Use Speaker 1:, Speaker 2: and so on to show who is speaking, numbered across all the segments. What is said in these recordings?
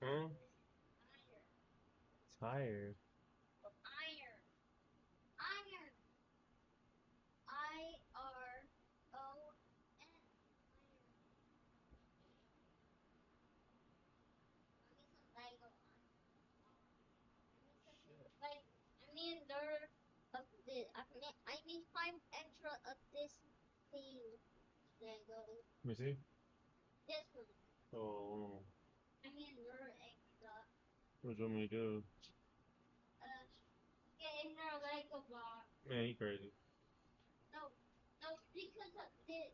Speaker 1: Huh?
Speaker 2: Iron.
Speaker 1: Tired.
Speaker 2: Iron. Iron. IRON. Iron. I need some Lego iron. I need something
Speaker 1: Shit.
Speaker 2: like I need another of this. I need five extra of this thing. Lego.
Speaker 1: Let me see.
Speaker 2: This one.
Speaker 1: Oh,
Speaker 2: I need another extra.
Speaker 1: what you want me to do?
Speaker 2: Uh, get in our Lego box.
Speaker 1: Man, you crazy.
Speaker 2: No, no, because of this.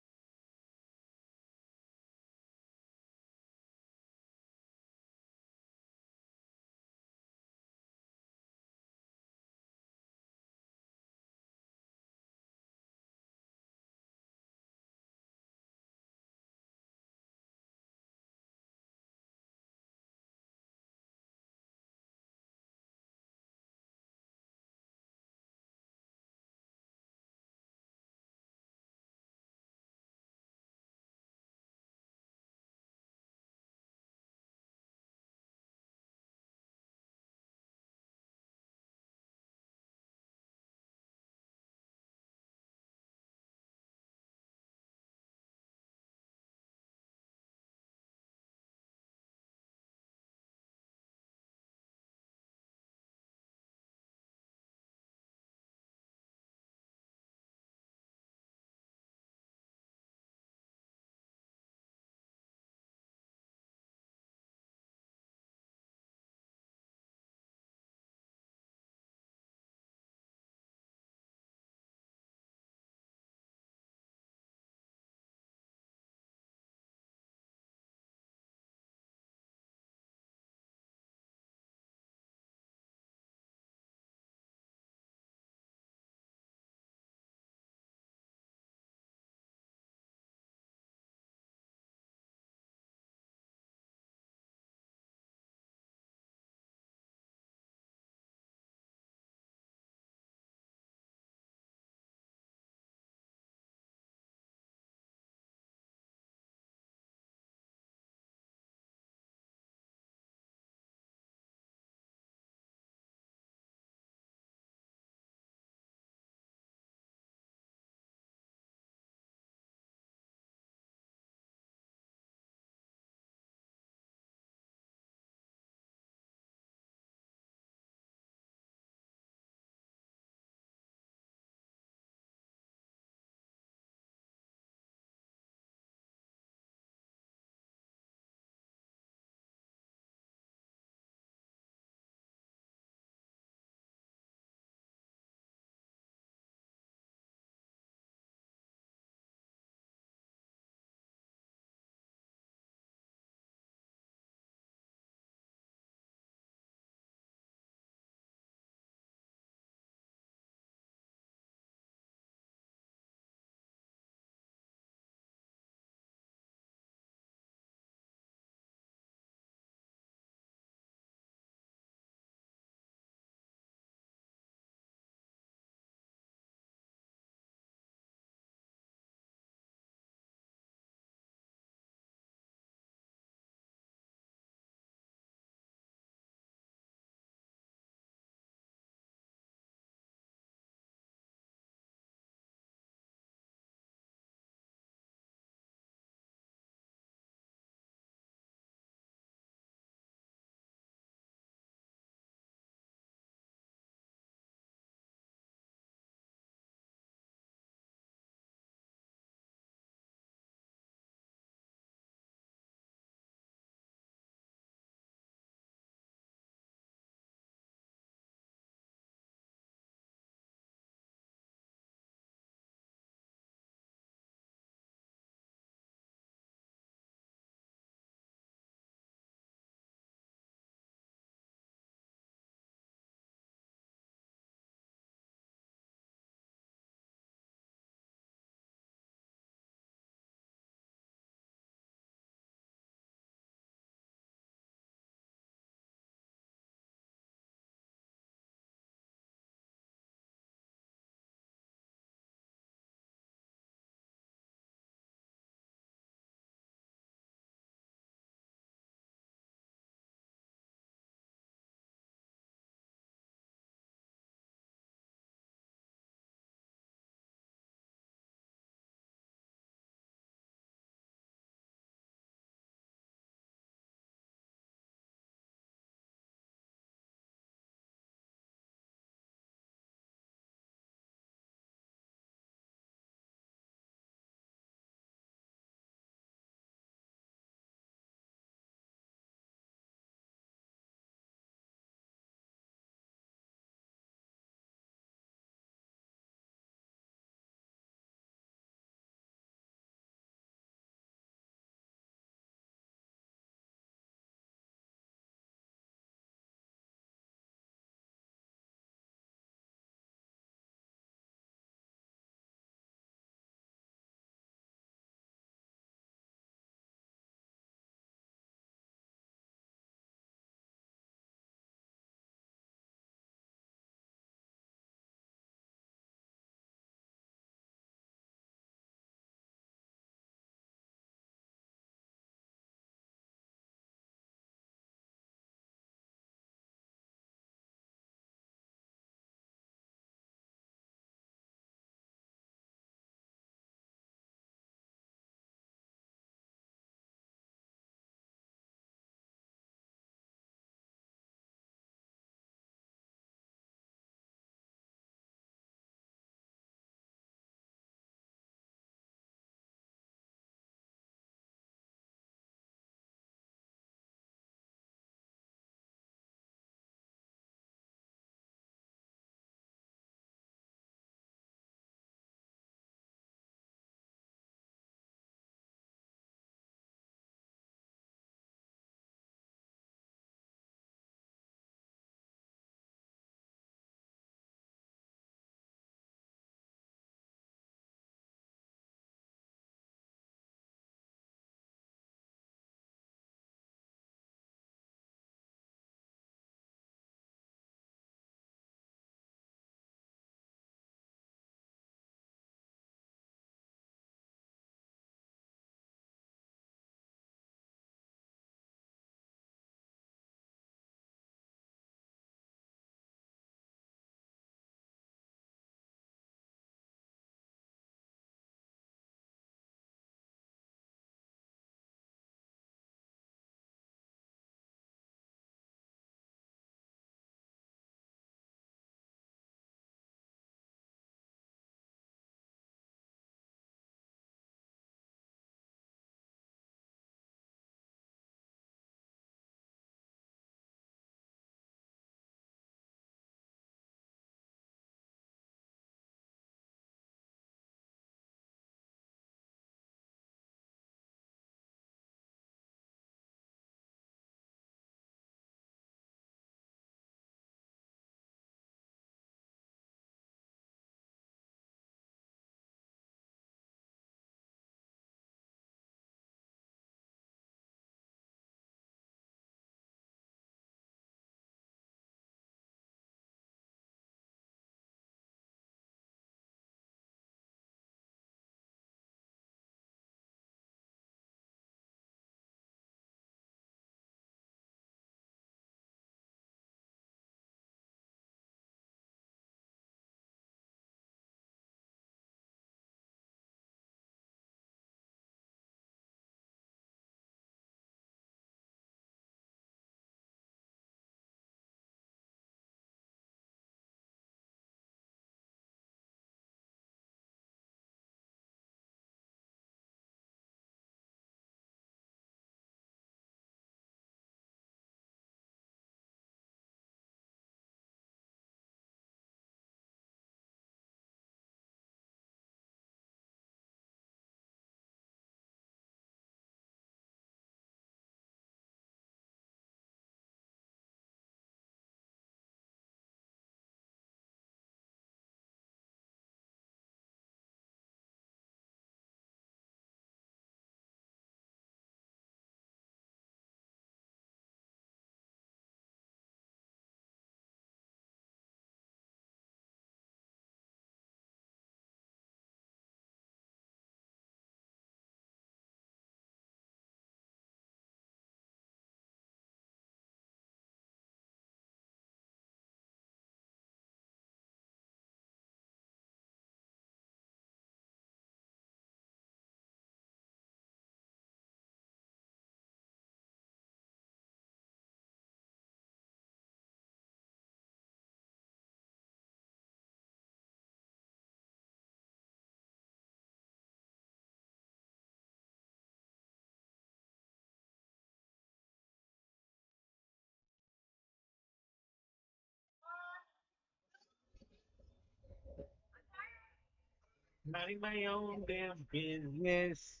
Speaker 1: Minding my own damn business.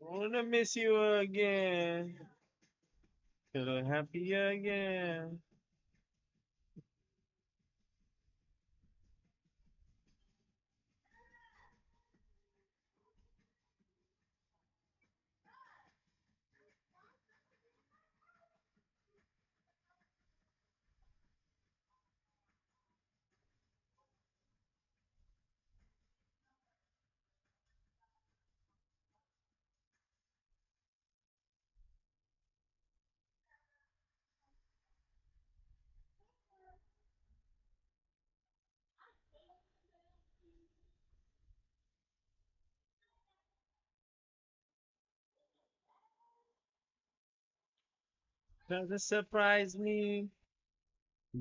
Speaker 1: Wanna miss you again. Feel happy again. Doesn't surprise me.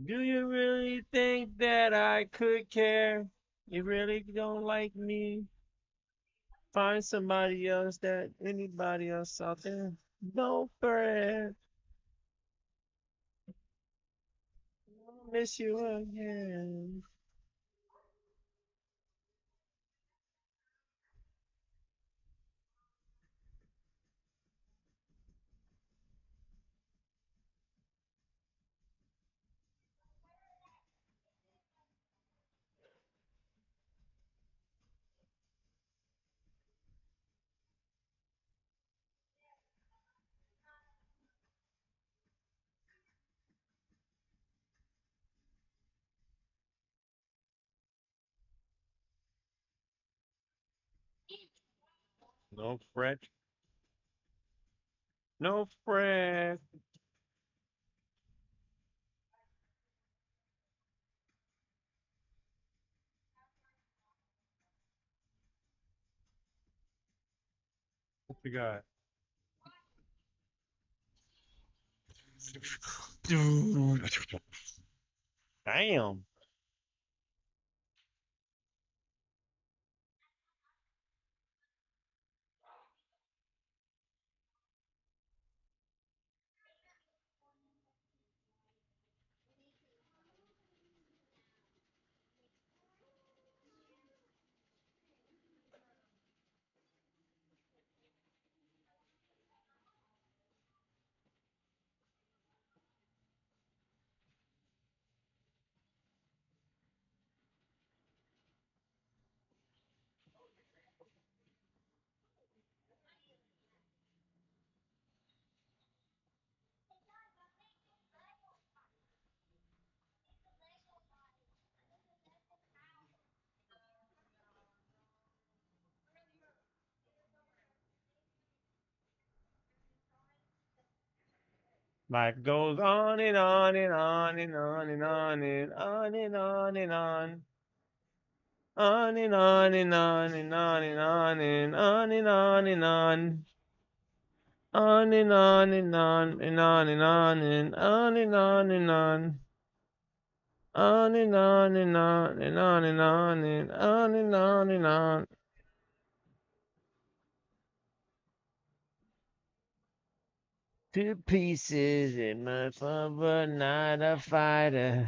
Speaker 1: Do you really think that I could care? You really don't like me? Find somebody else that anybody else out there. Don't fret. I'll miss you again. No fret. No fret. What you got? Damn. Life goes on and on and on and on and on and on and on and on. On and on and on and on and on and on and on and on. On and on and on and on and on and on and on and on. On and on and on and on and on and on and on and on. Two pieces in my phone, but not a fighter.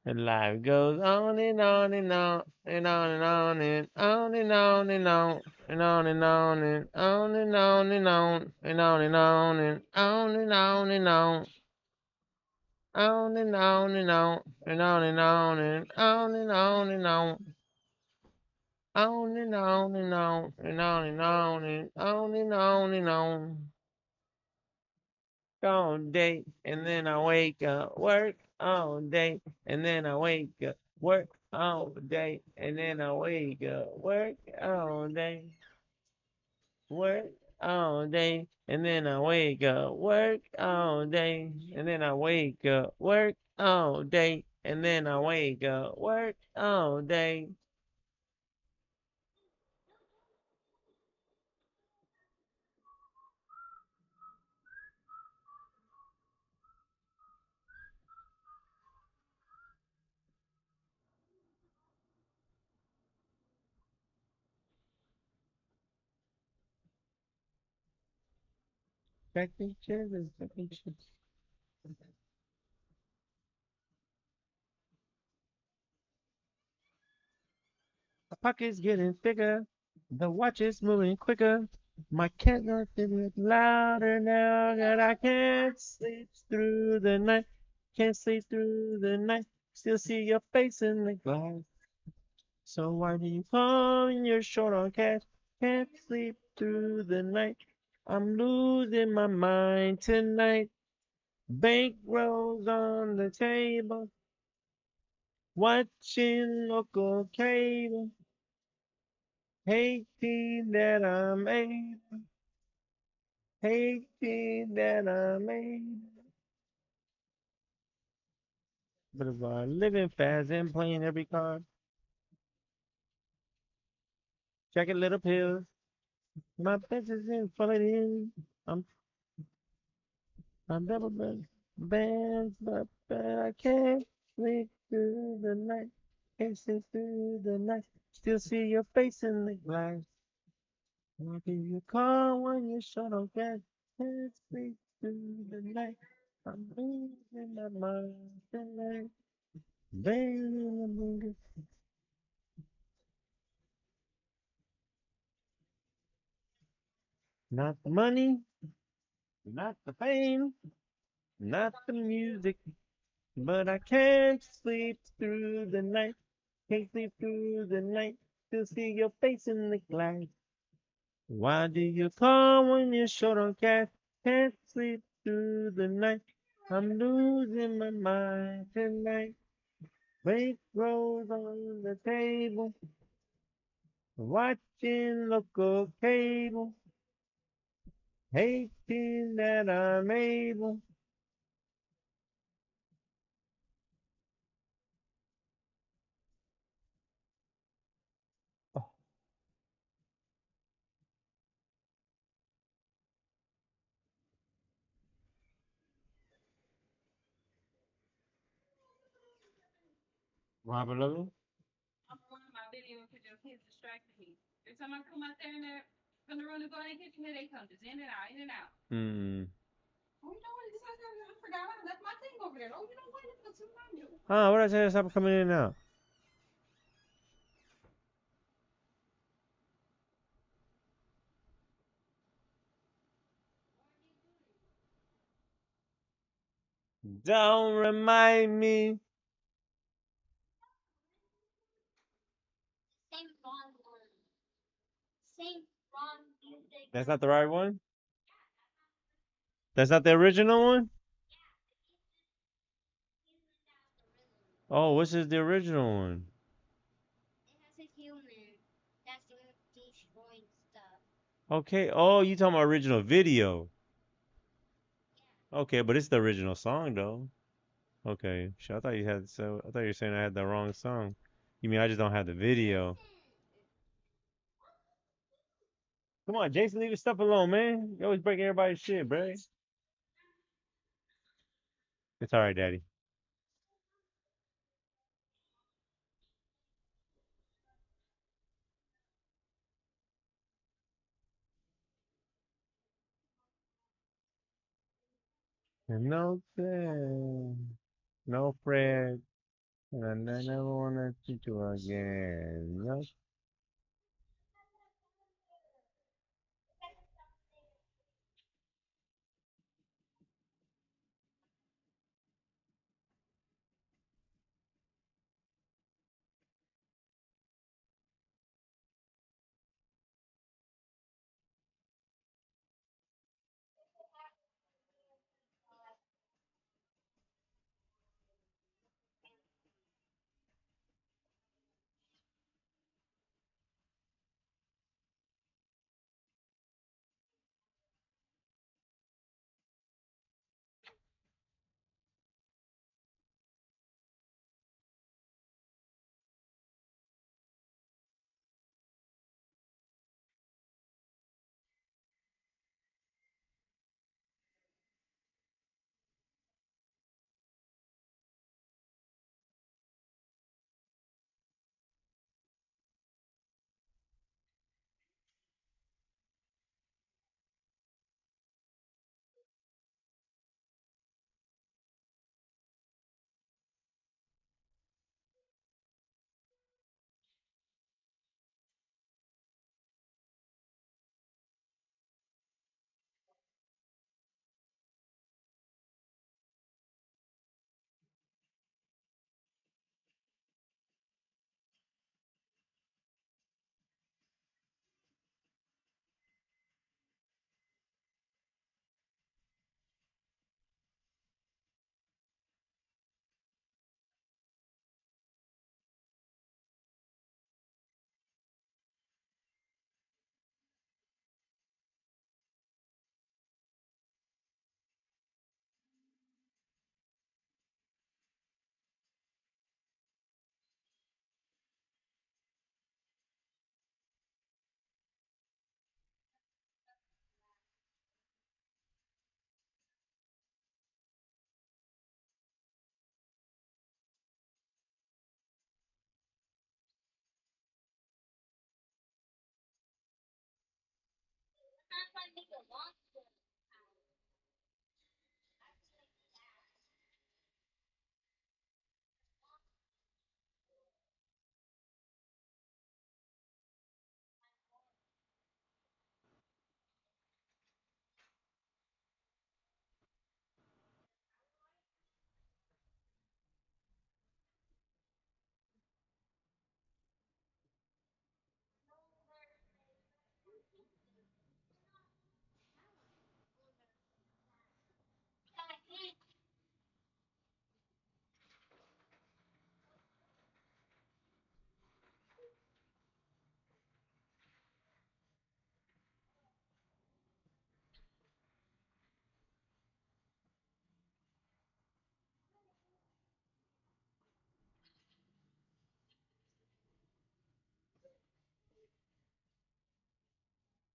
Speaker 1: And life goes on and on and on and on and on and on and on and on and on and on and on and on and on and on and on and on and on and on. On and on and on and on and on and on and on and on. On and on and on and on and on and on and on and on. all day, and then I wake up, work all day, and then I wake up, work all day, and then I wake up, work all day, work all day, and then I wake up, work all day, and then I wake up, work all day, and then I wake up, work all day. Second chance, second chance. My pocket's getting thicker. The watch is moving quicker. My candle's getting louder now that I can't sleep through the night. Can't sleep through the night. Still see your face in the glass. So why do you call when you're short on cash? Can't sleep through the night. I'm losing my mind tonight. Bank rolls on the table. Watching local cable. Hating that I'm able, hating that I'm able. But if I living fast and playing every card, checking little pills, my best is in falling in. I'm I'm double bands, but I can't sleep through the night. Can't sleep through the night. Still see your face in the glass. I'll give you a call when you're short on gas. Can't sleep through the night. I'm losing my mind tonight. Baby, not the money, not the fame, not the music, but I can't sleep through the night. Can't sleep through the night. Still see your face in the glass. Why do you call when you're short on cash? Can't sleep through the night. I'm losing my mind tonight. Bank rolls on the table, watching local cable, hating that I'm able. Robert Lovell? Hmm. Ah, what did I say? Stop coming in and out. Don't remind me.
Speaker 2: Same wrong word. Same wrong music.
Speaker 1: That's not the right one? That's not the original one? Oh, which is the original one?
Speaker 2: It has a human that's destroying stuff.
Speaker 1: Okay. Oh, you talking about original video. Okay, but it's the original song though. Okay. Sure, I thought you had so I thought you were saying I had the wrong song. You mean I just don't have the video? Come on, Jason, leave your stuff alone, man. You always break everybody's shit, bro. It's all right, Daddy. And no plan, no Fred, and I never wanna see you again. No.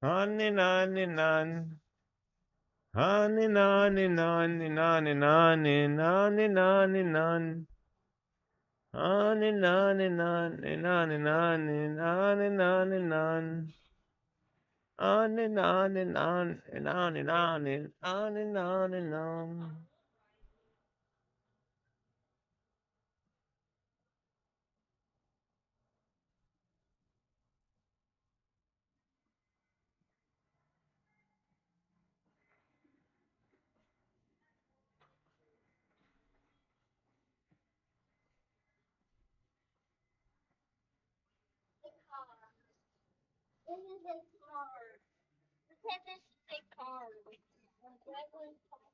Speaker 1: Honey, nani, nan. Honey, nani, nani, nani, nani, nani, nani, nan. Honey, nani, nani, nani, nani, nani, nani, nan. Honey, nani, nani, nani, nani, nani, nani, nan.
Speaker 2: This is a car. This is a car. Driving car.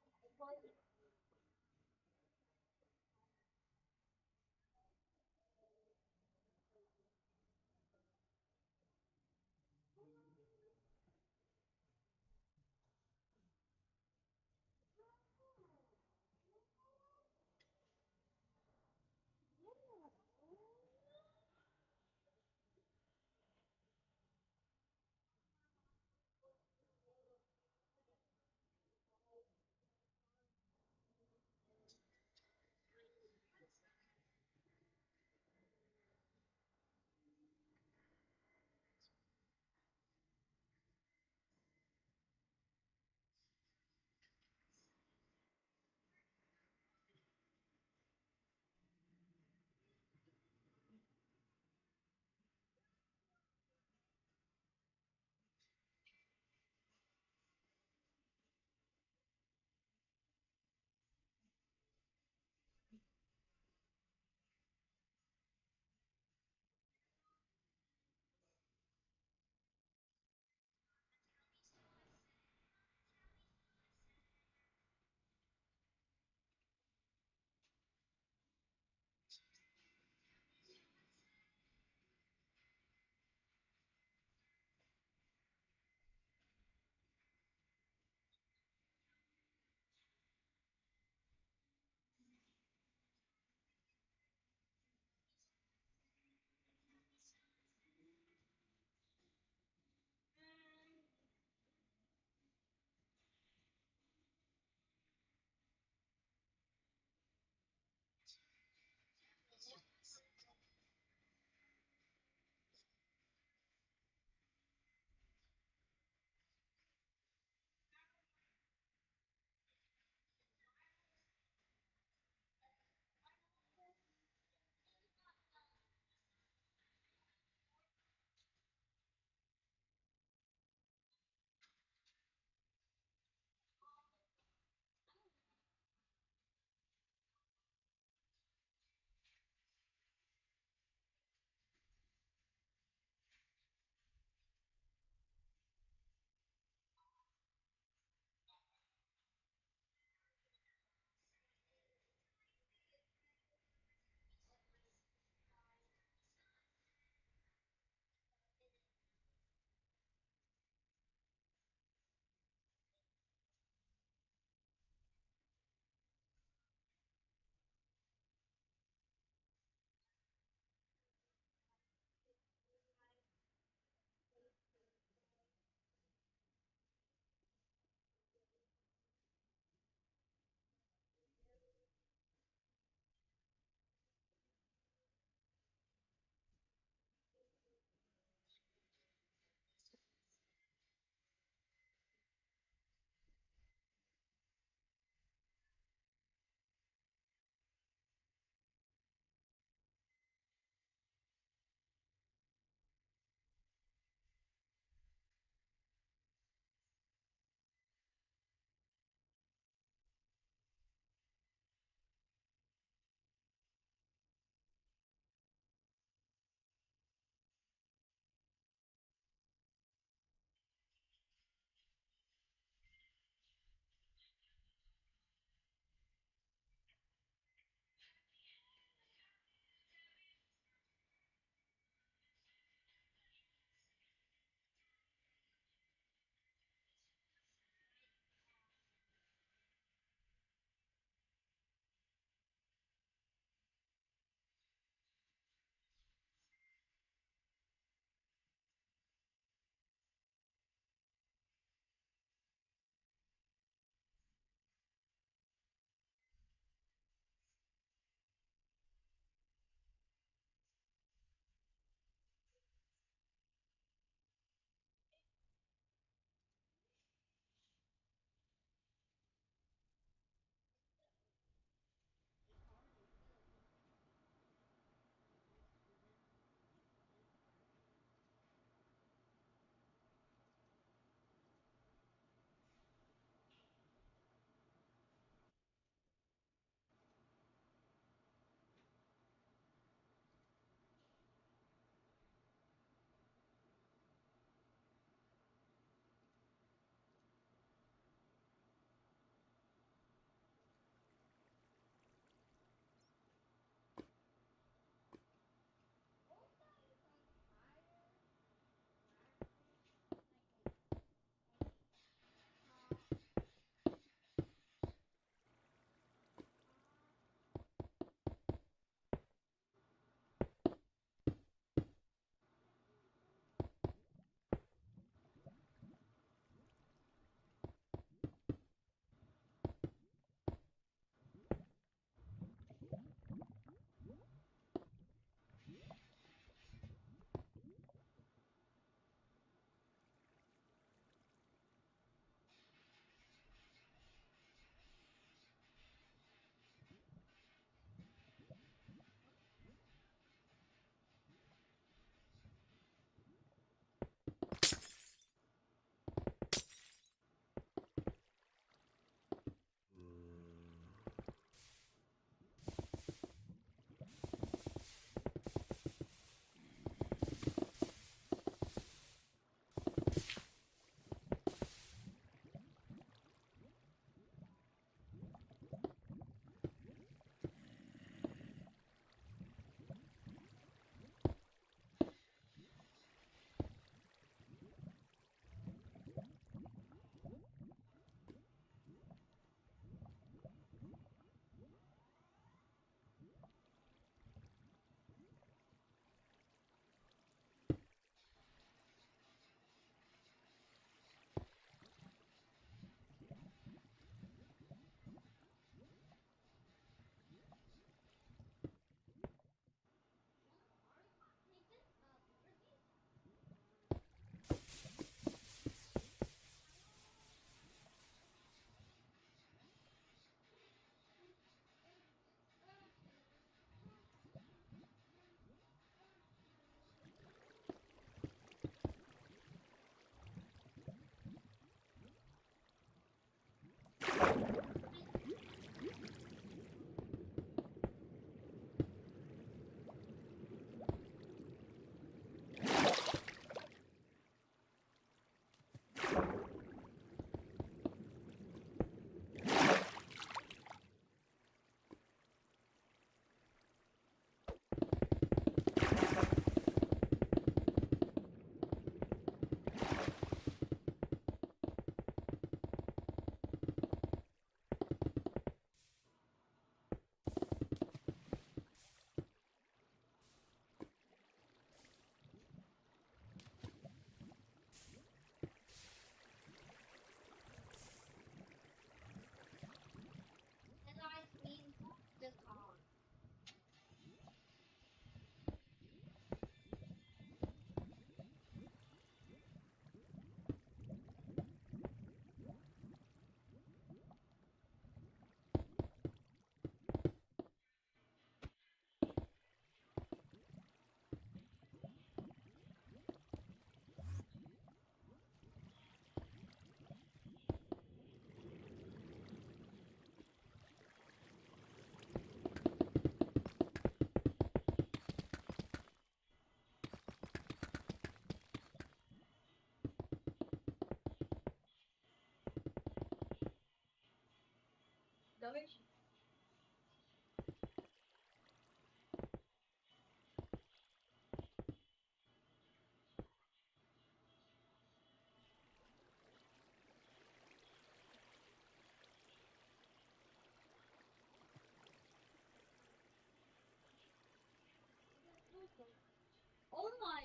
Speaker 2: Oh my.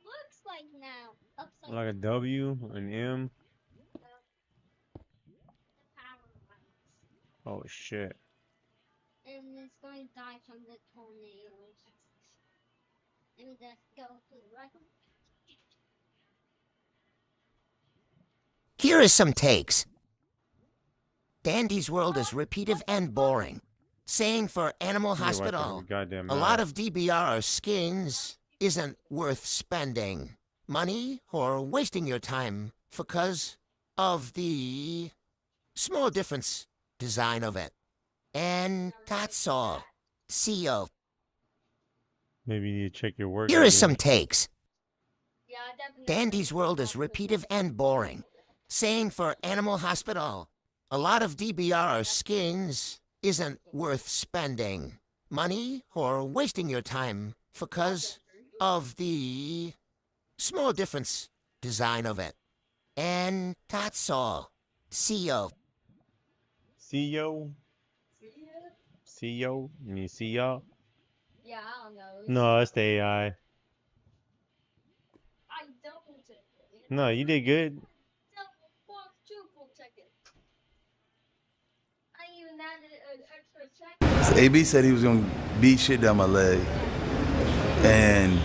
Speaker 2: Looks like now. Upside
Speaker 1: Like a W, an M.
Speaker 2: the power lines.
Speaker 1: Oh shit.
Speaker 2: And it's going to die from the tornadoes. Let me just go to the right.
Speaker 3: Here is some takes. Dandy's world is repetitive and boring. Saying for Animal
Speaker 1: You gotta watch that
Speaker 3: Hospital,
Speaker 1: goddamn
Speaker 3: a lot
Speaker 1: mouth.
Speaker 3: of DBR skins isn't worth spending money or wasting your time because of the small difference design of it. And that's all. See you.
Speaker 1: Maybe you need to check your work.
Speaker 3: Here is
Speaker 1: again.
Speaker 3: some takes.
Speaker 2: Yeah, definitely.
Speaker 3: Dandy's world is repetitive and boring. Same for Animal Hospital. A lot of DBR skins isn't worth spending money or wasting your time because of the small difference design of it. And that's all. See you.
Speaker 1: CEO? CEO? You mean see y'all?
Speaker 2: Yeah, I don't know.
Speaker 1: No, it's the AI.
Speaker 2: I double checked it.
Speaker 1: No, you did good.
Speaker 2: Triple check it. I even added an extra check.
Speaker 4: AB said he was gonna beat shit down my leg, and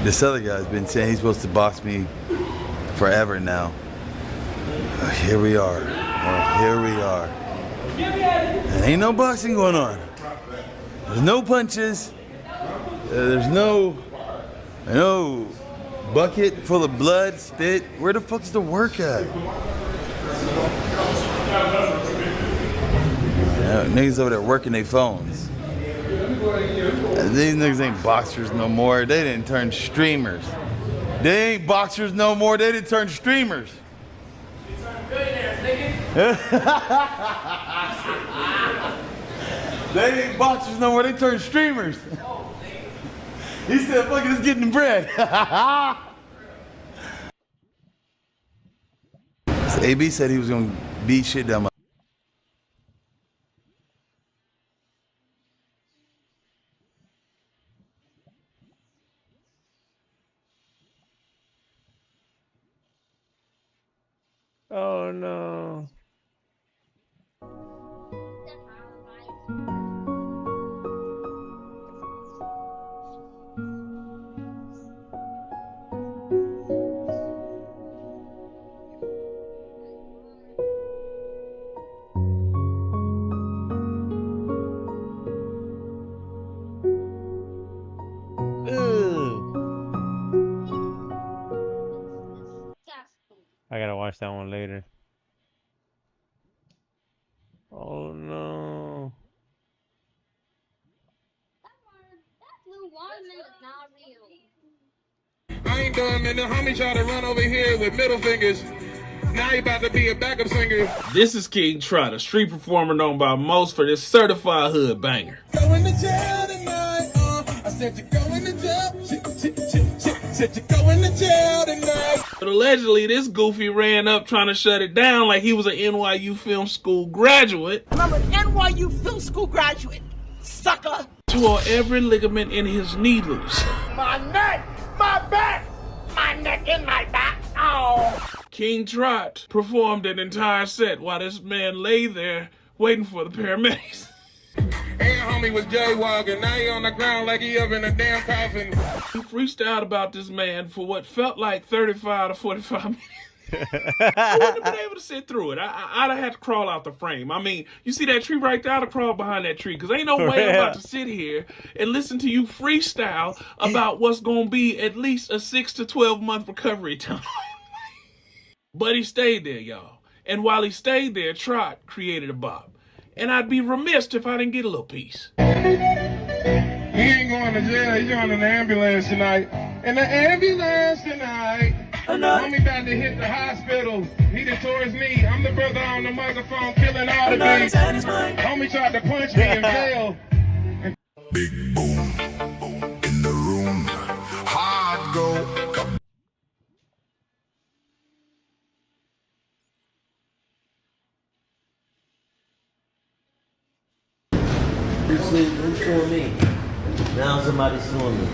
Speaker 4: this other guy's been saying he's supposed to box me forever now. Here we are. Here we are. And ain't no boxing going on. There's no punches. There's no bucket full of blood, spit. Where the fuck's the work at? Yeah, niggas over there working their phones. These niggas ain't boxers no more. They didn't turn streamers. They ain't boxers no more. They didn't turn streamers. They ain't boxers no more. They turned streamers. He said, fuck it, it's getting bread. AB said he was gonna beat shit down my.
Speaker 1: Oh no. I gotta watch that one later. Oh no.
Speaker 2: That blue watermelon is not real.
Speaker 5: I ain't done, man. The homie tried to run over here with middle fingers. Now he about to be a backup singer.
Speaker 6: This is King Trot, a street performer known by most for this certified hood banger.
Speaker 5: Going to jail tonight. I said you're going to jail. Said you're going to jail tonight.
Speaker 6: But allegedly, this goofy ran up trying to shut it down like he was an NYU film school graduate.
Speaker 7: I'm an NYU film school graduate, sucker.
Speaker 6: Tore every ligament in his knee loose.
Speaker 7: My neck, my back, my neck and my back. Oh.
Speaker 6: King Trot performed an entire set while this man lay there waiting for the paramedics.
Speaker 5: And homie was jaywalking. Now he on the ground like he up in a damn coffin.
Speaker 6: He freestyled about this man for what felt like 35 to 45 minutes. I wouldn't have been able to sit through it. I'd have had to crawl out the frame. I mean, you see that tree right there? I'd have crawled behind that tree because ain't no way I'm about to sit here and listen to you freestyle about what's going to be at least a 6 to 12 month recovery time. But he stayed there, y'all. And while he stayed there, Trot created a bop. And I'd be remiss if I didn't get a little piece.
Speaker 5: He ain't going to jail. He's going in the ambulance tonight. In the ambulance tonight. Homie about to hit the hospital. He done tore his knee. I'm the brother on the microphone killing all the beats. Homie tried to punch me and failed.
Speaker 8: Big boom in the room. Hard go.
Speaker 9: Who's suing me? Now somebody's suing me.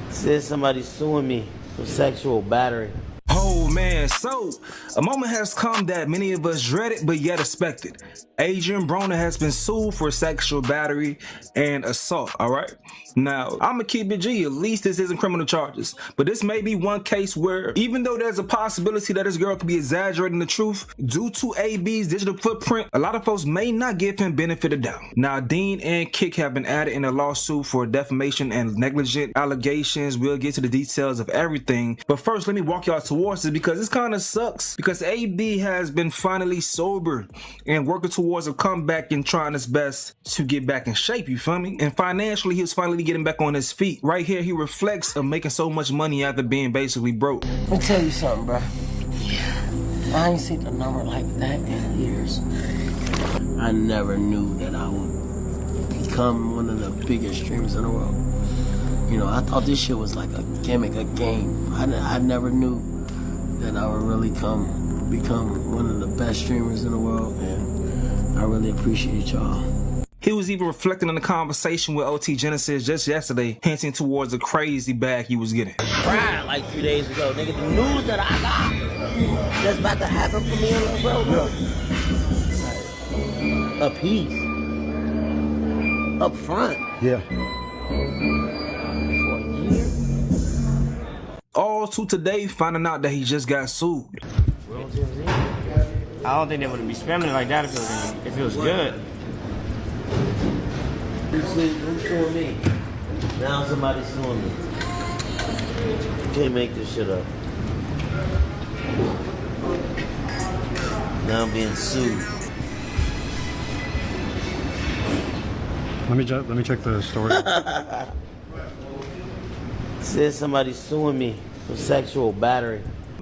Speaker 9: Says somebody's suing me for sexual battery.
Speaker 10: Oh man, so a moment has come that many of us dreaded but yet expected. Adrian Broner has been sued for sexual battery and assault, alright? Now, I'ma keep it G, at least this isn't criminal charges. But this may be one case where, even though there's a possibility that this girl could be exaggerating the truth, due to AB's digital footprint, a lot of folks may not give him benefit of doubt. Now, Dean and Kick have been added in a lawsuit for defamation and negligent allegations. We'll get to the details of everything. But first, let me walk y'all towards it because this kind of sucks. Because AB has been finally sober and working towards a comeback and trying his best to get back in shape, you feel me? And financially, he was finally getting back on his feet. Right here, he reflects of making so much money after being basically broke.
Speaker 9: Let me tell you something, bro. I ain't seen a number like that in years. I never knew that I would become one of the biggest streamers in the world. You know, I thought this shit was like a gimmick, a game. I never knew that I would really become one of the best streamers in the world, and I really appreciate y'all.
Speaker 10: He was even reflecting on the conversation with OT Genesis just yesterday, hinting towards the crazy bag he was getting.
Speaker 9: Cried like 3 days ago, nigga. The news that I got that's about to happen for me and little bro. Yeah. A piece. Up front.
Speaker 4: Yeah.
Speaker 9: For a year.
Speaker 10: All to today finding out that he just got sued.
Speaker 1: I don't think they would be spamming it like that if it was good.
Speaker 9: Who's suing me? Now somebody's suing me. You can't make this shit up. Now I'm being sued.
Speaker 11: Let me check the story.
Speaker 9: Says somebody's suing me for sexual battery.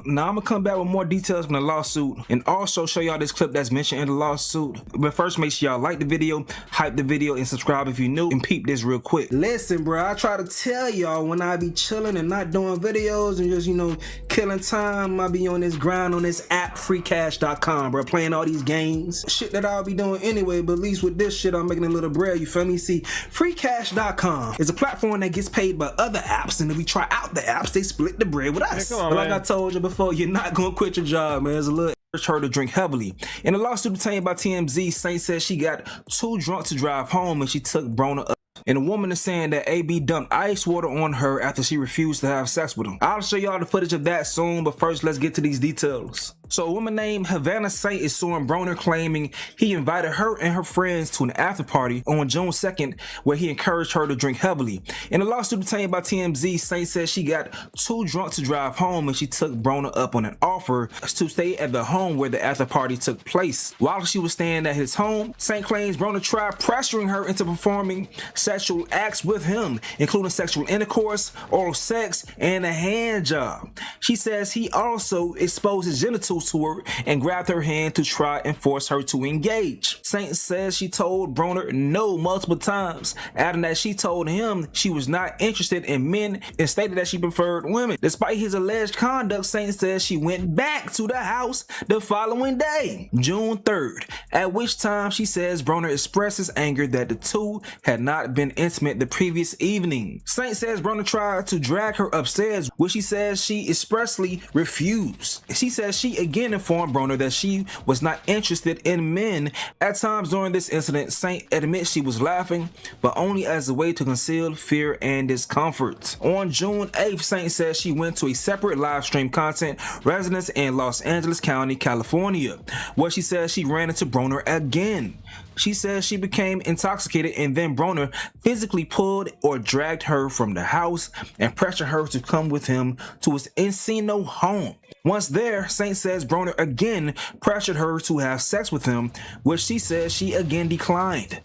Speaker 10: Now I'm gonna come back with more details from the lawsuit and also show y'all this clip that's mentioned in the lawsuit. But first, make sure y'all like the video, hype the video, and subscribe if you're new, and peep this real quick. Listen, bro, I try to tell y'all when I be chilling and not doing videos and just, you know, killing time, I be on this grind on this app, freecash.com, bro, playing all these games. Shit that I'll be doing anyway, but at least with this shit, I'm making a little bread, you feel me? See, freecash.com is a platform that gets paid by other apps, and if we try out the apps, they split the bread with us.
Speaker 1: Come on,
Speaker 10: but like
Speaker 1: man.
Speaker 10: I told you before, you're not gonna quit your job, man. There's a little urge her to drink heavily. In a lawsuit obtained by TMZ, Saint says she got too drunk to drive home and she took Broner up. And a woman is saying that AB dumped ice water on her after she refused to have sex with him. I'll show y'all the footage of that soon, but first let's get to these details. So a woman named Havana Saint is suing Broner, claiming he invited her and her friends to an after party on June 2nd where he encouraged her to drink heavily. In a lawsuit obtained by TMZ, Saint says she got too drunk to drive home and she took Broner up on an offer to stay at the home where the after party took place. While she was staying at his home, Saint claims Broner tried pressuring her into performing sexual acts with him, including sexual intercourse, oral sex, and a hand job. She says he also exposed his genitals to her and grabbed her hand to try and force her to engage. Saint says she told Broner no multiple times, adding that she told him she was not interested in men and stated that she preferred women. Despite his alleged conduct, Saint says she went back to the house the following day, June 3rd, at which time she says Broner expresses anger that the two had not been intimate the previous evening. Saint says Broner tried to drag her upstairs, which she says she expressly refused. She says she again informed Broner that she was not interested in men. At times during this incident, Saint admits she was laughing, but only as a way to conceal fear and discomfort. On June 8th, Saint says she went to a separate live stream content residence in Los Angeles County, California, where she says she ran into Broner again. She says she became intoxicated and then Broner physically pulled or dragged her from the house and pressured her to come with him to his Encino home. Once there, Saint says Broner again pressured her to have sex with him, which she says she again declined.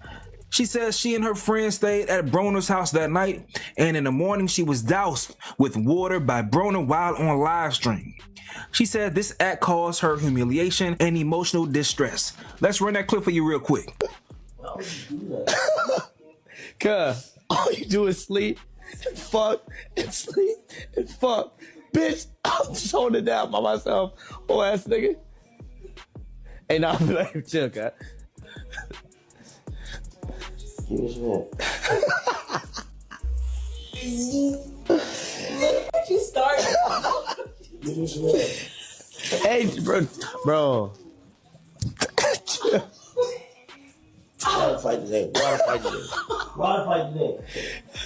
Speaker 10: She says she and her friend stayed at Broner's house that night, and in the morning she was doused with water by Broner while on live stream. She said this act caused her humiliation and emotional distress. Let's run that clip for you real quick.
Speaker 9: Cuz, all you do is sleep and fuck and sleep and fuck. Bitch, I'm just holding it down by myself. Oh ass nigga. Hey, nah, I'm like, chill, cuz. You started. Hey, bro. Water fight today.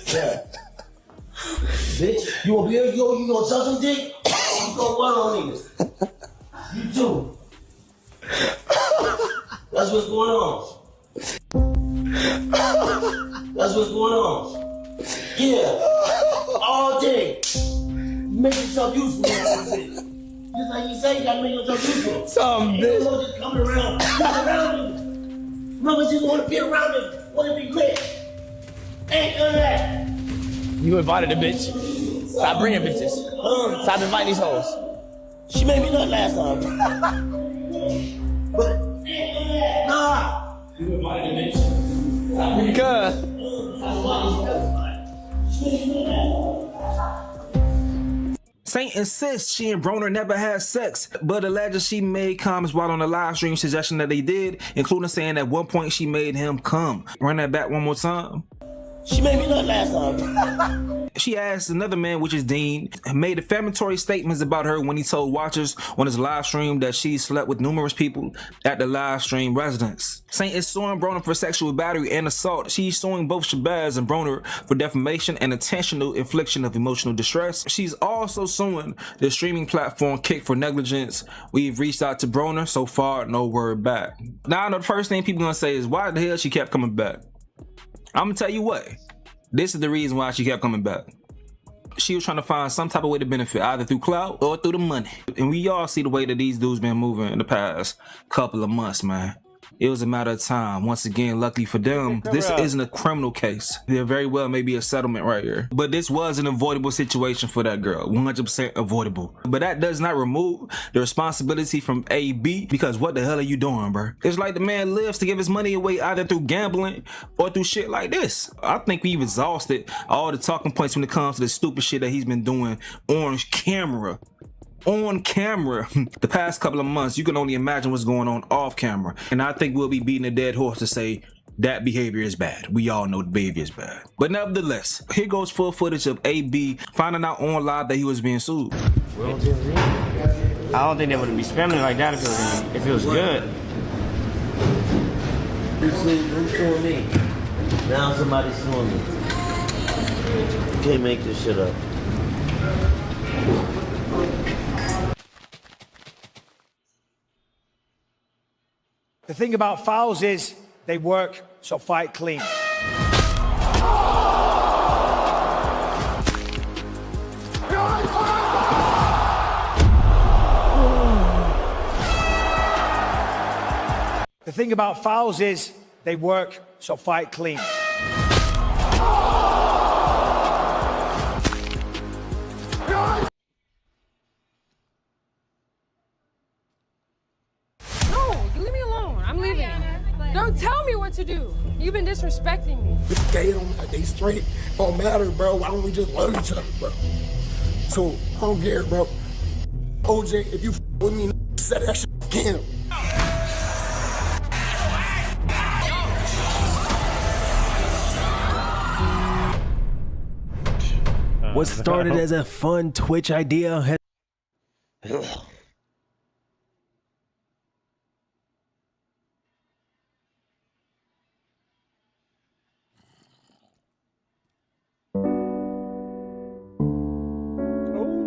Speaker 9: Yeah. Bitch, you gonna be here? You gonna suck some dick? You gonna water on niggas? You too. That's what's going on. Yeah. All day. Make yourself useful. Just like you say, you gotta make yourself useful. Some bitch. Just coming around. Mama just wanna be around it. Wanna be lit. Ain't none of that. You invited a bitch. Stop bringing bitches. Stop inviting these hoes. She made me nut last time. But, nah. You invited a bitch. God.
Speaker 10: Saint insists she and Broner never had sex, but alleges she made comments while on the live stream suggesting that they did, including saying at one point she made him come. Run that back one more time.
Speaker 9: She made me nut last time.
Speaker 10: She asked another man, which is Dean, made defamatory statements about her when he told watchers on his live stream that she slept with numerous people at the live stream residence. Saint is suing Broner for sexual battery and assault. She's suing both Shabazz and Broner for defamation and intentional infliction of emotional distress. She's also suing the streaming platform Kick for negligence. We've reached out to Broner. So far, no word back. Now I know the first thing people gonna say is why the hell she kept coming back. I'm gonna tell you what. This is the reason why she kept coming back. She was trying to find some type of way to benefit, either through clout or through the money. And we all see the way that these dudes been moving in the past couple of months, man. It was a matter of time. Once again, luckily for them, this isn't a criminal case. There very well may be a settlement right here. But this was an avoidable situation for that girl. 100% avoidable. But that does not remove the responsibility from AB, because what the hell are you doing, bro? It's like the man lives to give his money away either through gambling or through shit like this. I think we've exhausted all the talking points when it comes to the stupid shit that he's been doing on camera. The past couple of months. You can only imagine what's going on off camera, and I think we'll be beating a dead horse to say that behavior is bad. We all know the behavior is bad, but nevertheless, here goes full footage of AB finding out on live that he was being sued.
Speaker 1: I don't think they would be spamming like that if it was good.
Speaker 9: Who's suing me? Now somebody's suing me. You can't make this shit up.
Speaker 12: The thing about fouls is they work, so fight clean. The thing about fouls is they work, so fight clean.
Speaker 13: Don't tell me what to do. You've been disrespecting me.
Speaker 7: They straight don't matter, bro. Why don't we just love each other, bro? So I don't care, bro. OJ, if you with me, set that shit again.
Speaker 9: What started as a fun Twitch idea has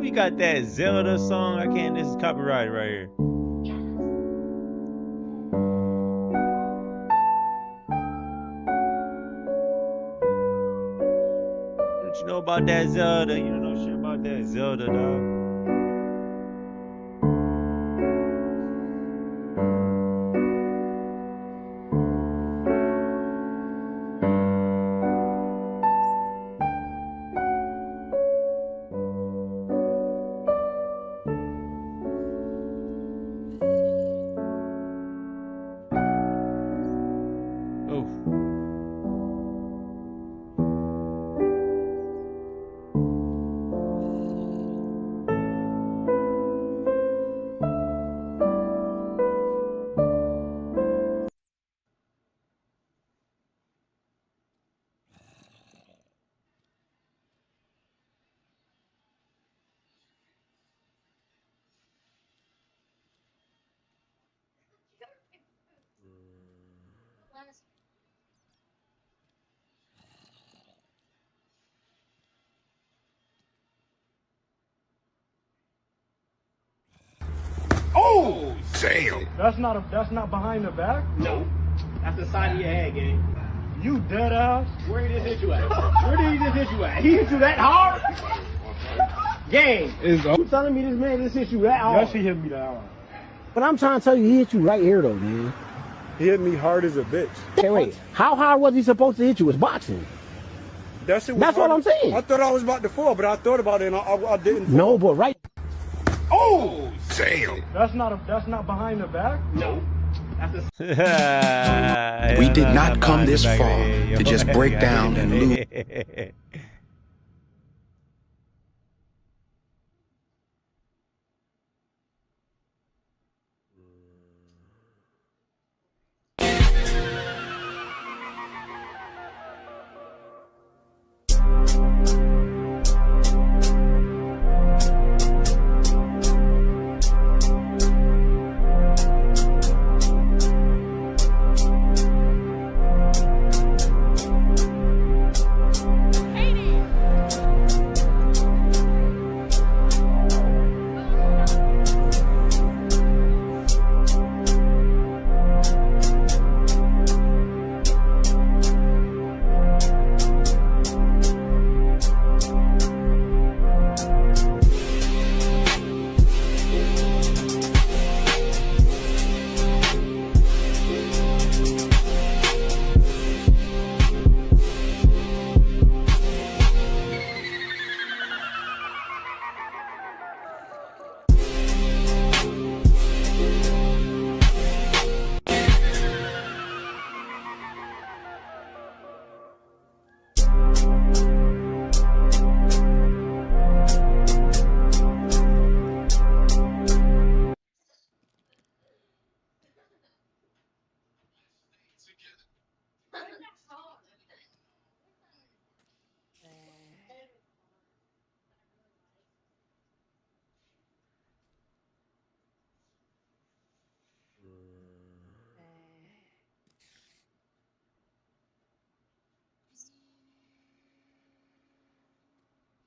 Speaker 1: We got that Zelda song. I can't. This is copyrighted right here. What you know about that Zelda? You don't know shit about that Zelda, dog.
Speaker 8: Damn.
Speaker 11: That's not behind the back?
Speaker 9: No. That's the side of your head, gang.
Speaker 11: You dead ass?
Speaker 9: Where did he just hit you at? Where did he just hit you at? He hit you that hard? Gang. You telling me this man just hit you that hard?
Speaker 11: Yes, he hit me that hard.
Speaker 9: But I'm trying to tell you, he hit you right here, though, man.
Speaker 11: He hit me hard as a bitch.
Speaker 9: Okay, wait. How hard was he supposed to hit you? It's boxing.
Speaker 11: That shit was
Speaker 9: That's
Speaker 11: hard.
Speaker 9: what I'm saying.
Speaker 11: I thought I was about to fall, but I thought about it and I didn't fall.
Speaker 9: No, but right.
Speaker 11: Oh!
Speaker 8: Damn.
Speaker 11: That's not behind the back?
Speaker 9: No.
Speaker 14: We did not come this far to just break down and lose.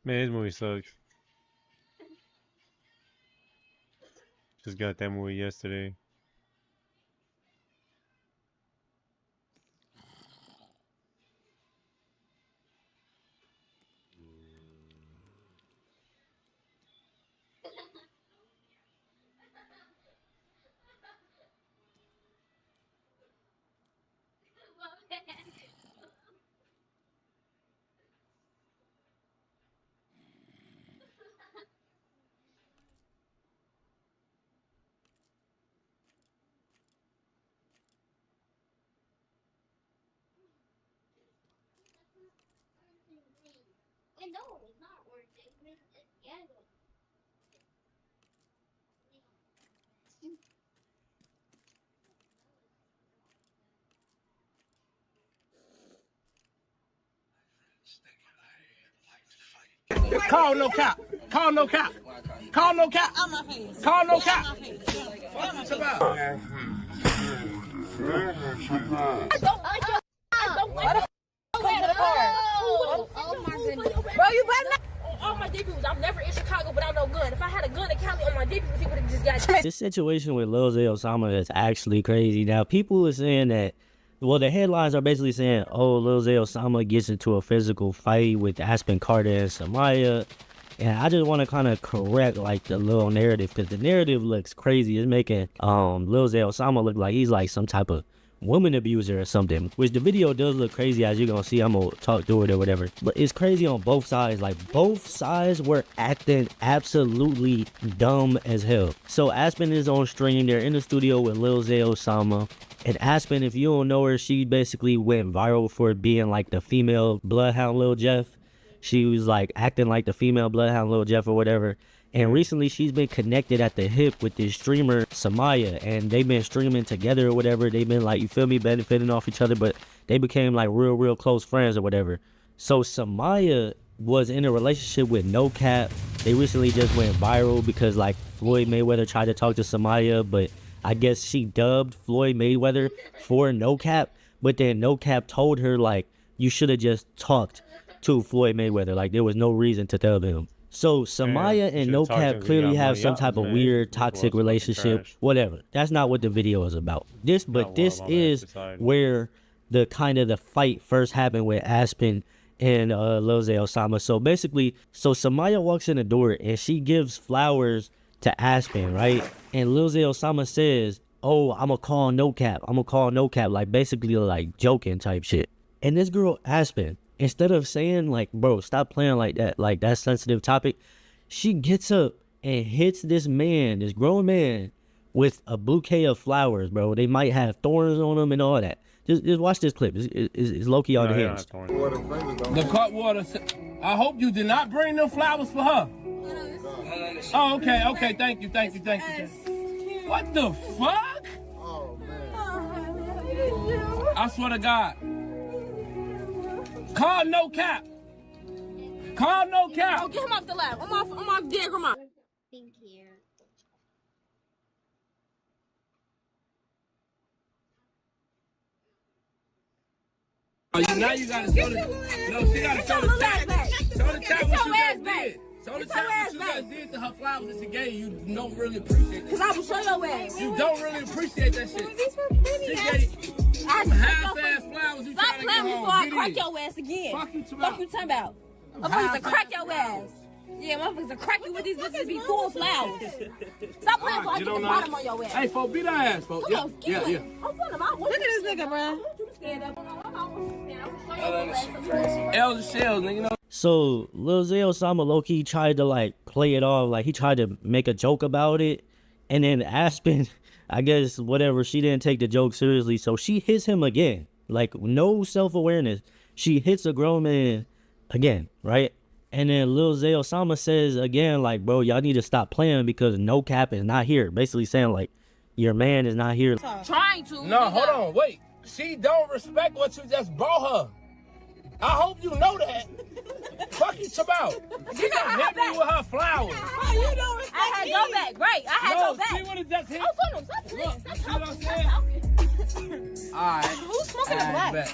Speaker 1: Man, this movie sucks. Just got that movie yesterday.
Speaker 2: No, it's not working. It's yellow.
Speaker 12: Call no cap. Call no cap. Call no cap. On my face. Call no cap.
Speaker 13: Oh my goodness. Bro, you better not. All my debuts, I'm never in Chicago without no gun. If I had a gun in Cali on my debuts, he would have just got.
Speaker 15: This situation with Lil Zay Osama is actually crazy. Now, people are saying that, well, the headlines are basically saying, oh, Lil Zay Osama gets into a physical fight with Aspen Carter and Samaya. And I just want to kind of correct, like, the little narrative, because the narrative looks crazy. It's making Lil Zay Osama look like he's, like, some type of woman abuser or something, which the video does look crazy, as you're gonna see. I'm gonna talk through it or whatever, but it's crazy on both sides. Like, both sides were acting absolutely dumb as hell. So Aspen is on stream. They're in the studio with Lil Zay Osama, and Aspen, if you don't know her, she basically went viral for being like the female bloodhound Lil Jeff. She was like acting like the female bloodhound Lil Jeff or whatever. And recently she's been connected at the hip with this streamer Samaya, and they've been streaming together or whatever. They've been, like, you feel me, benefiting off each other, but they became like real close friends or whatever. So Samaya was in a relationship with No Cap. They recently just went viral because, like, Floyd Mayweather tried to talk to Samaya, but I guess she dubbed Floyd Mayweather for No Cap, but then No Cap told her, like, you should have just talked to Floyd Mayweather. Like, there was no reason to tell him. So Samaya and No Cap clearly have some type of weird toxic relationship, whatever. That's not what the video is about. This is where the kind of the fight first happened with Aspen and Lil Zay Osama. So basically, Samaya walks in the door and she gives flowers to Aspen, right? And Lil Zay Osama says, "Oh, I'ma call No Cap. I'ma call No Cap," like basically like joking type shit. And this girl Aspen, instead of saying like, "Bro, stop playing like that sensitive topic," she gets up and hits this man, this grown man, with a bouquet of flowers, bro. They might have thorns on them and all that. Just watch this clip. It's low-key on the hands.
Speaker 12: The cut water. I hope you did not bring them flowers for her. Oh, okay. Thank you. What the fuck? Oh, man. I swear to God. Call No Cap. Call No Cap.
Speaker 13: Oh, get him off the lab. I'm off dead grandma.
Speaker 2: Think here.
Speaker 12: Oh, now you gotta show the. No, she gotta show the chat. Show the chat what you guys did. Show the chat what you guys did to her flowers that she gave you. You don't really appreciate it.
Speaker 13: Cause I will show your ass.
Speaker 12: You don't really appreciate that shit.
Speaker 13: These were pretty.
Speaker 12: She gave half-ass flowers. You
Speaker 13: Stop
Speaker 12: trying to
Speaker 13: playing
Speaker 12: get
Speaker 13: before I
Speaker 12: home.
Speaker 13: crack your ass again.
Speaker 12: Fuck you
Speaker 13: talking about. Motherfuckers to crack your ass. Yeah, motherfuckers to crack you with these bitches be full of flowers. Stop playing before I get the bottom on your ass.
Speaker 12: Hey, folks, beat that ass, folks.
Speaker 13: Come on, keep it. I'm putting them out. Look
Speaker 16: at this nigga, bro.
Speaker 12: Elder shells, nigga, you know.
Speaker 15: So Lil Zay Osama low-key tried to like play it off, like he tried to make a joke about it, and then Aspen, I guess whatever, she didn't take the joke seriously, so she hits him again, like no self-awareness. She hits a grown man again, right? And then Lil Zay Osama says again, like, bro, y'all need to stop playing because No Cap is not here. Basically saying like, your man is not here.
Speaker 13: Trying to.
Speaker 12: No, hold on, wait. She don't respect what you just brought her. I hope you know that. Fuck you about. She just hit me with her flowers.
Speaker 13: Oh, you don't respect I had your back. Great. I had your back.
Speaker 12: See what it just hit?
Speaker 13: Oh, stop playing. Stop talking.
Speaker 12: Alright.
Speaker 13: Who's smoking a black?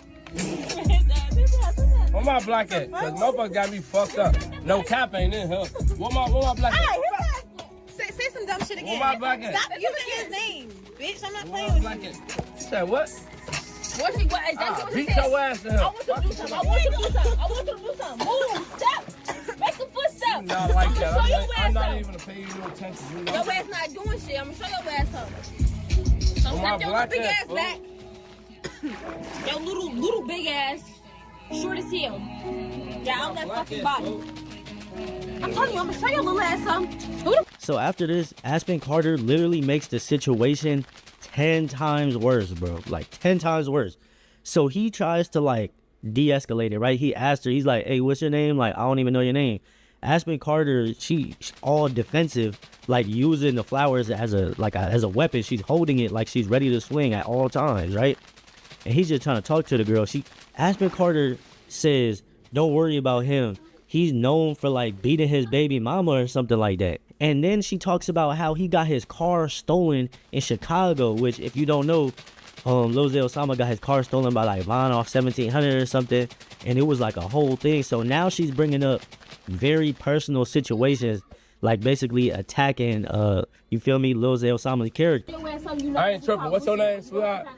Speaker 12: Where my black at? Cause motherfucker got me fucked up. No Cap ain't in here. Where my black at?
Speaker 16: Say some dumb shit again.
Speaker 12: Where my black at?
Speaker 16: Stop using his name, bitch. I'm not playing with you.
Speaker 12: You said what?
Speaker 13: What is that what
Speaker 12: beat your ass in here.
Speaker 13: I want you to do something. I want you to do something. Move. Step. Make a footstep.
Speaker 12: Not like that. I'm not
Speaker 13: something.
Speaker 12: even gonna pay you no attention. You know?
Speaker 13: Your ass not doing shit. I'm gonna show your ass something. So step your big ass back. Your little big ass. Short as hell. Yeah, I'm that fucking body. I'm telling you, I'm gonna show your little ass something.
Speaker 15: So after this, Aspen Carter literally makes the situation 10 times worse, bro. Like 10 times worse. So he tries to like de-escalate it, right? He asked her, he's like, "Hey, what's your name?" Like, "I don't even know your name." Aspen Carter, she's all defensive, like using the flowers as a weapon. She's holding it like she's ready to swing at all times, right? And he's just trying to talk to the girl. Aspen Carter says, "Don't worry about him. He's known for like beating his baby mama or something like that." And then she talks about how he got his car stolen in Chicago, which if you don't know, Lil Zay Osama got his car stolen by like Von off 1700 or something. And it was like a whole thing. So now she's bringing up very personal situations, like basically attacking, you feel me, Lil Zay Osama's character.
Speaker 12: I ain't tripping. What's your name, sweetheart?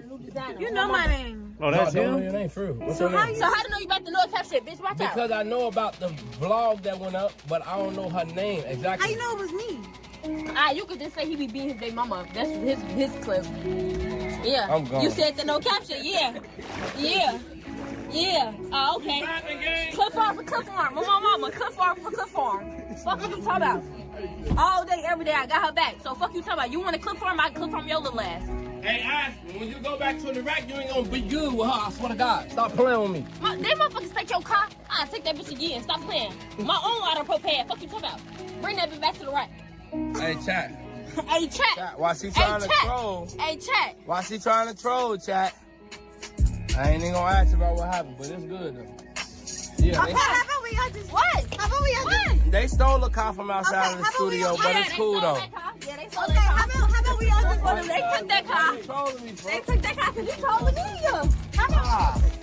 Speaker 16: You know my name.
Speaker 12: Oh, that's him? I don't know your name, for real. What's your name?
Speaker 13: So how do you know you about to know Cap shit, bitch? Watch out.
Speaker 12: Because I know about the vlog that went up, but I don't know her name exactly.
Speaker 16: How you know it was me?
Speaker 13: You could just say he be beating his baby mama. That's his clip. Yeah.
Speaker 12: I'm gone.
Speaker 13: You said the no cap shit. Yeah. Oh, okay. Cliff Farm for Cliff Farm. My mama. Cliff Farm for Cliff Farm. Fuck what you talking about? All day, every day, I got her back. So fuck you talking about? You want to Cliff Farm? I Cliff Farm your little ass.
Speaker 12: Hey, Aspen, when you go back to the rack, you ain't gonna be good with her. I swear to God. Stop playing with me.
Speaker 13: They motherfuckers take your car. I'll take that bitch again. Stop playing. My own auto propane. Fuck you talking about? Bring that bitch back to the rack.
Speaker 12: Hey, chat.
Speaker 13: Hey, chat.
Speaker 12: Why she trying to troll?
Speaker 13: Hey, chat.
Speaker 12: Why she trying to troll, chat? I ain't even gonna ask about what happened, but it's good though. Yeah.
Speaker 16: Okay, how about we all just
Speaker 13: what?
Speaker 16: How about we all just
Speaker 12: They stole a car from outside of the studio, but it's cool though.
Speaker 13: Yeah, they stole that car.
Speaker 16: How about we all just
Speaker 13: Well, they took that car.
Speaker 12: You trolling me, bro.
Speaker 13: They took that car because you trolling me.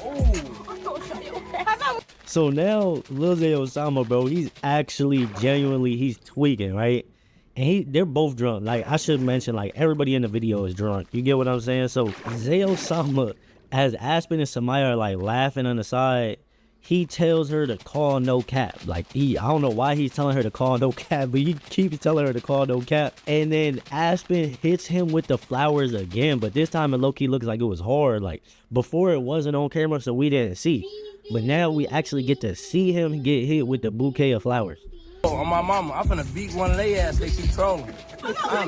Speaker 12: Ooh.
Speaker 13: I'm gonna show you. How about
Speaker 15: So now Lil Zay Osama, bro, he's actually genuinely, he's tweaking, right? And they're both drunk. Like, I should mention, like, everybody in the video is drunk. You get what I'm saying? So Zay Osama, as Aspen and Samaya are like laughing on the side, he tells her to call no cap. Like, I don't know why he's telling her to call no cap, but he keeps telling her to call no cap. And then Aspen hits him with the flowers again, but this time it low-key looks like it was hard. Like, before it wasn't on camera, so we didn't see. But now we actually get to see him get hit with the bouquet of flowers.
Speaker 12: Oh, on my mama, I'm finna beat one of they ass. They keep trolling. Call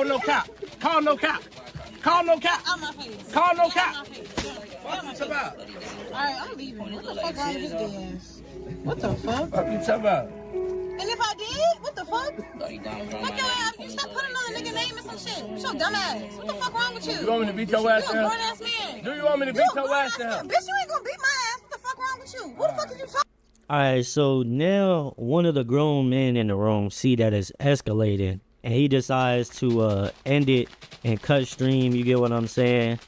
Speaker 12: no cap. Call no cap. Call no cap.
Speaker 16: On my face.
Speaker 12: Call no cap.
Speaker 16: What you talking about? Alright, I'm leaving. What the fuck wrong with this gas? What the fuck?
Speaker 12: What you talking about?
Speaker 16: And if I did, what the fuck? Fuck your ass. You stop putting another nigga name in some shit. With your dumb ass. What the fuck wrong with you?
Speaker 12: You want me to beat your ass
Speaker 16: down? You a grown ass man.
Speaker 12: Do you want me to beat your ass down?
Speaker 16: Bitch, you ain't gonna beat my ass. What the fuck wrong with you? What the fuck are you talking?
Speaker 15: Alright, so now one of the grown men in the room see that it's escalating, and he decides to end it and cut stream. You get what I'm saying?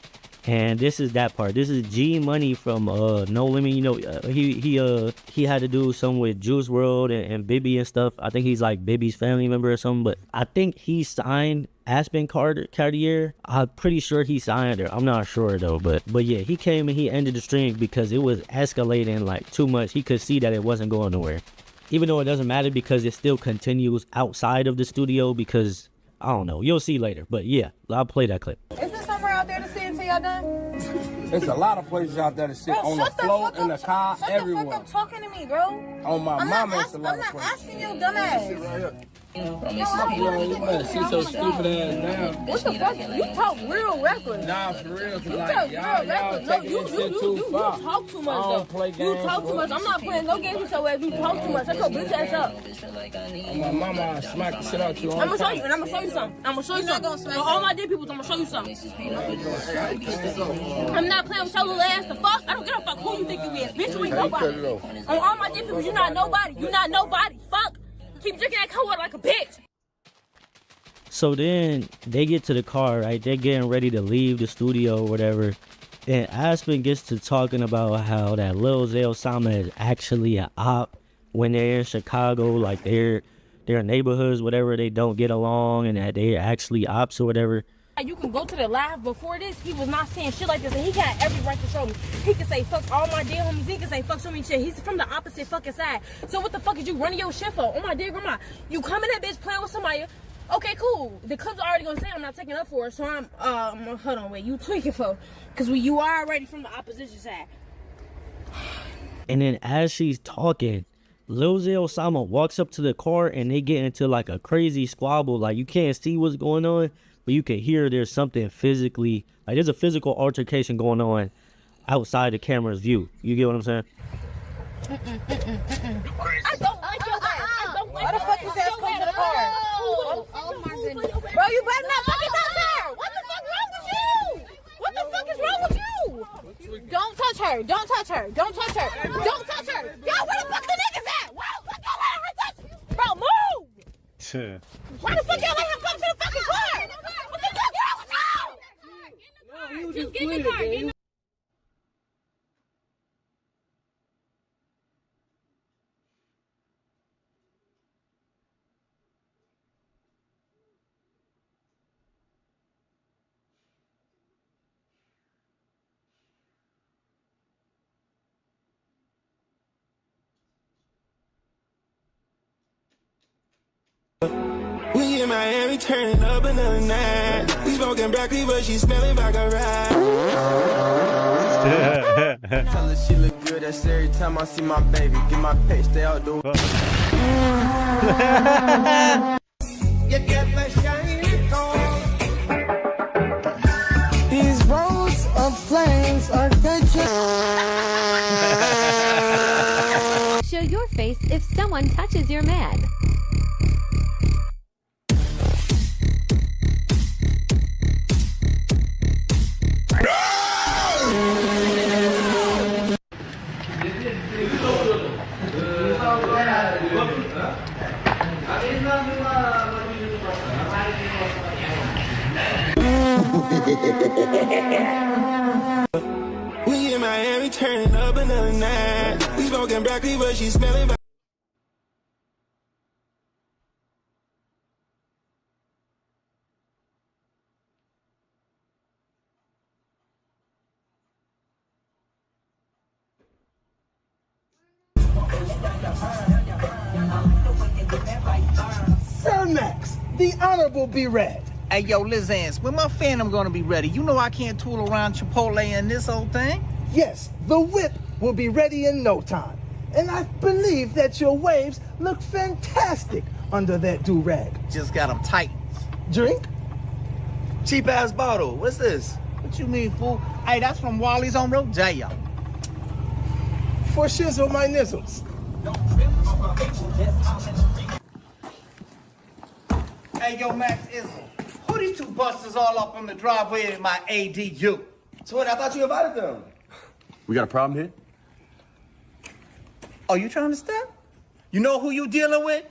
Speaker 15: And this is that part. This is G Money from No Limit. You know, he had to do something with Juice WRLD and Bibby and stuff. I think he's like Bibby's family member or something. But I think he signed Aspen Cartier. I'm pretty sure he signed her. I'm not sure though. But yeah, he came and he ended the stream because it was escalating like too much. He could see that it wasn't going nowhere. Even though it doesn't matter because it still continues outside of the studio because, I don't know. You'll see later. But yeah, I'll play that clip.
Speaker 16: Is there somewhere out there to sit until y'all done?
Speaker 12: There's a lot of places out there to sit on the floor, in the car, everywhere.
Speaker 16: Shut the fuck up talking to me, bro.
Speaker 12: On my mama, it's a lot
Speaker 16: I'm
Speaker 12: of
Speaker 16: not
Speaker 12: places.
Speaker 16: asking you, dumbass.
Speaker 12: You better sit your stupid ass down.
Speaker 13: What the fuck? You talk real reckless.
Speaker 12: Nah, for real, cause
Speaker 13: You
Speaker 12: like,
Speaker 13: talk
Speaker 12: y'all
Speaker 13: real reckless. No,
Speaker 12: taking this shit too
Speaker 13: you
Speaker 12: far.
Speaker 13: talk too much
Speaker 12: I
Speaker 13: though.
Speaker 12: don't play
Speaker 13: You
Speaker 12: games,
Speaker 13: talk too much. I'm not playing no games with your ass. You talk too much. Shut your bitch ass up.
Speaker 12: On my mama, I smack the shit out you.
Speaker 13: I'm gonna show you, and I'm gonna show you something. I'm gonna show you something. For all my dead people, I'm gonna show you something. I'm not playing with your little ass. The fuck? I don't give a fuck who you think you is. Bitch, you ain't nobody. On all my dead people, you not nobody. You not nobody. Fuck. Keep drinking that cold water like a bitch.
Speaker 15: So then they get to the car, right? They're getting ready to leave the studio or whatever. And Aspen gets to talking about how that Lil Zay Osama is actually an op when they're in Chicago, like their neighborhoods, whatever, they don't get along and that they're actually ops or whatever.
Speaker 13: You can go to the live before this. He was not saying shit like this, and he got every right to show me. He can say fuck all my dead homies. He can say fuck so many shit. He's from the opposite fucking side. So what the fuck is you running your shit for? Oh my dear grandma, you come in that bitch playing with somebody. Okay, cool. The clip's already gonna say I'm not taking up for it, so I'm hold on, wait, you tweaking for? Cause you are already from the opposition side.
Speaker 15: And then as she's talking, Lil Zay Osama walks up to the car and they get into like a crazy squabble. Like you can't see what's going on, but you can hear there's something physically, like there's a physical altercation going on outside the camera's view. You get what I'm saying?
Speaker 13: I don't like your ass.
Speaker 16: Why the fuck is ass coming to the car?
Speaker 2: Oh my goodness.
Speaker 16: Bro, you better not fucking touch her. What the fuck wrong with you? What the fuck is wrong with you? Don't touch her. Don't touch her. Don't touch her. Don't touch her. Yo, where the fuck the niggas at? Why the fuck y'all let her touch me? Bro, move. Why the fuck y'all let him come to the fucking car? What the fuck wrong with you?
Speaker 13: Just get in the car. Get in the
Speaker 17: We in Miami turning up another night. We smoking broccoli, but she smelling like a ride. Tell her she look good. That's every time I see my baby. Get my pay, stay out the way. You get the shiny gold.
Speaker 18: These rows of flames are catching.
Speaker 19: Show your face if someone touches your man.
Speaker 17: We in Miami turning up another night. smoking broccoli, but she smelling.
Speaker 20: Sir Max, the Honorable be read.
Speaker 21: Hey, yo, Lizanne, when my Phantom gonna be ready? You know I can't tool around Chipotle in this whole thing.
Speaker 20: Yes, the whip will be ready in no time. And I believe that your waves look fantastic under that do-rag.
Speaker 21: Just got them tight.
Speaker 20: Drink?
Speaker 21: Cheap-ass bottle. What's this? What you mean, fool? Hey, that's from Wally's on Rodeo.
Speaker 20: For shizzle my nizzles.
Speaker 21: Hey, yo, Max Izzle. Who these two busters all up on the driveway in my ADU?
Speaker 22: So what, I thought you invited them.
Speaker 23: We got a problem here?
Speaker 21: Oh, you trying to step? You know who you dealing with?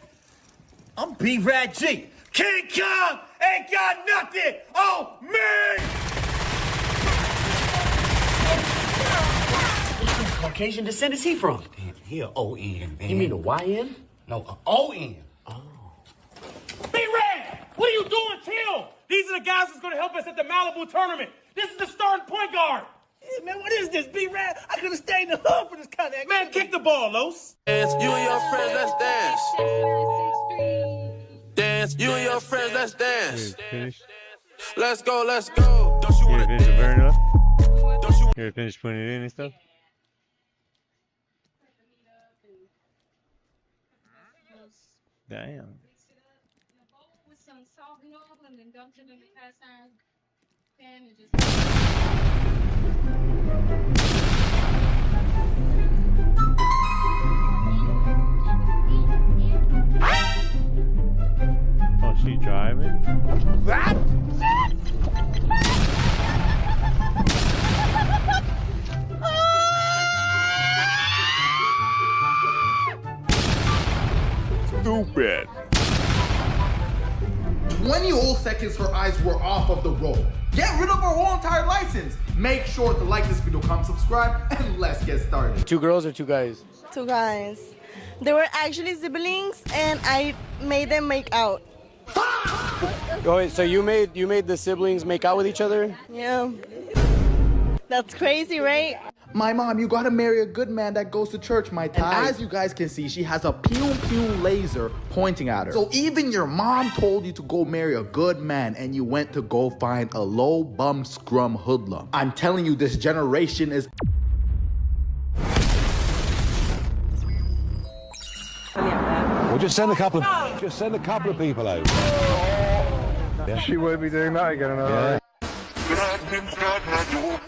Speaker 21: I'm B-Rad G. King Kong ain't got nothing on me!
Speaker 24: What Caucasian descent is he from? Damn, he a O-N, man. You mean a Y-N? No, a O-N.
Speaker 12: B-Rad! What are you doing, Till? These are the guys that's gonna help us at the Malibu tournament. This is the starting point guard.
Speaker 20: Hey, man, what is this, B-Rad? I could have stayed in the hood for this kind of
Speaker 12: Man, kick the ball, Los.
Speaker 17: Dance, you and your friends, let's dance. Dance, you and your friends, let's dance. Let's go, let's go. Don't you wanna dance? Don't you
Speaker 1: You finished putting it in and stuff? Damn.
Speaker 2: With some salt and oil and then dumped it in the cast iron pan and just.
Speaker 1: Oh, she driving?
Speaker 17: stupid.
Speaker 25: 20 whole seconds her eyes were off of the road. Get rid of her whole entire license. Make sure to like this video, comment, subscribe, and let's get started.
Speaker 26: 2 girls or 2 guys?
Speaker 27: 2 guys. They were actually siblings, and I made them make out.
Speaker 26: Oh, wait, so you made the siblings make out with each other?
Speaker 27: Yeah. That's crazy, right?
Speaker 25: My mom, you gotta marry a good man that goes to church, my tie. And as you guys can see, she has a pew laser pointing at her. So even your mom told you to go marry a good man and you went to go find a low bum scrum hoodlum. I'm telling you, this generation is...
Speaker 28: Well, just send a couple of people over. Yeah.
Speaker 11: She would be doing that again, yeah.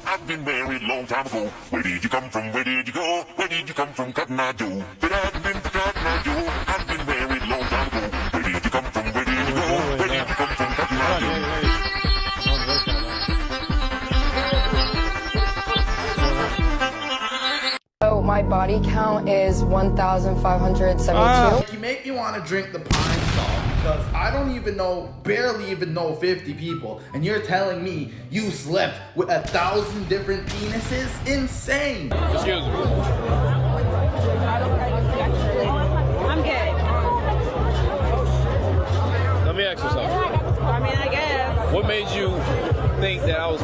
Speaker 8: I've been married long time ago. Where did you come from? Where did you go? Where did you come from, Cotton Eye Joe? I've been married long time ago. Where did you come from? Where did you go? Where did you come from, Cotton Eye Joe?
Speaker 29: So my body count is 1,572.
Speaker 25: You make me want to drink the pine salt because I don't even know, barely even know 50 people, and you're telling me you slept with 1,000 different penises? Insane.
Speaker 12: Excuse me.
Speaker 13: I'm gay.
Speaker 12: Let me ask you something.
Speaker 13: I mean, I guess.
Speaker 12: What made you think that I was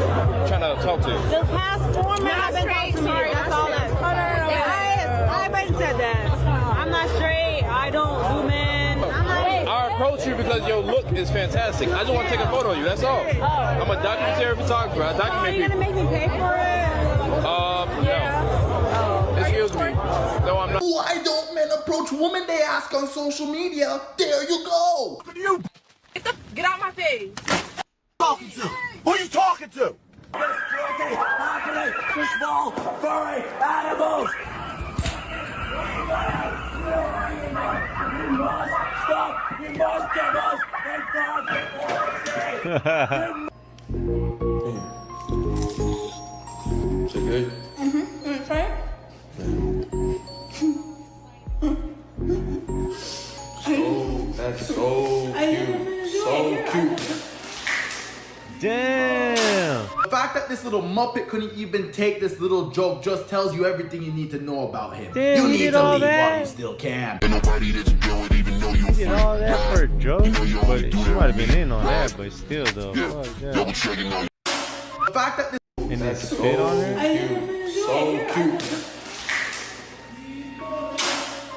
Speaker 12: trying to talk to you?
Speaker 13: The past 4 minutes I've been talking to you. That's all that. I haven't said that. I'm not straight. I don't do men.
Speaker 12: I approach you because your look is fantastic. I just want to take a photo of you. That's all. I'm a documentary photographer. I document
Speaker 13: Are you
Speaker 12: people.
Speaker 13: gonna make me pay for it?
Speaker 12: No. Excuse me. No, I'm not.
Speaker 25: Why don't men approach women they ask on social media? There you go. You
Speaker 13: Get out my face.
Speaker 25: talking to? Who are you talking to?
Speaker 17: Small, furry animals. You must stop. You must give us
Speaker 25: Is it good?
Speaker 27: Mm-hmm. Try it.
Speaker 25: That's so cute. So cute.
Speaker 1: Damn.
Speaker 25: The fact fact that this little Muppet couldn't even take this little joke just tells you everything you need to know about him.
Speaker 1: Damn,
Speaker 25: you
Speaker 1: he
Speaker 25: need
Speaker 1: did
Speaker 25: to
Speaker 1: all
Speaker 25: leave
Speaker 1: that?
Speaker 25: while you still can.
Speaker 1: He did all that for a joke, but she might have been in on that, but still though. Fuck that.
Speaker 25: The fact that this
Speaker 1: And they spit on her?
Speaker 25: so cute.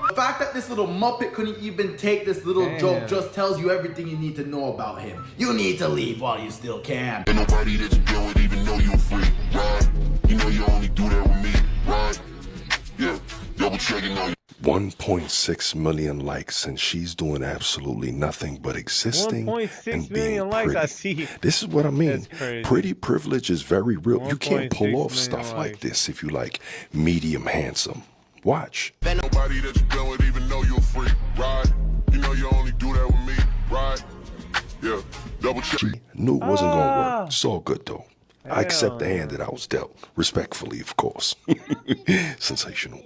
Speaker 25: The fact that this little Muppet couldn't even take this little joke just tells you everything you need to know about him. You need to leave while you still can.
Speaker 8: Ain't nobody that you deal with even know you're free, right? You know you only do that with me, right? Yeah, double checking on you.
Speaker 28: 1.6 million likes, and she's doing absolutely nothing but existing
Speaker 1: 1.6
Speaker 28: and
Speaker 1: million
Speaker 28: being
Speaker 1: likes,
Speaker 28: pretty.
Speaker 1: I see.
Speaker 28: This is what I mean.
Speaker 1: That's crazy.
Speaker 28: Pretty privilege is very real. You can't pull
Speaker 1: 1.6
Speaker 28: off
Speaker 1: million
Speaker 28: stuff like
Speaker 1: likes.
Speaker 28: this if you like medium handsome. Watch.
Speaker 8: Ain't nobody that you deal with even know you're free, right? You know you only do that with me, right? Yeah, double check.
Speaker 28: Knew it wasn't gonna work. It's all good though. I accept the hand that I was dealt. Respectfully, of course. Sensational.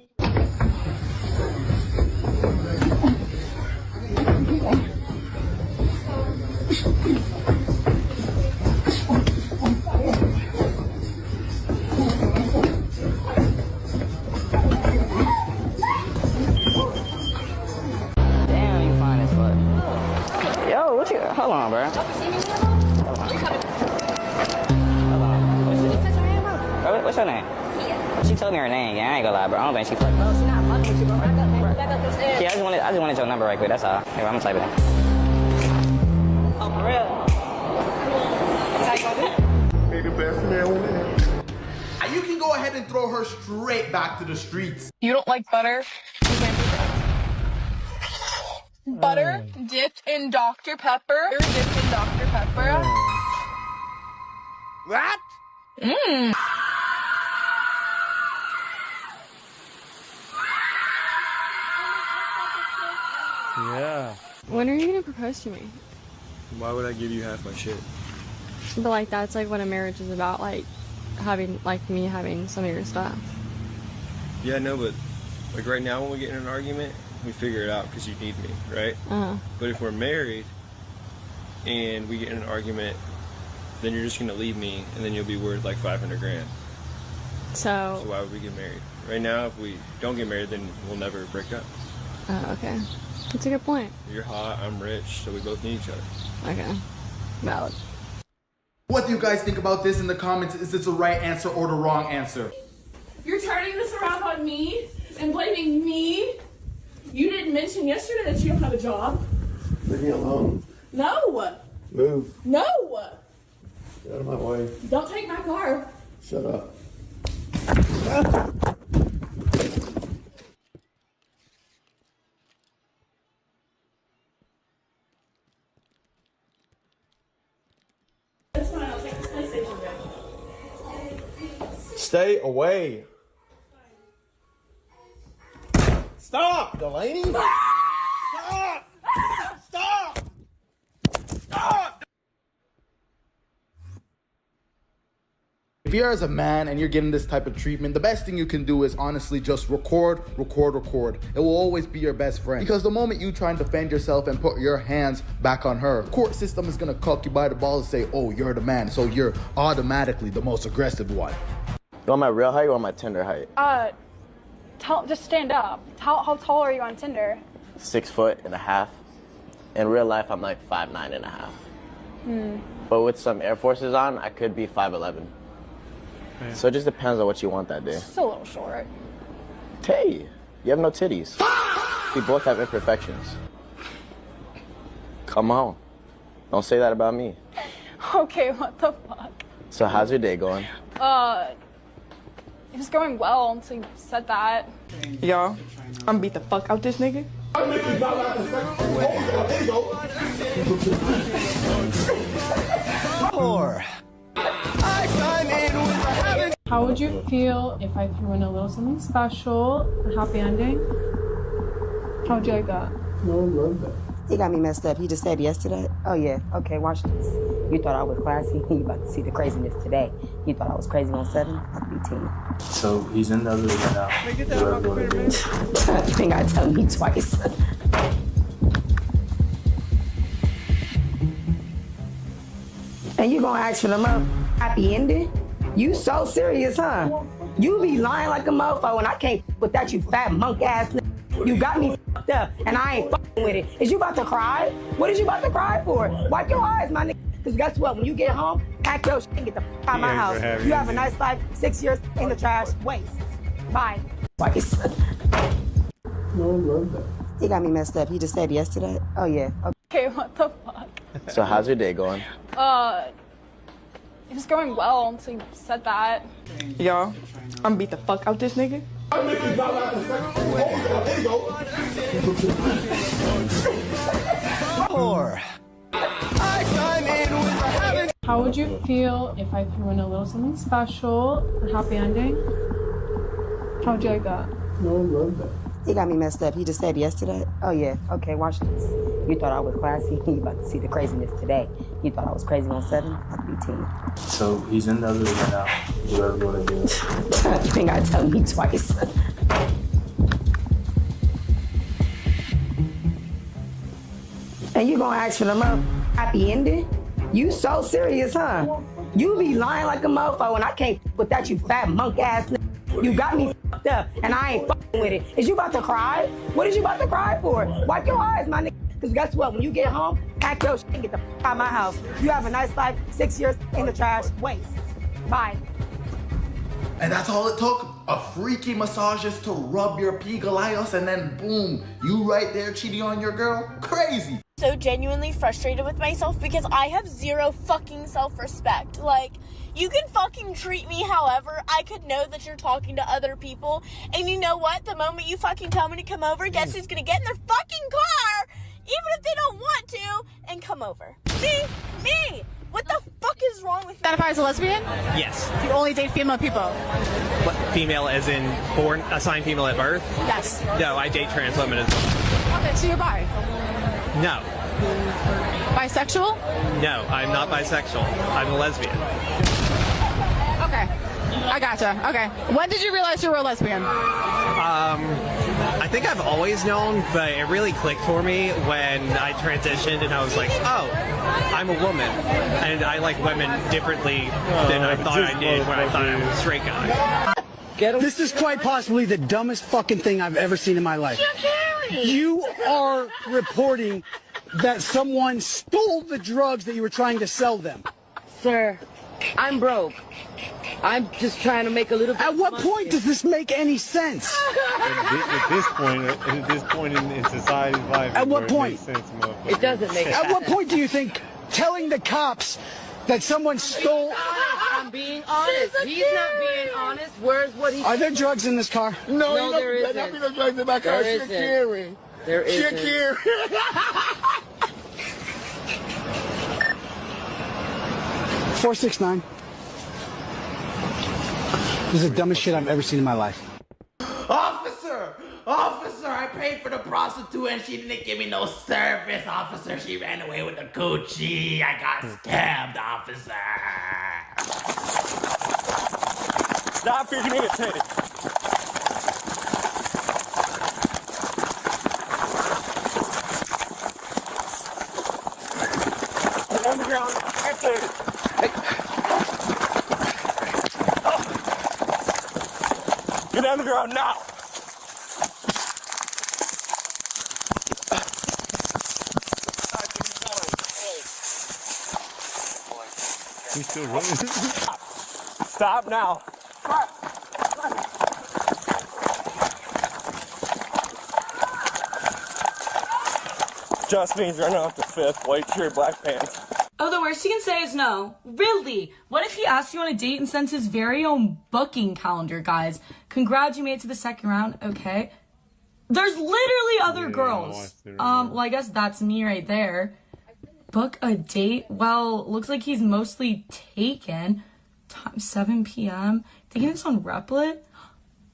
Speaker 3: Damn, you fine as fuck. Yo, what you? Hold on, bro. Hold on. What's your name? She told me her name. Yeah, I ain't gonna lie, bro. I don't think she fucked. No, she not fucking with you, bro. Back up the stairs. Yeah, I just wanted your number right quick. That's all. Here, I'm gonna type it in. Oh, for real? That's how you gonna do?
Speaker 25: Hey, the best man win. You can go ahead and throw her straight back to the streets.
Speaker 4: You don't like butter? You can't do that. Butter dipped in Dr. Pepper. You're dipped in Dr. Pepper.
Speaker 3: What?
Speaker 4: Mmm.
Speaker 1: Yeah.
Speaker 5: When are you gonna propose to me?
Speaker 6: Why would I give you half my shit?
Speaker 5: But like that's like what a marriage is about, like having like me having some of your stuff.
Speaker 6: Yeah, no, but like right now when we get in an argument, we figure it out because you need me, right? But if we're married and we get in an argument, then you're just gonna leave me and then you'll be worth like 500 grand. So why would we get married? Right now, if we don't get married, then we'll never break up.
Speaker 5: Oh, okay. That's a good point.
Speaker 6: You're hot, I'm rich, so we both need each other.
Speaker 5: Okay. Valid.
Speaker 25: What do you guys think about this in the comments? Is this the right answer or the wrong answer?
Speaker 13: You're turning this around on me and blaming me. You didn't mention yesterday that you don't have a job.
Speaker 23: Leave me alone.
Speaker 13: No.
Speaker 23: Move.
Speaker 13: No.
Speaker 23: Get out of my way.
Speaker 13: Don't take my car.
Speaker 23: Shut up.
Speaker 13: That's fine. I'll take the PlayStation back.
Speaker 23: Stay away. Stop, Delaney. Stop. Stop. Stop.
Speaker 25: If you're as a man and you're getting this type of treatment, the best thing you can do is honestly just record. It will always be your best friend. Because the moment you try and defend yourself and put your hands back on her, the court system is gonna cuck you by the balls and say, oh, you're the man, so you're automatically the most aggressive one.
Speaker 23: You want my real height or my Tinder height?
Speaker 4: Just stand up. How tall are you on Tinder?
Speaker 23: 6'1.5". In real life, I'm like 5'9.5". But with some Air Forces on, I could be 5'11". So it just depends on what you want that day.
Speaker 4: Still a little short.
Speaker 23: Hey, you have no titties. We both have imperfections. Come on. Don't say that about me.
Speaker 4: Okay, what the fuck?
Speaker 23: So how's your day going?
Speaker 4: It was going well until you said that. Yo, I'm beat the fuck out this nigga.
Speaker 13: How would you feel if I threw in a little something special, a happy ending? How would you like that?
Speaker 23: No, I love that.
Speaker 7: He got me messed up. He just said yesterday. Oh yeah, okay, watch this. You thought I was classy. You about to see the craziness today. You thought I was crazy on 7. I'll be 10.
Speaker 23: So he's in the other room now.
Speaker 7: You ain't gotta tell me twice. And you gonna ask for the happy ending? You so serious, huh? You be lying like a mofo, and I can't with that, you fat monk ass nigga. You got me fucked up, and I ain't fucking with it. Is you about to cry? What is you about to cry for? Wipe your eyes, my nigga. Because guess what? When you get home, pack your shit and get the fuck out of my house. You have a nice life, 6 years in the trash, waste. Bye. He got me messed up. He just said yesterday. Oh, yeah.
Speaker 4: Okay, what the fuck?
Speaker 23: So how's your day going?
Speaker 4: It's going well until you said that.
Speaker 9: Yo, I'm beat the fuck out this nigga.
Speaker 4: How would you feel if I threw in a little something special, a happy ending? How would you like that?
Speaker 7: No, I love that. He got me messed up. He just said yesterday. Oh, yeah. Okay, watch this. You thought I was classy. You about to see the craziness today. You thought I was crazy on 7. I'll be 10.
Speaker 10: So he's in the other room right now. Whatever you want to do.
Speaker 7: You ain't gotta tell me twice. And you gonna ask for the happy ending? You so serious, huh? You be lying like a mofo, and I can't with that, you fat monk ass nigga. You got me fucked up, and I ain't fucking with it. Is you about to cry? What is you about to cry for? Wipe your eyes, my nigga. Because guess what? When you get home, pack your shit and get the fuck out of my house. You have a nice life, 6 years in the trash, waste. Bye.
Speaker 25: And that's all it took? A freaky massage just to rub your pigalayos and then boom, you right there cheating on your girl? Crazy.
Speaker 13: So genuinely frustrated with myself because I have zero fucking self-respect. Like, you can fucking treat me however. I could know that you're talking to other people. And you know what? The moment you fucking tell me to come over, guess who's gonna get in their fucking car, even if they don't want to, and come over? Me! What the fuck is wrong with you?
Speaker 4: Identify as a lesbian?
Speaker 1: Yes.
Speaker 4: You only date female people?
Speaker 1: What, female as in born, assigned female at birth?
Speaker 4: Yes.
Speaker 1: No, I date trans women as well.
Speaker 4: Okay, so you're bi?
Speaker 1: No.
Speaker 4: Bisexual?
Speaker 1: No, I'm not bisexual. I'm a lesbian.
Speaker 4: Okay. I gotcha. Okay. When did you realize you were a lesbian?
Speaker 1: I think I've always known, but it really clicked for me when I transitioned and I was like, oh, I'm a woman. And I like women differently than I thought I did when I thought I was a straight guy.
Speaker 14: This is quite possibly the dumbest fucking thing I've ever seen in my life. You are reporting that someone stole the drugs that you were trying to sell them.
Speaker 15: Sir, I'm broke. I'm just trying to make a little bit.
Speaker 14: At what point does this make any sense?
Speaker 11: At this point in society's life.
Speaker 14: At what point?
Speaker 15: It doesn't make sense.
Speaker 14: At what point do you think telling the cops that someone stole?
Speaker 15: I'm being honest. He's not being honest. Where's what he?
Speaker 14: Are there drugs in this car?
Speaker 15: No, there isn't.
Speaker 14: There no drugs in my car.
Speaker 15: There isn't. There isn't.
Speaker 14: 469. This is the dumbest shit I've ever seen in my life.
Speaker 20: Officer! Officer, I paid for the prostitute and she didn't give me no service, officer. She ran away with the coochie. I got scammed, officer.
Speaker 1: Stop freaking irritated. Get on the ground. Get on the ground now.
Speaker 11: He's still running.
Speaker 1: Stop now. Just means running off the 5th, white shirt, black pants.
Speaker 16: Oh, the worst he can say is no. Really? What if he asks you on a date and sends his very own booking calendar, guys? Congrats, you made it to the second round, okay. There's literally other girls. Well, I guess that's me right there. Book a date? Well, looks like he's mostly taken. Time 7 p.m. Thinking it's on Replit?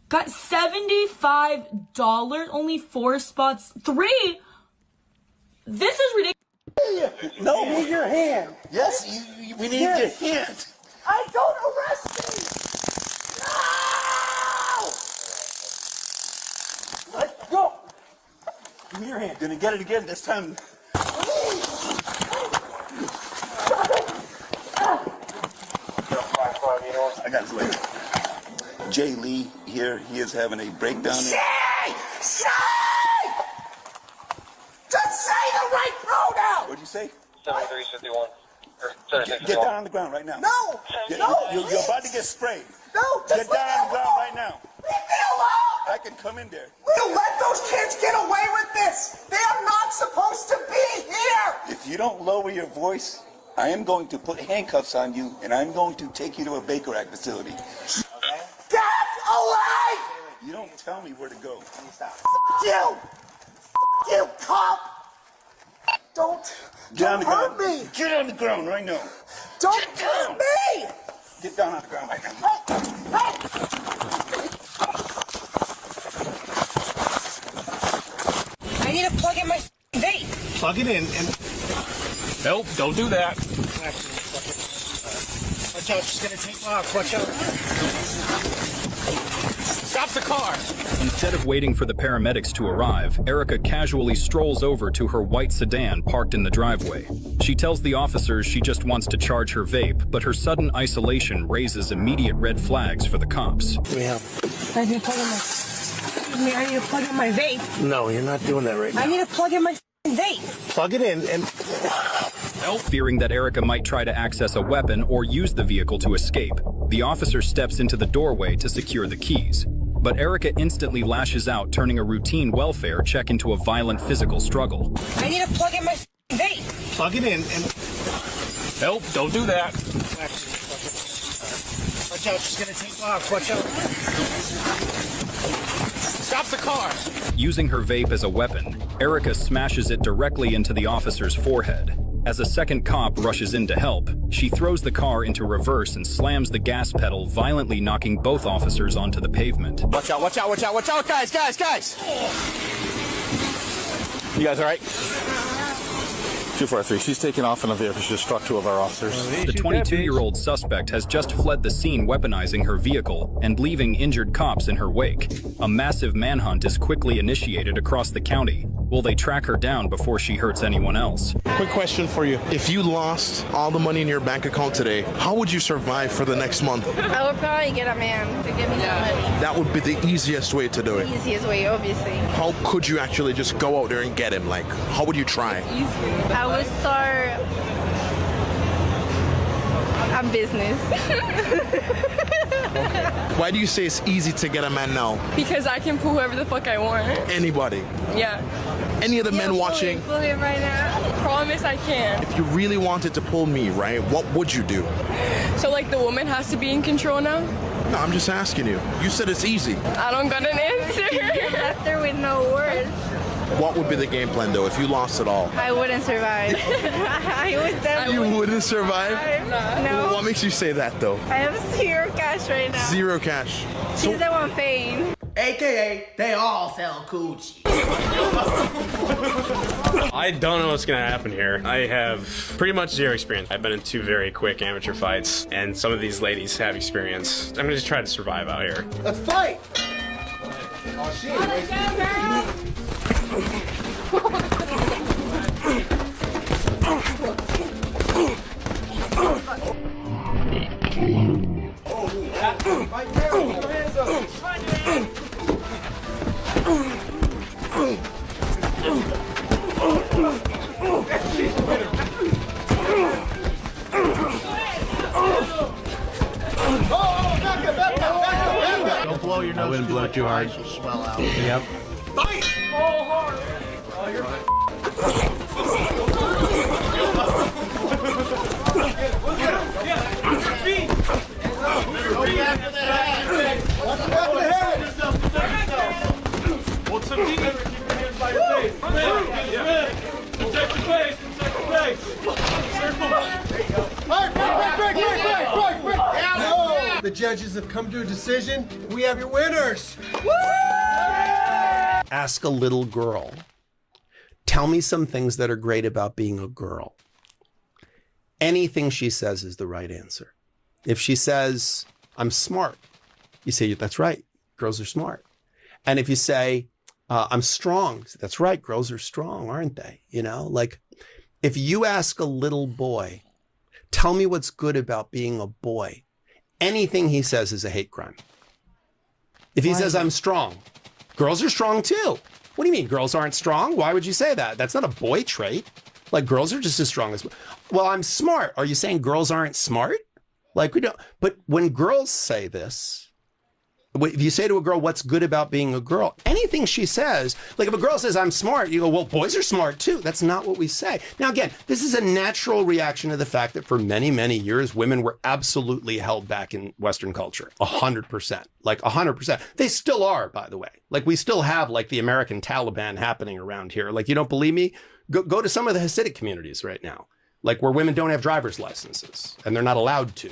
Speaker 16: Got $75, only 4 spots. 3? This is ridiculous.
Speaker 14: No, we need your hand.
Speaker 20: Yes, we need your hand.
Speaker 14: I don't arrest me. No! Let's go.
Speaker 20: Give me your hand. Gonna get it again this time.
Speaker 2: I got his leg. Jay Lee here, he is having a breakdown.
Speaker 20: Say! Just say the right pronoun!
Speaker 2: What'd you say?
Speaker 12: 7351.
Speaker 2: Get down on the ground right now.
Speaker 20: No!
Speaker 2: You're about to get sprayed.
Speaker 20: No!
Speaker 2: Get down on the ground right now.
Speaker 20: Leave me alone!
Speaker 2: I can come in there.
Speaker 20: We'll let those kids get away with this! They are not supposed to be here!
Speaker 2: If you don't lower your voice, I am going to put handcuffs on you, and I'm going to take you to a Baker Act facility.
Speaker 20: Okay. Get away!
Speaker 2: You don't tell me where to go.
Speaker 20: Fuck you! Fuck you, cop! Don't hurt me!
Speaker 2: Get on the ground right now.
Speaker 20: Don't hurt me!
Speaker 2: Get down on the ground right now.
Speaker 20: I need to plug in my vape.
Speaker 18: Plug it in and... Nope, don't do that. Watch out, she's gonna take off. Watch out. Stop the car.
Speaker 19: Instead of waiting for the paramedics to arrive, Erica casually strolls over to her white sedan parked in the driveway. She tells the officers she just wants to charge her vape, but her sudden isolation raises immediate red flags for the cops.
Speaker 20: I need to plug in my vape.
Speaker 18: No, you're not doing that right now.
Speaker 20: I need to plug in my vape.
Speaker 18: Plug it in and...
Speaker 19: Fearing that Erica might try to access a weapon or use the vehicle to escape, the officer steps into the doorway to secure the keys. But Erica instantly lashes out, turning a routine welfare check into a violent physical struggle.
Speaker 20: I need to plug in my vape.
Speaker 18: Plug it in and... Nope, don't do that. Watch out, she's gonna take off. Watch out. Stop the car.
Speaker 19: Using her vape as a weapon, Erica smashes it directly into the officer's forehead. As a second cop rushes in to help, she throws the car into reverse and slams the gas pedal, violently knocking both officers onto the pavement.
Speaker 18: Watch out, watch out, watch out, watch out, guys. You guys all right? 243, she's taking off in a vehicle. She just struck two of our officers.
Speaker 19: The 22-year-old suspect has just fled the scene, weaponizing her vehicle and leaving injured cops in her wake. A massive manhunt is quickly initiated across the county. Will they track her down before she hurts anyone else?
Speaker 21: Quick question for you. If you lost all the money in your bank account today, how would you survive for the next month?
Speaker 27: I would probably get a man to give me some money.
Speaker 21: That would be the easiest way to do it.
Speaker 27: The easiest way, obviously.
Speaker 21: How could you actually just go out there and get him? Like, how would you try?
Speaker 27: I would start a business.
Speaker 21: Why do you say it's easy to get a man now?
Speaker 5: Because I can pull whoever the fuck I want.
Speaker 21: Anybody?
Speaker 5: Yeah.
Speaker 21: Any of the men watching?
Speaker 5: Pull him right now. Promise I can.
Speaker 21: If you really wanted to pull me, right, what would you do?
Speaker 5: So like the woman has to be in control now?
Speaker 21: No, I'm just asking you. You said it's easy.
Speaker 5: I don't got an answer.
Speaker 27: Left her with no words.
Speaker 21: What would be the game plan, though, if you lost it all?
Speaker 27: I wouldn't survive. I would definitely.
Speaker 21: You wouldn't survive?
Speaker 27: No.
Speaker 21: What makes you say that, though?
Speaker 27: I have zero cash right now.
Speaker 21: Zero cash.
Speaker 27: She's the one paying.
Speaker 20: AKA, they all sell coochie.
Speaker 18: I don't know what's gonna happen here. I have pretty much zero experience. I've been in 2 very quick amateur fights, and some of these ladies have experience. I'm gonna just try to survive out here.
Speaker 20: Let's fight! Oh shit. Right there, put your hands up.
Speaker 21: Don't blow your nose. I wouldn't blow too hard. Will swell out. Yep.
Speaker 20: Fight! Oh, hard. Oh, you're
Speaker 18: What's up, keep your hands by your face. Protect your face. Protect your face. Circle.
Speaker 20: Break. The judges have come to a decision. We have your winners. Woo!
Speaker 22: Ask a little girl. Tell me some things that are great about being a girl. Anything she says is the right answer. If she says, I'm smart, you say, that's right, girls are smart. And if you say, I'm strong, that's right, girls are strong, aren't they? You know, like if you ask a little boy, tell me what's good about being a boy, anything he says is a hate crime. If he says, I'm strong, girls are strong too. What do you mean girls aren't strong? Why would you say that? That's not a boy trait. Like, girls are just as strong as... Well, I'm smart. Are you saying girls aren't smart? Like, we don't... But when girls say this, if you say to a girl, what's good about being a girl? Anything she says, like if a girl says, I'm smart, you go, well, boys are smart too. That's not what we say. Now, again, this is a natural reaction to the fact that for many, many years, women were absolutely held back in Western culture. 100%. Like 100%. They still are, by the way. Like we still have like the American Taliban happening around here. Like, you don't believe me? Go to some of the Hasidic communities right now, like where women don't have driver's licenses and they're not allowed to.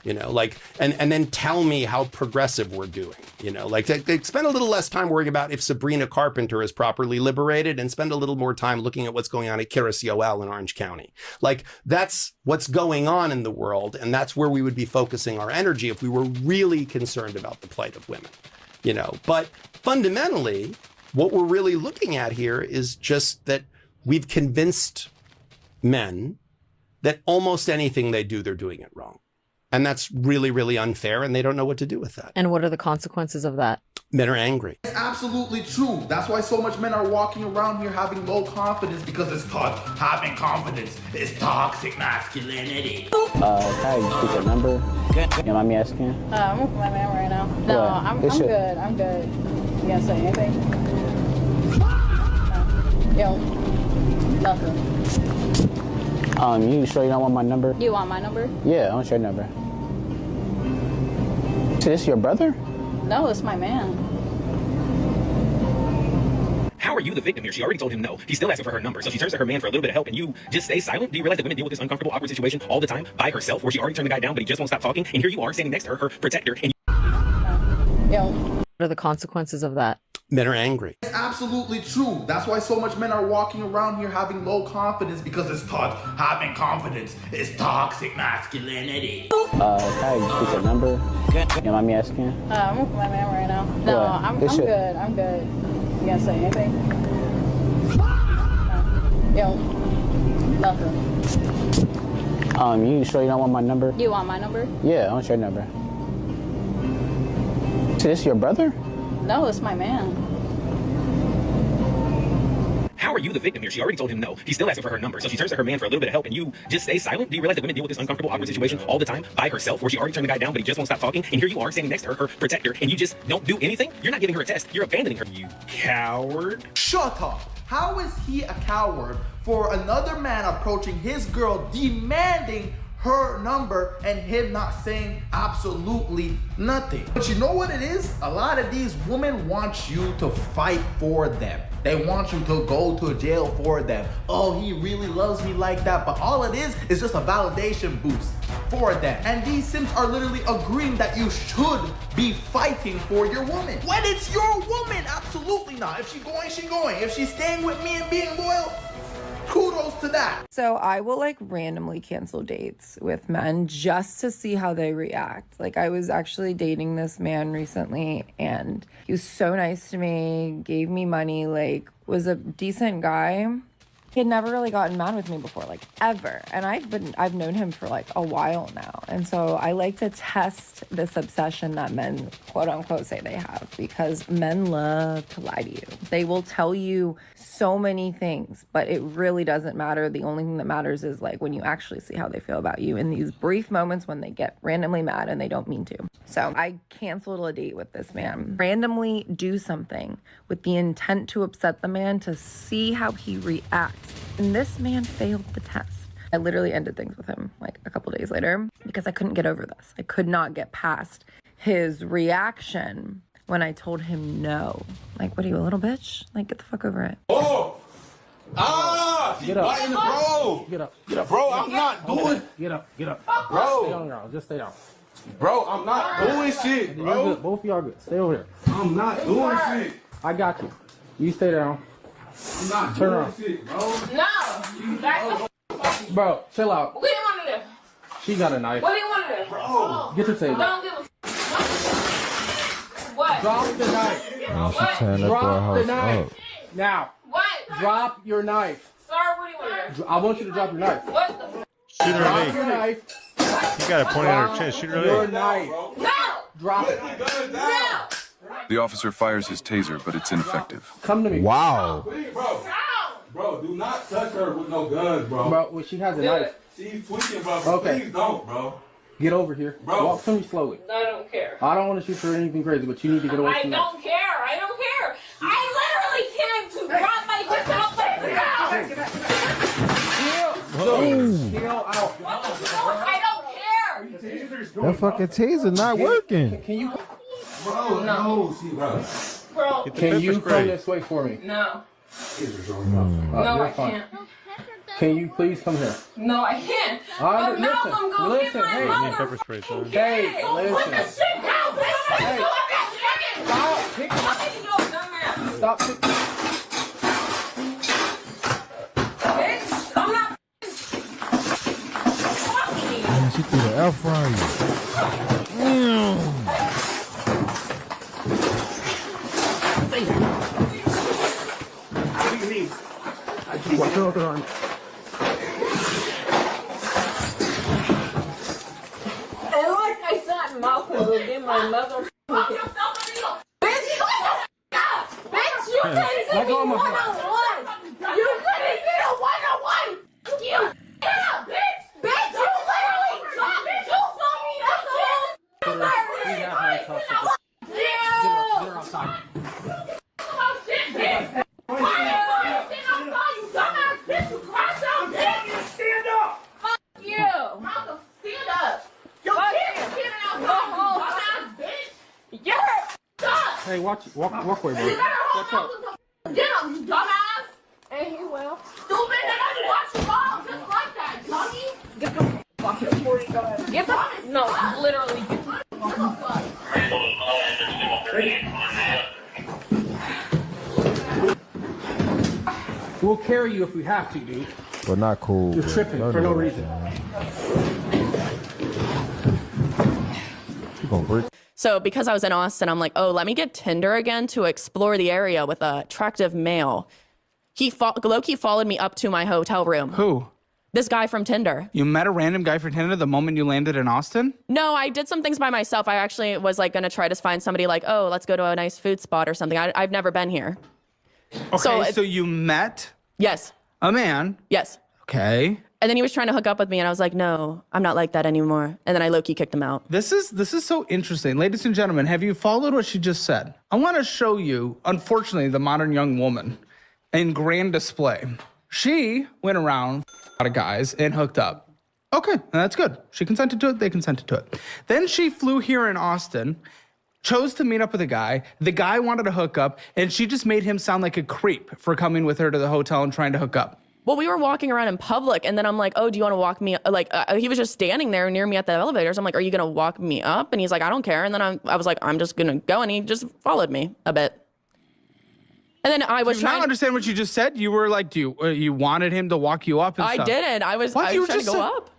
Speaker 22: You know, like, and then tell me how progressive we're doing, you know, like they spend a little less time worrying about if Sabrina Carpenter is properly liberated and spend a little more time looking at what's going on at Kiryas Yoel in Orange County. Like, that's what's going on in the world. And that's where we would be focusing our energy if we were really concerned about the plight of women, you know. But fundamentally, what we're really looking at here is just that we've convinced men that almost anything they do, they're doing it wrong. And that's really, really unfair, and they don't know what to do with that.
Speaker 3: And what are the consequences of that?
Speaker 22: Men are angry.
Speaker 25: It's absolutely true. That's why so much men are walking around here having low confidence, because it's taught having confidence is toxic masculinity.
Speaker 10: Can I speak a number? You mind me asking?
Speaker 6: I'm with my man right now. No, I'm good. I'm good. You gonna say anything? Yo, nothing.
Speaker 10: You sure you don't want my number?
Speaker 6: You want my number?
Speaker 10: Yeah, I want your number. Is this your brother?
Speaker 6: No, it's my man.
Speaker 8: How are you the victim here? She already told him no. He's still asking for her number. So she turns to her man for a little bit of help, and you just stay silent? Do you realize that women deal with this uncomfortable, awkward situation all the time by herself, where she already turned the guy down, but he just won't stop talking? And here you are standing next to her, her protector. And
Speaker 6: Yo.
Speaker 3: What are the consequences of that?
Speaker 22: Men are angry.
Speaker 25: It's absolutely true. That's why so much men are walking around here having low confidence, because it's taught having confidence is toxic masculinity.
Speaker 10: Can I speak a number? You mind me asking?
Speaker 6: I'm with my man right now. No, I'm good. I'm good. You gonna say anything? Yo, nothing.
Speaker 10: You sure you don't want my number?
Speaker 6: You want my number?
Speaker 10: Yeah, I want your number. Is this your brother?
Speaker 6: No, it's my man.
Speaker 8: how are you the victim here? She already told him no. He's still asking for her number. So she turns to her man for a little bit of help, and you just stay silent? Do you realize that women deal with this uncomfortable, awkward situation all the time by herself, where she already turned the guy down, but he just won't stop talking? And here you are standing next to her, her protector, and you just don't do anything? You're not giving her a test. You're abandoning her. You coward.
Speaker 25: Shut up. How is he a coward for another man approaching his girl, demanding her number, and him not saying absolutely nothing? But you know what it is? A lot of these women want you to fight for them. They want you to go to jail for them. Oh, he really loves me like that. But all it is just a validation boost for them. And these simps are literally agreeing that you should be fighting for your woman. When it's your woman, absolutely not. If she's going, she's going. If she's staying with me and being loyal, kudos to that.
Speaker 12: So I will like randomly cancel dates with men just to see how they react. Like I was actually dating this man recently and he was so nice to me, gave me money, like was a decent guy. He had never really gotten mad with me before, like ever. And I've known him for like a while now. And so I like to test this obsession that men quote unquote say they have, because men love to lie to you. They will tell you so many things, but it really doesn't matter. The only thing that matters is like when you actually see how they feel about you in these brief moments when they get randomly mad and they don't mean to. So I canceled a date with this man. Randomly do something with the intent to upset the man to see how he reacts. And this man failed the test. I literally ended things with him like a couple days later because I couldn't get over this. I could not get past his reaction when I told him no. Like, what are you, a little bitch? Like, get the fuck over it.
Speaker 2: Oh! Ah! Get up. Bro!
Speaker 14: Get up.
Speaker 2: Get up. Bro, I'm not doing...
Speaker 14: Get up. Get up.
Speaker 2: Bro!
Speaker 14: Stay on the ground. Just stay down.
Speaker 2: Bro, I'm not doing shit, bro.
Speaker 14: Good. Both of y'all good. Stay over here.
Speaker 2: I'm not doing shit.
Speaker 14: I got you. You stay down.
Speaker 2: I'm not
Speaker 14: Turn
Speaker 2: doing
Speaker 14: around.
Speaker 2: shit, bro.
Speaker 6: No!
Speaker 14: Bro, chill out.
Speaker 6: What do you want to do?
Speaker 14: She got a knife.
Speaker 6: What do you want to do?
Speaker 2: Bro!
Speaker 14: Get your table.
Speaker 6: Don't give a What?
Speaker 14: Drop the knife.
Speaker 17: Oh, she turned that boy
Speaker 14: Drop the
Speaker 17: house
Speaker 14: knife.
Speaker 17: up.
Speaker 14: Now.
Speaker 6: What?
Speaker 14: Drop your knife.
Speaker 6: Sir, what do you want to do?
Speaker 14: I want you to drop your knife.
Speaker 6: What the
Speaker 14: Drop your knife.
Speaker 11: You got it pointing at her chest. Shoot her
Speaker 20: Your
Speaker 11: leg.
Speaker 20: knife.
Speaker 15: No!
Speaker 20: Drop it.
Speaker 15: No!
Speaker 7: The officer fires his taser, but it's ineffective.
Speaker 20: Come to me.
Speaker 9: Wow.
Speaker 20: Bro, do not touch her with no guns, bro. Bro, well, she has a knife. She's tweaking, bro. Okay. Please don't, bro. Get over here. Bro. Walk to me slowly.
Speaker 15: I don't care.
Speaker 20: I don't want to shoot for anything crazy, but you need to get away from me.
Speaker 15: I don't care. I literally came to drop my dick off
Speaker 20: Chill out.
Speaker 15: I don't care.
Speaker 9: That fucking taser not working.
Speaker 20: Can you?
Speaker 15: Bro, no. Bro.
Speaker 20: Can you come this way for me?
Speaker 15: No.
Speaker 20: No, I can't. Can you please come here?
Speaker 15: No, I can't.
Speaker 20: Listen,
Speaker 15: I'm gonna
Speaker 20: listen,
Speaker 15: get my
Speaker 20: hey.
Speaker 15: mother.
Speaker 11: Pepper spray, son.
Speaker 20: Hey, listen.
Speaker 15: Hey.
Speaker 20: Stop picking. Stop picking.
Speaker 15: Bitch, I'm not.
Speaker 9: Man, she threw the F from you.
Speaker 20: Watch your other arm.
Speaker 15: And like I said, Malcolm will get my mother. Bitch, you couldn't see me one-on-one. You couldn't see a one-on-one. You bitch. Bitch, you literally dropped. You saw me. That's the whole.
Speaker 20: Hey, walk away, bro.
Speaker 15: Watch out. Get him, you dumbass. And he will. Stupid, and I watch you all just like that, dummy. Get the fuck here before you go. Get the no, literally get the fuck.
Speaker 20: We'll carry you if we have to, dude.
Speaker 9: But not cool.
Speaker 20: You're tripping for no reason.
Speaker 9: You gonna break?
Speaker 3: So because I was in Austin, I'm like, oh, let me get Tinder again to explore the area with an attractive male. He low-key followed me up to my hotel room.
Speaker 13: Who?
Speaker 3: This guy from Tinder.
Speaker 13: You met a random guy from Tinder the moment you landed in Austin?
Speaker 3: No, I did some things by myself. I actually was like going to try to find somebody like, oh, let's go to a nice food spot or something. I've never been here.
Speaker 13: Okay, so you met?
Speaker 3: Yes.
Speaker 13: A man?
Speaker 3: Yes.
Speaker 13: Okay.
Speaker 3: And then he was trying to hook up with me, and I was like, no, I'm not like that anymore. And then I low-key kicked him out.
Speaker 13: This is so interesting. Ladies and gentlemen, have you followed what she just said? I want to show you, unfortunately, the modern young woman in grand display. She went around a lot of guys and hooked up. Okay, and that's good. She consented to it. They consented to it. Then she flew here in Austin, chose to meet up with a guy. The guy wanted to hook up, and she just made him sound like a creep for coming with her to the hotel and trying to hook up.
Speaker 3: Well, we were walking around in public, and then I'm like, oh, do you want to walk me? Like, he was just standing there near me at the elevators. I'm like, are you going to walk me up? And he's like, I don't care. And then I was like, I'm just going to go. And he just followed me a bit. And then I was trying to
Speaker 13: understand what you just said. You were like, you wanted him to walk you up and
Speaker 3: I
Speaker 13: stuff.
Speaker 3: didn't. I was trying to go up.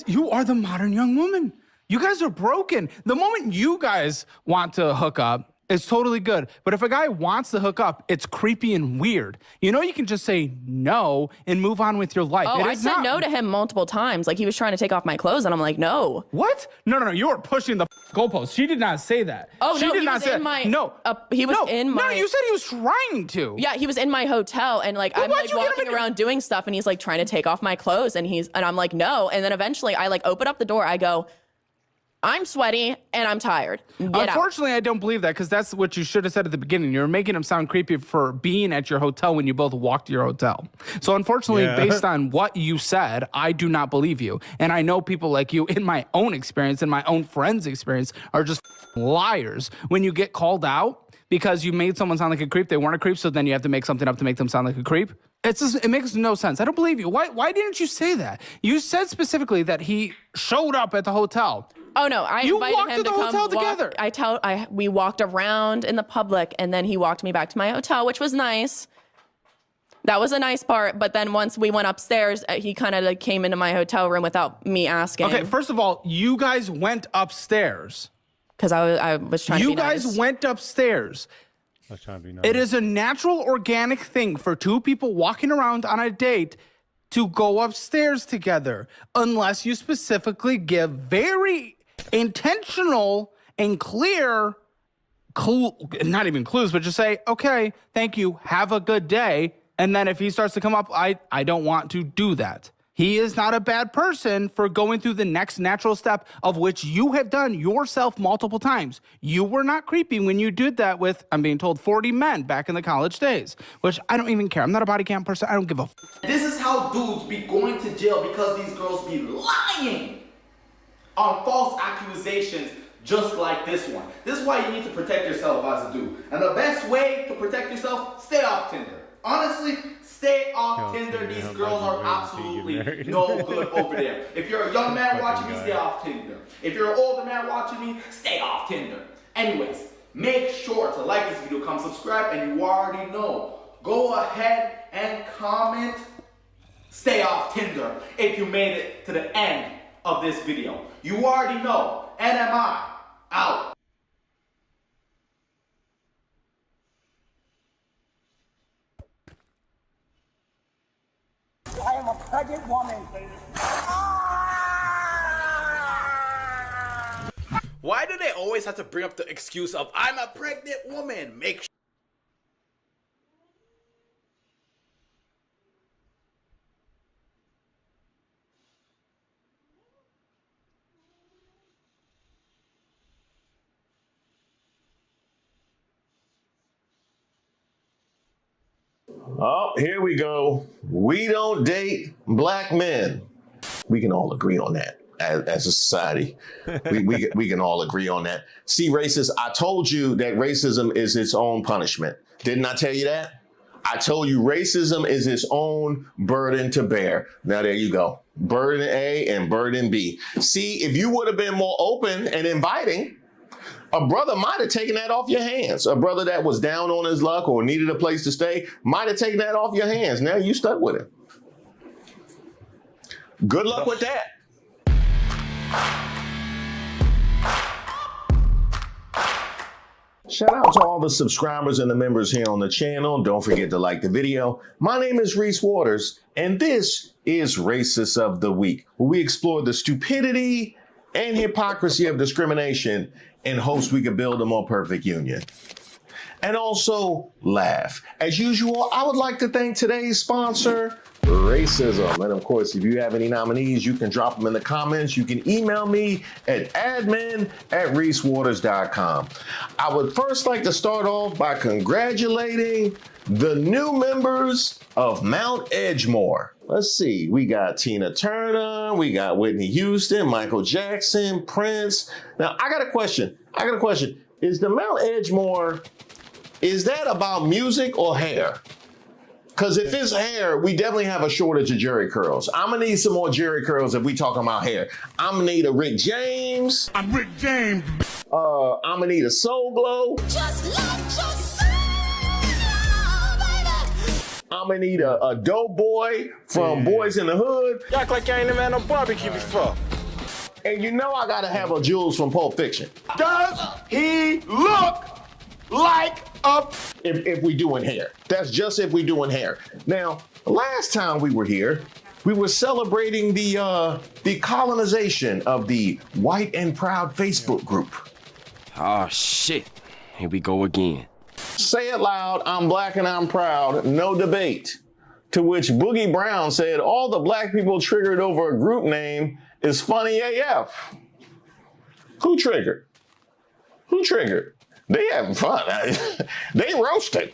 Speaker 13: You are the modern young woman. You guys are broken. The moment you guys want to hook up, it's totally good. But if a guy wants to hook up, it's creepy and weird. You know, you can just say no and move on with your life.
Speaker 3: Oh, I said no to him multiple times. Like, he was trying to take off my clothes, and I'm like, no.
Speaker 13: What? No. You were pushing the goalpost. She did not say that.
Speaker 3: Oh,
Speaker 13: she
Speaker 3: no,
Speaker 13: did not say that. No.
Speaker 3: He was in my...
Speaker 13: No, you said he was trying to.
Speaker 3: Yeah, he was in my hotel, and like, I'm like walking around doing stuff, and he's like trying to take off my clothes, and I'm like, no. And then eventually I like open up the door. I go, I'm sweaty and I'm tired.
Speaker 13: Unfortunately, I don't believe that, because that's what you should have said at the beginning. You're making him sound creepy for being at your hotel when you both walked to your hotel. So unfortunately, based on what you said, I do not believe you. And I know people like you, in my own experience, in my own friends' experience, are just liars. When you get called out because you made someone sound like a creep, they weren't a creep, so then you have to make something up to make them sound like a creep. It makes no sense. I don't believe you. Why didn't you say that? You said specifically that he showed up at the hotel.
Speaker 3: Oh no, I invited him to come
Speaker 13: hotel together.
Speaker 3: We walked around in the public, and then he walked me back to my hotel, which was nice. That was a nice part. But then once we went upstairs, he kind of like came into my hotel room without me asking.
Speaker 13: Okay, first of all, you guys went upstairs.
Speaker 3: Because I was trying to be nice.
Speaker 13: You guys went upstairs.
Speaker 11: Trying to be nice.
Speaker 13: It is a natural, organic thing for two people walking around on a date to go upstairs together unless you specifically give very intentional and clear not even clues, but just say, okay, thank you, have a good day. And then if he starts to come up, I don't want to do that. He is not a bad person for going through the next natural step of which you have done yourself multiple times. You were not creepy when you did that with, I'm being told, 40 men back in the college days, which I don't even care. I'm not a body count person. I don't give a
Speaker 25: This is how dudes be going to jail because these girls be lying on false accusations just like this one. This is why you need to protect yourself as a dude. And the best way to protect yourself, stay off Tinder. Honestly, stay off Tinder. These girls are absolutely no good over there. If you're a young man watching me, stay off Tinder. If you're an older man watching me, stay off Tinder. Anyways, make sure to like this video, come subscribe, and you already know. Go ahead and comment, stay off Tinder if you made it to the end of this video. You already know. NMI out.
Speaker 1: I am a pregnant woman.
Speaker 25: Why do they always have to bring up the excuse of I'm a pregnant woman? Make sure.
Speaker 4: Oh, here we go. We don't date black men. We can all agree on that as a society. We can all agree on that. See, racists, I told you that racism is its own punishment. Didn't I tell you that? I told you racism is its own burden to bear. Now, there you go. Burden A and burden B. See, if you would have been more open and inviting, a brother might have taken that off your hands. A brother that was down on his luck or needed a place to stay might have taken that off your hands. Now you stuck with it. Good luck with that. Shout out to all the subscribers and the members here on the channel. Don't forget to like the video. My name is Reese Waters, and this is Racist of the Week, where we explore the stupidity and hypocrisy of discrimination in hopes we can build a more perfect union. And also laugh. As usual, I would like to thank today's sponsor, Racism. And of course, if you have any nominees, you can drop them in the comments. You can email me at admin@reesewaters.com. I would first like to start off by congratulating the new members of Mount Edgemoor. Let's see, we got Tina Turner, we got Whitney Houston, Michael Jackson, Prince. Now, I got a question. Is the Mount Edgemoor, is that about music or hair? Because if it's hair, we definitely have a shortage of Jerry curls. I'm gonna need some more Jerry curls if we talking about hair. I'm gonna need a Rick James. I'm Rick James. I'm gonna need a Soul Glow. Just let your I'm gonna need a dope boy from Boys in the Hood.
Speaker 16: You act like you ain't never had no barbecue before.
Speaker 4: And you know I gotta have a Jules from Pulp Fiction.
Speaker 16: Does he look like a...
Speaker 4: If we doing hair. That's just if we doing hair. Now, last time we were here, we were celebrating the colonization of the White and Proud Facebook group.
Speaker 16: Oh, shit. Here we go again.
Speaker 4: Say it loud, I'm black and I'm proud, no debate. To which Boogie Brown said, all the black people triggered over a group name is funny AF. Who triggered? Who triggered? They having fun. They roasted.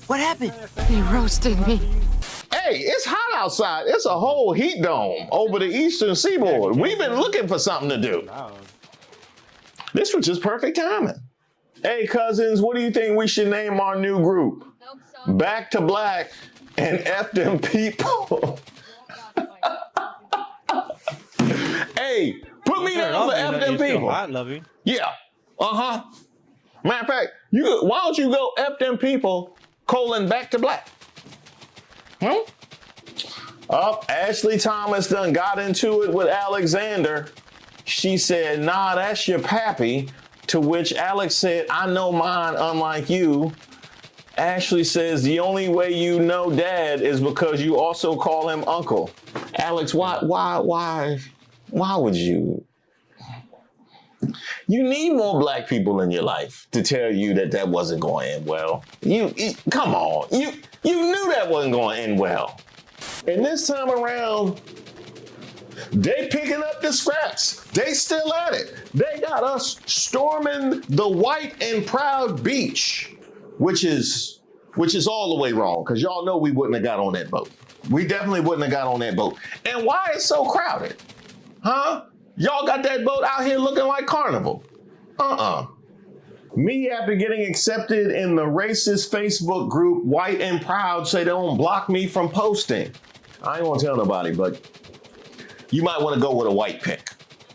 Speaker 27: What happened? They roasted me.
Speaker 4: Hey, it's hot outside. It's a whole heat dome over the eastern seaboard. We've been looking for something to do. This was just perfect timing. Hey, cousins, what do you think we should name our new group? Back to Black and F them people. Hey, put me down for F them people.
Speaker 11: I love you.
Speaker 4: Yeah. Matter of fact, why don't you go F them people, Back to Black? Ashley Thomas done got into it with Alexander. She said, nah, that's your pappy. To which Alex said, I know mine, unlike you. Ashley says the only way you know dad is because you also call him uncle. Alex, why would you? You need more black people in your life to tell you that that wasn't going to end well. Come on, you knew that wasn't going to end well. And this time around, they picking up the scraps. They still at it. They got us storming the white and proud beach, which is all the way wrong, because y'all know we wouldn't have got on that boat. We definitely wouldn't have got on that boat. And why it's so crowded? Huh? Y'all got that boat out here looking like Carnival. Me, after getting accepted in the racist Facebook group, White and Proud, say they don't block me from posting. I ain't gonna tell nobody, but you might want to go with a white pick.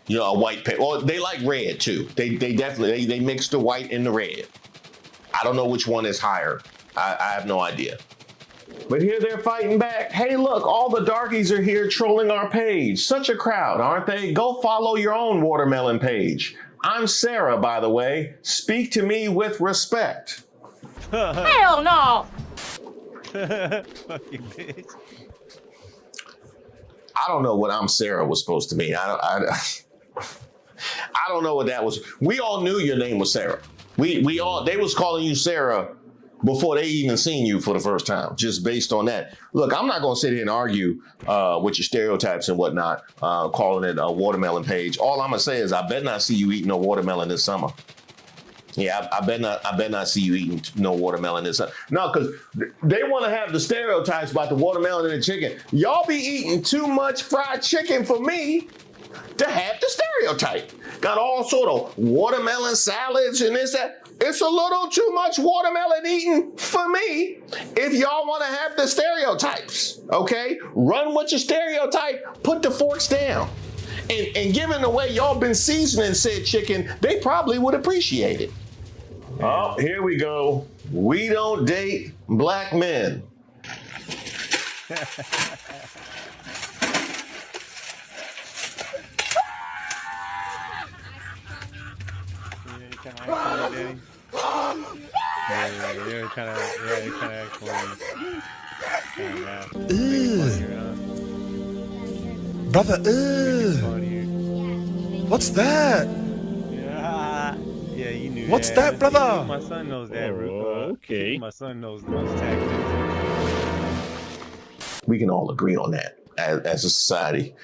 Speaker 4: You know, a white pick. Or they like red too. They definitely, they mix the white and the red. I don't know which one is higher. I have no idea. But here they're fighting back. Hey, look, all the darkies are here trolling our page. Such a crowd, aren't they? Go follow your own watermelon page. I'm Sarah, by the way. Speak to me with respect.
Speaker 15: Hell no!
Speaker 1: Fucking bitch.
Speaker 4: I don't know what I'm Sarah was supposed to mean. I don't know what that was. We all knew your name was Sarah. They was calling you Sarah before they even seen you for the first time, just based on that. Look, I'm not gonna sit here and argue with your stereotypes and whatnot, calling it a watermelon page. All I'm gonna say is I bet not see you eating no watermelon this summer. Yeah, I bet not see you eating no watermelon this summer. No, because they want to have the stereotypes about the watermelon and the chicken. Y'all be eating too much fried chicken for me to have the stereotype. Got all sort of watermelon salads and this, that. It's a little too much watermelon eating for me if y'all want to have the stereotypes, okay? Run with your stereotype, put the forks down. And given the way y'all been seasoning said chicken, they probably would appreciate it. Oh, here we go. We don't date black men.
Speaker 9: Brother, what's that?
Speaker 1: Yeah, you knew
Speaker 9: What's that, brother?
Speaker 1: My son knows that.
Speaker 4: Okay.
Speaker 1: My son knows those tactics.
Speaker 4: We can all agree on that as a society.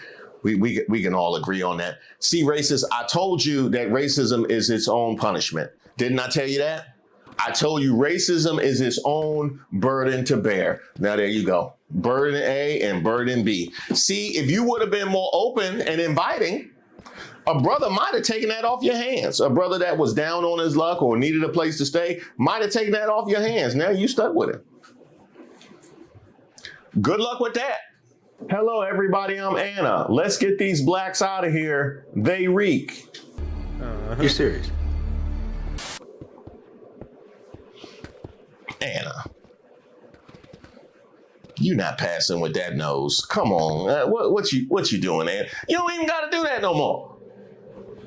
Speaker 4: We can all agree on that. See, racists, I told you that racism is its own punishment. Didn't I tell you that? I told you racism is its own burden to bear. Now there you go. Burden A and burden B. See, if you would have been more open and inviting, a brother might have taken that off your hands. A brother that was down on his luck or needed a place to stay might have taken that off your hands. Now you stuck with it. Good luck with that. Hello, everybody. I'm Anna. Let's get these blacks out of here. They reek.
Speaker 21: You're serious?
Speaker 4: Anna, you not passing with that nose. Come on, what you doing, Anna? You don't even got to do that no more.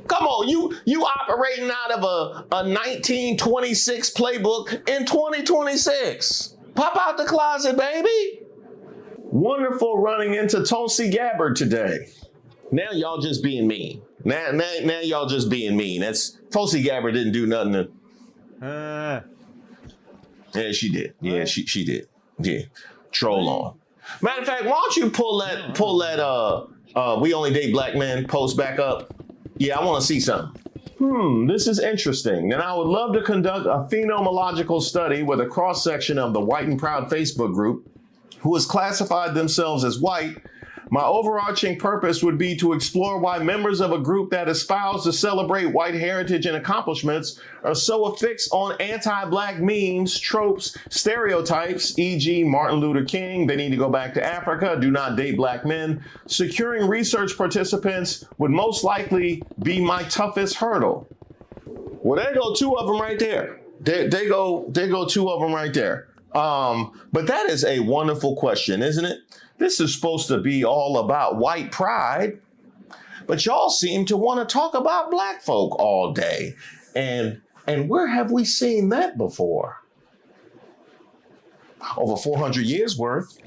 Speaker 4: Come on, you operating out of a 1926 playbook in 2026. Pop out the closet, baby. Wonderful running into Tulsi Gabbard today. Now y'all just being mean. Now y'all just being mean. That's Tulsi Gabbard didn't do nothing to. Yeah, she did. Yeah, she did. Yeah, troll on. Matter of fact, why don't you pull that We Only Date Black Men post back up? Yeah, I want to see something. This is interesting. And I would love to conduct a phenomenological study with a cross-section of the White and Proud Facebook group who has classified themselves as white. My overarching purpose would be to explore why members of a group that espouse to celebrate white heritage and accomplishments are so affixed on anti-black memes, tropes, stereotypes, e.g. Martin Luther King, they need to go back to Africa, do not date black men. Securing research participants would most likely be my toughest hurdle. Well, there go two of them right there. There go two of them right there. But that is a wonderful question, isn't it? This is supposed to be all about white pride, but y'all seem to want to talk about black folk all day. And where have we seen that before? over 400 years worth.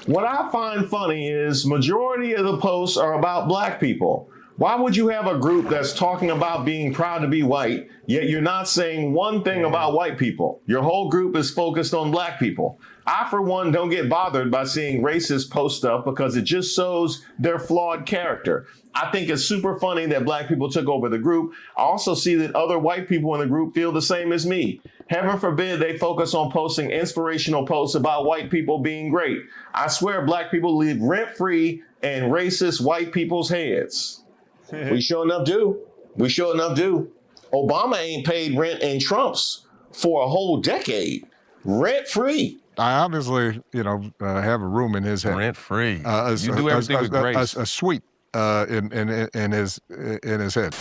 Speaker 4: What I find funny is majority of the posts are about black people. Why would you have a group that's talking about being proud to be white, yet you're not saying one thing about white people? Your whole group is focused on black people. I, for one, don't get bothered by seeing racists post stuff because it just shows their flawed character. I think it's super funny that black people took over the group. I also see that other white people in the group feel the same as me. Heaven forbid they focus on posting inspirational posts about white people being great. I swear black people live rent-free in racist white people's heads. We sure enough do. We sure enough do. Obama ain't paid rent in Trump's for a whole decade. Rent-free.
Speaker 9: I obviously, have a room in his head.
Speaker 5: Rent-free. You do everything with grace.
Speaker 9: A suite in his head.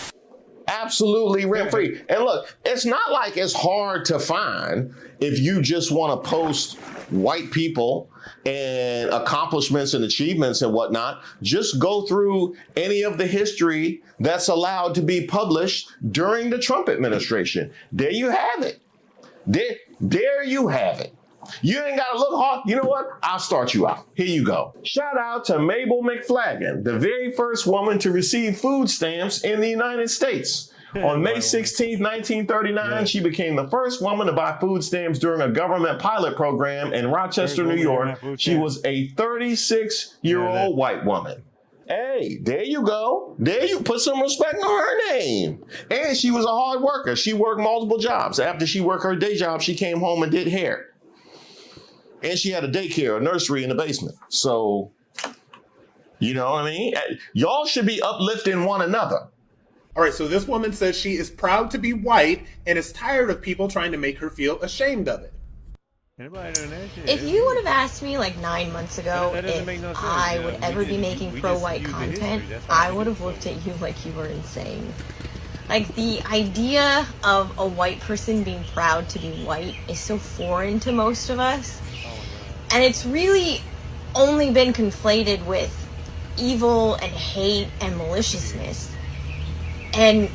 Speaker 4: Absolutely rent-free. And look, it's not like it's hard to find if you just want to post white people and accomplishments and achievements and whatnot. Just go through any of the history that's allowed to be published during the Trump administration. There you have it. There you have it. You ain't got to look hard. You know what? I'll start you out. Here you go. Shout out to Mabel McFlagin, the very first woman to receive food stamps in the United States. On May 16, 1939, she became the first woman to buy food stamps during a government pilot program in Rochester, New York. She was a 36-year-old white woman. Hey, there you go. There you put some respect on her name. And she was a hard worker. She worked multiple jobs. After she worked her day job, she came home and did hair. And she had a daycare, a nursery in the basement. So, you know what I mean? Y'all should be uplifting one another.
Speaker 17: All right, so this woman says she is proud to be white and is tired of people trying to make her feel ashamed of it.
Speaker 18: If you would have asked me like 9 months ago if I would ever be making pro-white content, I would have looked at you like you were insane. Like, the idea of a white person being proud to be white is so foreign to most of us. And it's really only been conflated with evil and hate and maliciousness. And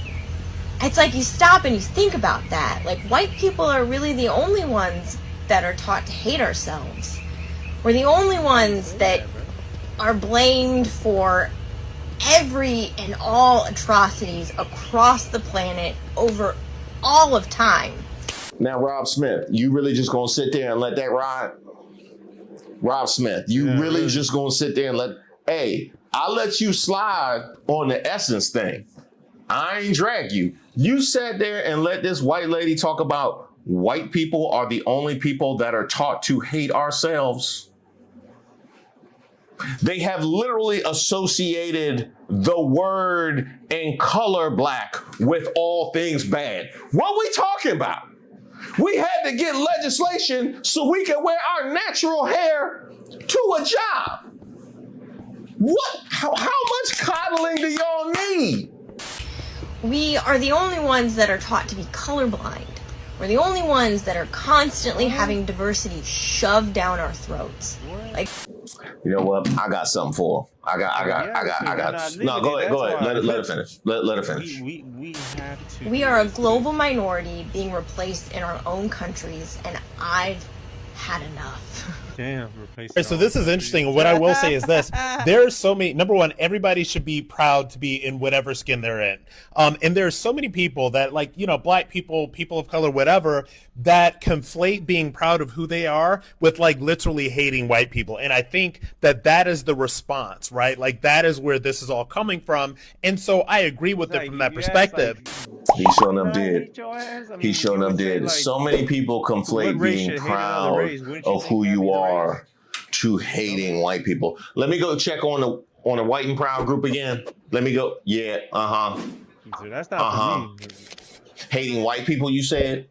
Speaker 18: it's like you stop and you think about that. Like, white people are really the only ones that are taught to hate ourselves. We're the only ones that are blamed for every and all atrocities across the planet over all of time.
Speaker 4: Now, Rob Smith, you really just gonna sit there and let that ride? Rob Smith, you really just gonna sit there and hey, I'll let you slide on the essence thing. I ain't drag you. You sat there and let this white lady talk about white people are the only people that are taught to hate ourselves. They have literally associated the word and color black with all things bad. What are we talking about? We had to get legislation so we can wear our natural hair to a job. What? How much coddling do y'all need?
Speaker 18: We are the only ones that are taught to be colorblind. We're the only ones that are constantly having diversity shoved down our throats. Like,
Speaker 4: you know what? I got something for her. I got. No, go ahead. Let her finish. Let her finish.
Speaker 18: we have to. We are a global minority being replaced in our own countries, and I've had enough.
Speaker 1: Damn,
Speaker 19: so this is interesting. What I will say is this. There are so many, number one, everybody should be proud to be in whatever skin they're in. And there's so many people that, like, black people, people of color, whatever, that conflate being proud of who they are with, like, literally hating white people. And I think that is the response, right? Like, that is where this is all coming from. And so I agree with it from that perspective.
Speaker 4: He showing up did. He showing up did. So many people conflate being proud of who you are to hating white people. Let me go check on the white and proud group again. Let me go. Yeah.
Speaker 1: So that's not
Speaker 4: hating white people, you said?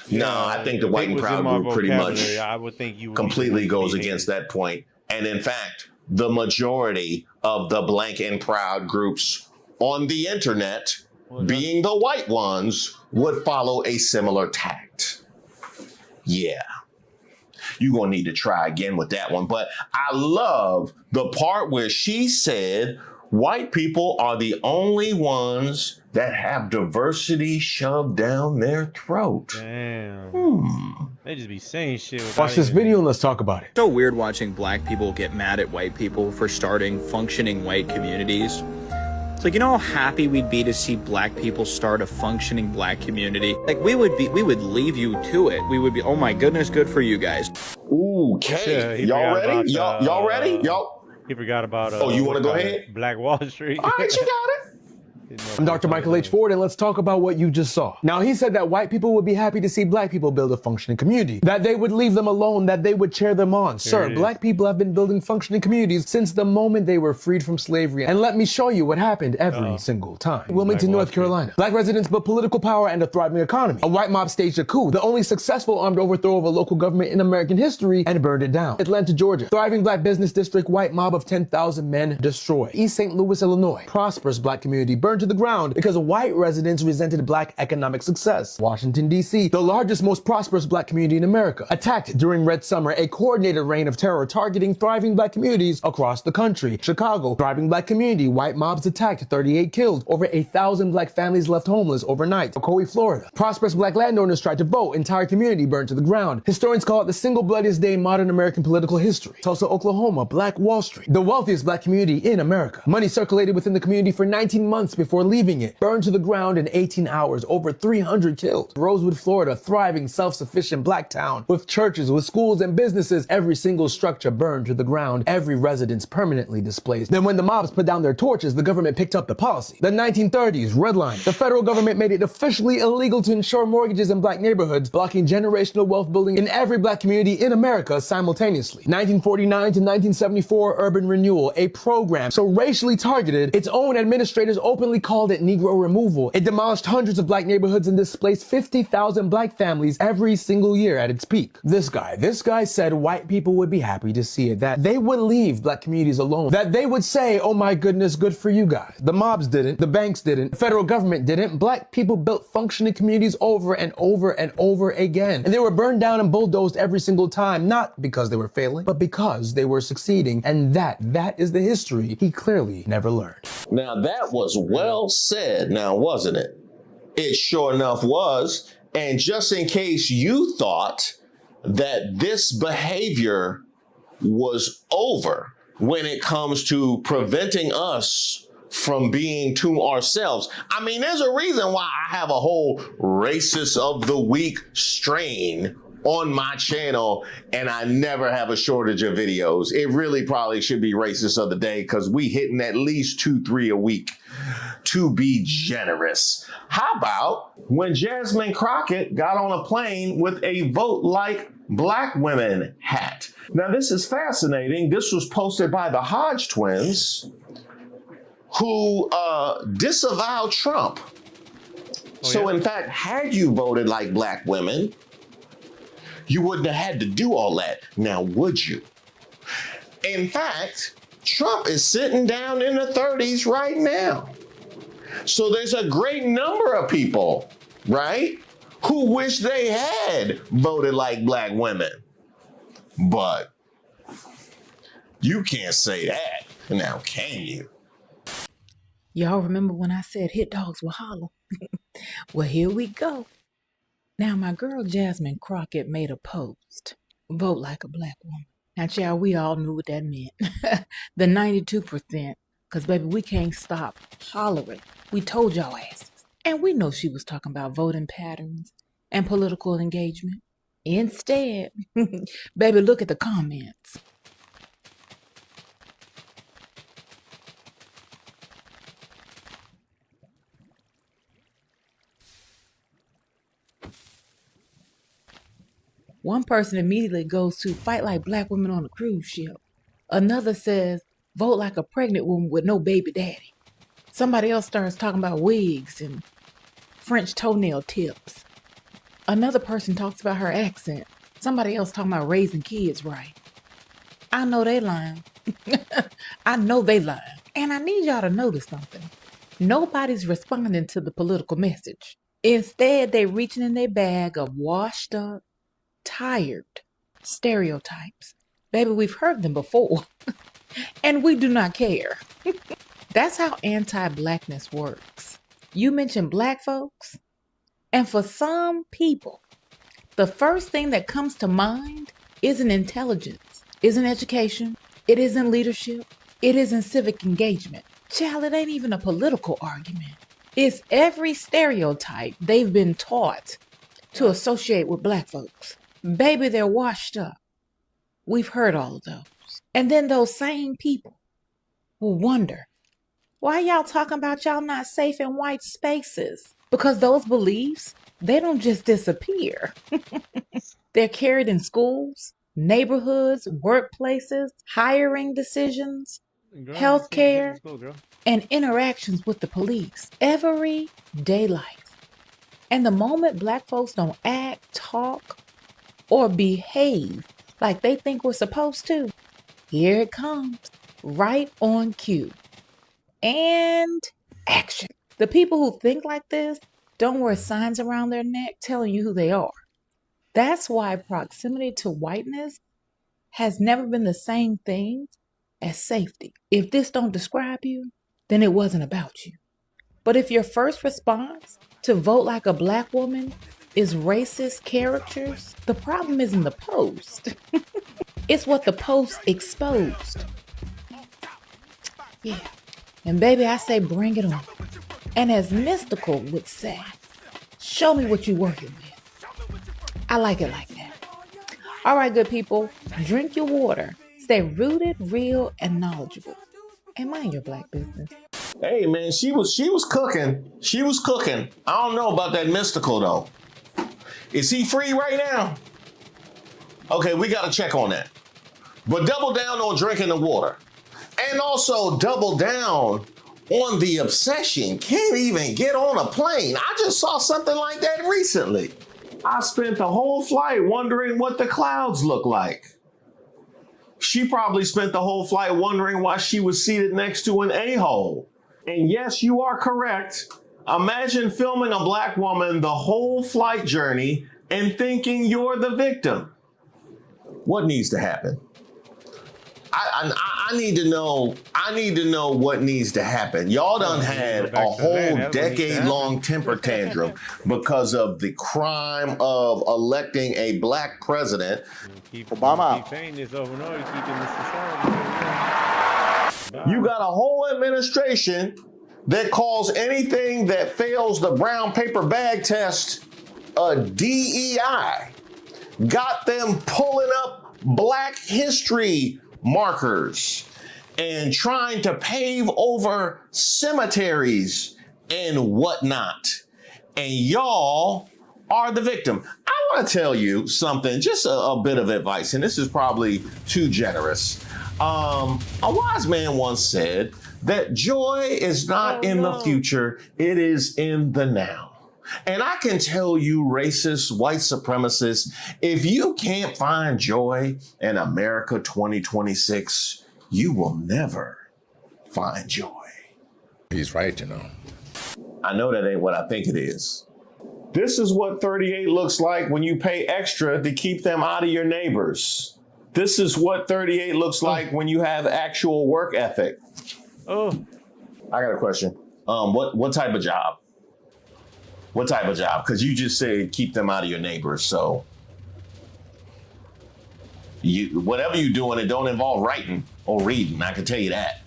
Speaker 4: No, I think the white and proud group pretty much
Speaker 1: I would think you
Speaker 4: completely goes against that point. And in fact, the majority of the blank and proud groups on the internet, being the white ones, would follow a similar tact. Yeah. You're going to need to try again with that one. But I love the part where she said White people are the only ones that have diversity shoved down their throat.
Speaker 1: Damn. They just be saying shit.
Speaker 8: Watch this video and let's talk about it.
Speaker 10: So weird watching black people get mad at white people for starting functioning white communities. It's like, you know how happy we'd be to see black people start a functioning black community? Like, we would leave you to it. We would be, oh my goodness, good for you guys.
Speaker 4: Okay, y'all ready? Y'all ready?
Speaker 1: He forgot about.
Speaker 4: Oh, you want to go ahead?
Speaker 1: Black Wall Street.
Speaker 4: All right, you got it.
Speaker 8: I'm Dr. Michael H. Ford, and let's talk about what you just saw. Now, he said that white people would be happy to see black people build a functioning community, that they would leave them alone, that they would cheer them on. Sir, black people have been building functioning communities since the moment they were freed from slavery. And let me show you what happened every single time. Wilmington, North Carolina. Black residents built political power and a thriving economy. A white mob staged a coup, the only successful armed overthrow of a local government in American history, and burned it down. Atlanta, Georgia. Thriving black business district, white mob of 10,000 men destroyed. East St. Louis, Illinois. Prosperous black community burned to the ground because white residents resented black economic success. Washington, D.C., the largest, most prosperous black community in America, attacked during Red Summer, a coordinated reign of terror targeting thriving black communities across the country. Chicago, thriving black community, white mobs attacked, 38 killed, over 1,000 black families left homeless overnight. Ocoee, Florida, prosperous black landowners tried to vote, entire community burned to the ground. Historians call it the single bloodiest day in modern American political history. Tulsa, Oklahoma, Black Wall Street, the wealthiest black community in America. Money circulated within the community for 19 months before leaving it. Burned to the ground in 18 hours, over 300 killed. Rosewood, Florida, thriving, self-sufficient black town with churches, with schools and businesses. Every single structure burned to the ground, every residence permanently displaced. Then when the mobs put down their torches, the government picked up the policy. The 1930s, redlining. The federal government made it officially illegal to insure mortgages in black neighborhoods, blocking generational wealth building in every black community in America simultaneously. 1949 to 1974, urban renewal, a program so racially targeted, its own administrators openly called it Negro removal. It demolished hundreds of black neighborhoods and displaced 50,000 black families every single year at its peak. This guy said white people would be happy to see it, that they would leave black communities alone, that they would say, oh my goodness, good for you guys. The mobs didn't, the banks didn't, the federal government didn't. Black people built functioning communities over and over and over again. And they were burned down and bulldozed every single time, not because they were failing, but because they were succeeding. And that is the history he clearly never learned.
Speaker 4: Now that was well said, now wasn't it? It sure enough was. And just in case you thought that this behavior was over when it comes to preventing us from being to ourselves. I mean, there's a reason why I have a whole racist of the week strain on my channel, and I never have a shortage of videos. It really probably should be racist of the day because we hitting at least 2-3 a week to be generous. How about when Jasmine Crockett got on a plane with a vote like black women hat? Now this is fascinating. This was posted by the Hodge twins who disavowed Trump. So in fact, had you voted like black women, you wouldn't have had to do all that. Now, would you? In fact, Trump is sitting down in the 30s right now. So there's a great number of people, right, who wish they had voted like black women. But you can't say that. Now, can you?
Speaker 12: Y'all remember when I said hit dogs will holler? Well, here we go. Now, my girl Jasmine Crockett made a post, vote like a black woman. Now, child, we all knew what that meant. The 92%, because, baby, we can't stop hollering. We told y'all asses. And we know she was talking about voting patterns and political engagement. Instead, baby, look at the comments. One person immediately goes to fight like black women on a cruise ship. Another says, vote like a pregnant woman with no baby daddy. Somebody else starts talking about wigs and French toenail tips. Another person talks about her accent. Somebody else talking about raising kids right. I know they lying. I know they lying. And I need y'all to notice something. Nobody's responding to the political message. Instead, they reaching in their bag of washed up, tired stereotypes. Baby, we've heard them before. And we do not care. That's how anti-blackness works. You mention black folks, and for some people, the first thing that comes to mind isn't intelligence, isn't education, it isn't leadership, it isn't civic engagement. Child, it ain't even a political argument. It's every stereotype they've been taught to associate with black folks. Baby, they're washed up. We've heard all of those. And then those same people will wonder, why y'all talking about y'all not safe in white spaces? Because those beliefs, they don't just disappear. They're carried in schools, neighborhoods, workplaces, hiring decisions, healthcare, and interactions with the police. Everyday life. And the moment black folks don't act, talk, or behave like they think we're supposed to, here it comes, right on cue. And action. The people who think like this don't wear signs around their neck telling you who they are. That's why proximity to whiteness has never been the same thing as safety. If this don't describe you, then it wasn't about you. But if your first response to vote like a black woman is racist caricatures, the problem isn't the post. It's what the post exposed. Yeah. And baby, I say bring it on. And as Mystical would say, show me what you're working with. I like it like that. All right, good people, drink your water. Stay rooted, real, and knowledgeable. And mind your black business.
Speaker 4: Hey man, she was cooking. She was cooking. I don't know about that Mystical though. Is he free right now? Okay, we gotta check on that. But double down on drinking the water. And also double down on the obsession. Can't even get on a plane. I just saw something like that recently. I spent the whole flight wondering what the clouds look like. She probably spent the whole flight wondering why she was seated next to an a-hole. And yes, you are correct. Imagine filming a black woman the whole flight journey and thinking you're the victim. What needs to happen? I need to know. I need to know what needs to happen. Y'all done had a whole decade-long temper tantrum because of the crime of electing a black president. Obama. You got a whole administration that calls anything that fails the brown paper bag test a DEI. Got them pulling up Black history markers and trying to pave over cemeteries and whatnot. And y'all are the victim. I want to tell you something, just a bit of advice, and this is probably too generous. A wise man once said that joy is not in the future, it is in the now. And I can tell you, racist, white supremacists, if you can't find joy in America 2026, you will never find joy.
Speaker 5: He's right, you know.
Speaker 4: I know that ain't what I think it is. This is what 38 looks like when you pay extra to keep them out of your neighbors. This is what 38 looks like when you have actual work ethic. Oh, I got a question. What type of job? What type of job? Because you just said keep them out of your neighbors. So whatever you're doing, it don't involve writing or reading. I can tell you that.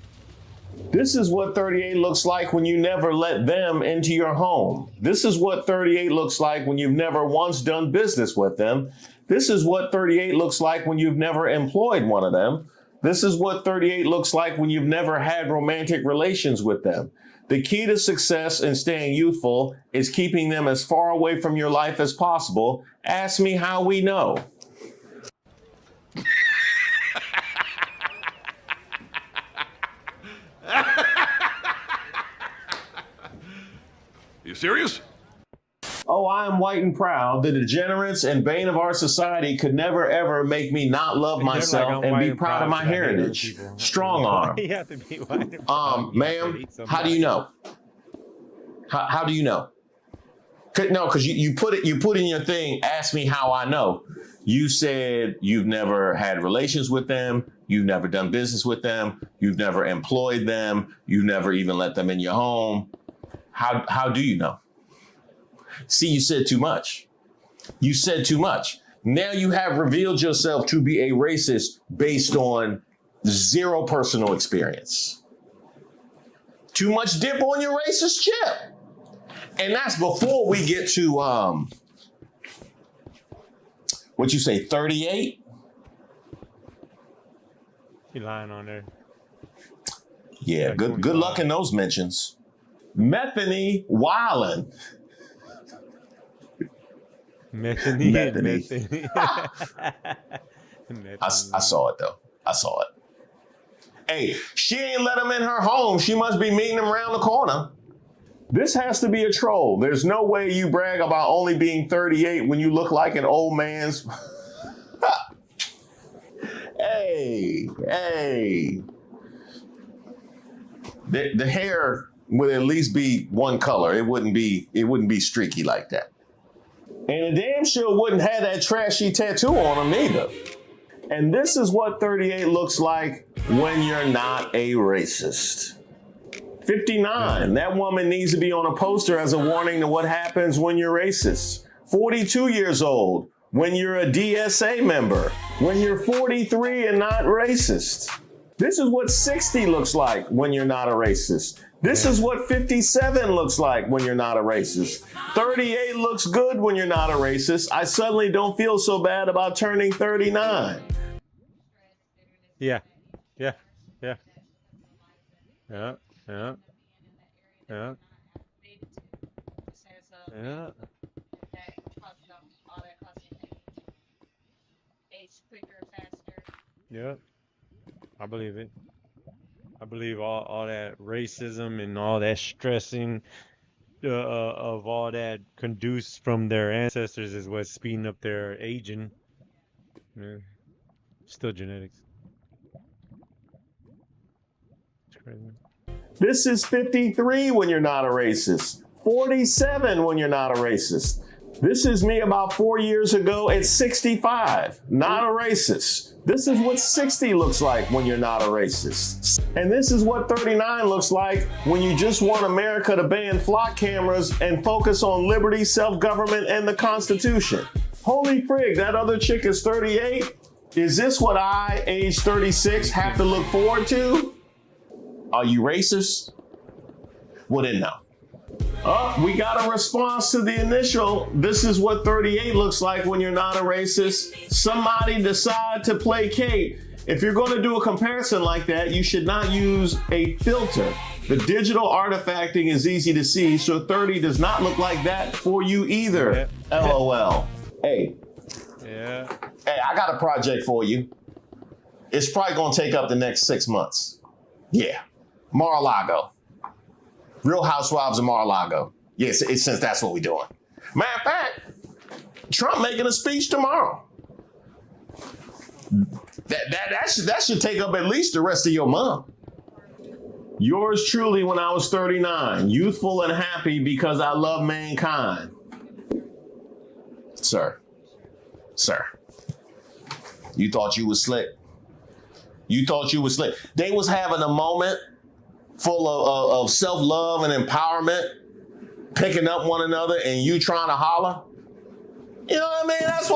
Speaker 4: This is what 38 looks like when you never let them into your home. This is what 38 looks like when you've never once done business with them. This is what 38 looks like when you've never employed one of them. This is what 38 looks like when you've never had romantic relations with them. The key to success in staying youthful is keeping them as far away from your life as possible. Ask me how we know.
Speaker 5: You serious?
Speaker 4: Oh, I am white and proud. The degenerates and bane of our society could never, ever make me not love myself and be proud of my heritage. Strong arm. Ma'am, how do you know? How do you know? No, because you put in your thing, ask me how I know. You said you've never had relations with them. You've never done business with them. You've never employed them. You've never even let them in your home. How do you know? See, you said too much. You said too much. Now you have revealed yourself to be a racist based on zero personal experience. Too much dip on your racist chip. And that's before we get to, what you say, 38?
Speaker 1: He lying on there.
Speaker 4: Yeah, good luck in those mentions. Methany Wildin.
Speaker 1: Methany.
Speaker 4: I saw it though. I saw it. Hey, she ain't let him in her home. She must be meeting him around the corner. This has to be a troll. There's no way you brag about only being 38 when you look like an old man's. Hey. The hair would at least be one color. It wouldn't be streaky like that. And the damn sure wouldn't have that trashy tattoo on him either. And this is what 38 looks like when you're not a racist. 59, that woman needs to be on a poster as a warning to what happens when you're racist. 42 years old, when you're a DSA member. When you're 43 and not racist. This is what 60 looks like when you're not a racist. This is what 57 looks like when you're not a racist. 38 looks good when you're not a racist. I suddenly don't feel so bad about turning 39.
Speaker 1: Yeah. Yeah. I believe it. I believe all that racism and all that stressing of all that conduce from their ancestors is what's speeding up their aging. Yeah. Still genetics. It's crazy.
Speaker 4: This is 53 when you're not a racist. 47 when you're not a racist. This is me about 4 years ago at 65, not a racist. This is what 60 looks like when you're not a racist. And this is what 39 looks like when you just want America to ban flock cameras and focus on liberty, self-government, and the Constitution. Holy frig, that other chick is 38? Is this what I, age 36, have to look forward to? Are you racist? Well then, no. We got a response to the initial. This is what 38 looks like when you're not a racist. Somebody decide to placate. If you're going to do a comparison like that, you should not use a filter. The digital artifacting is easy to see, so 30 does not look like that for you either. Yeah. LOL. Hey.
Speaker 1: Yeah.
Speaker 4: Hey, I got a project for you. It's probably going to take up the next 6 months. Yeah. Mar-a-Lago. Real Housewives of Mar-a-Lago. Yes, since that's what we're doing. Matter of fact, Trump making a speech tomorrow. That should take up at least the rest of your month. Yours truly when I was 39, youthful and happy because I love mankind. Sir, you thought you was slick. You thought you was slick. They was having a moment full of self-love and empowerment, picking up one another, and you trying to holler. You know what I mean? That's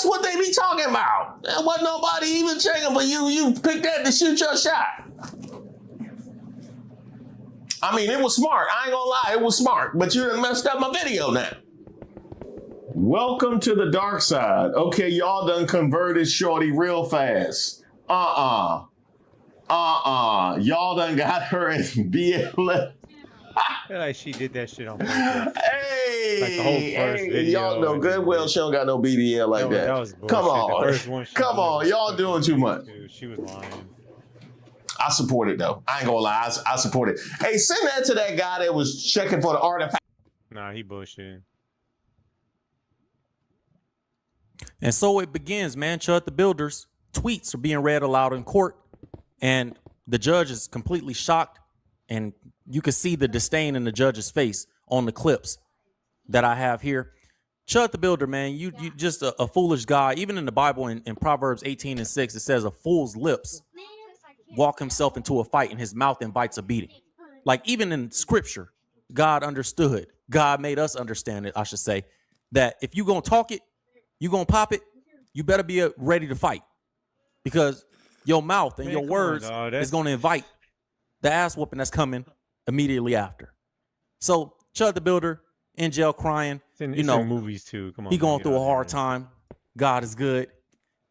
Speaker 4: what they be talking about. There wasn't nobody even checking for you. You picked that to shoot your shot. I mean, it was smart. I ain't gonna lie, it was smart. But you done messed up my video now. Welcome to the dark side. Okay, y'all done converted Shorty real fast. Y'all done got her in BLM.
Speaker 1: I feel like she did that shit on purpose.
Speaker 4: Hey,
Speaker 1: like the whole first video.
Speaker 4: Y'all know good well she don't got no BBL like that.
Speaker 1: That was bullshit.
Speaker 4: Come on.
Speaker 1: The first one
Speaker 4: Come on, y'all doing too much.
Speaker 1: Dude, she was lying.
Speaker 4: I support it though. I ain't gonna lie, I support it. Hey, send that to that guy that was checking for the artifact.
Speaker 1: Nah, he bullshit.
Speaker 2: And so it begins, man. Chud the Builder's tweets are being read aloud in court, and the judge is completely shocked, and you can see the disdain in the judge's face on the clips that I have here. Chud the Builder, man, you just a foolish guy. Even in the Bible, in Proverbs 18:6, it says a fool's lips walk himself into a fight and his mouth invites a beating. Like even in scripture, God understood. God made us understand it, I should say, that if you gonna talk it, you gonna pop it, you better be ready to fight. Because your mouth and your words is gonna invite the ass whooping that's coming immediately after. So Chud the Builder in jail crying.
Speaker 1: It's in movies too. Come on.
Speaker 2: He going through a hard time. God is good.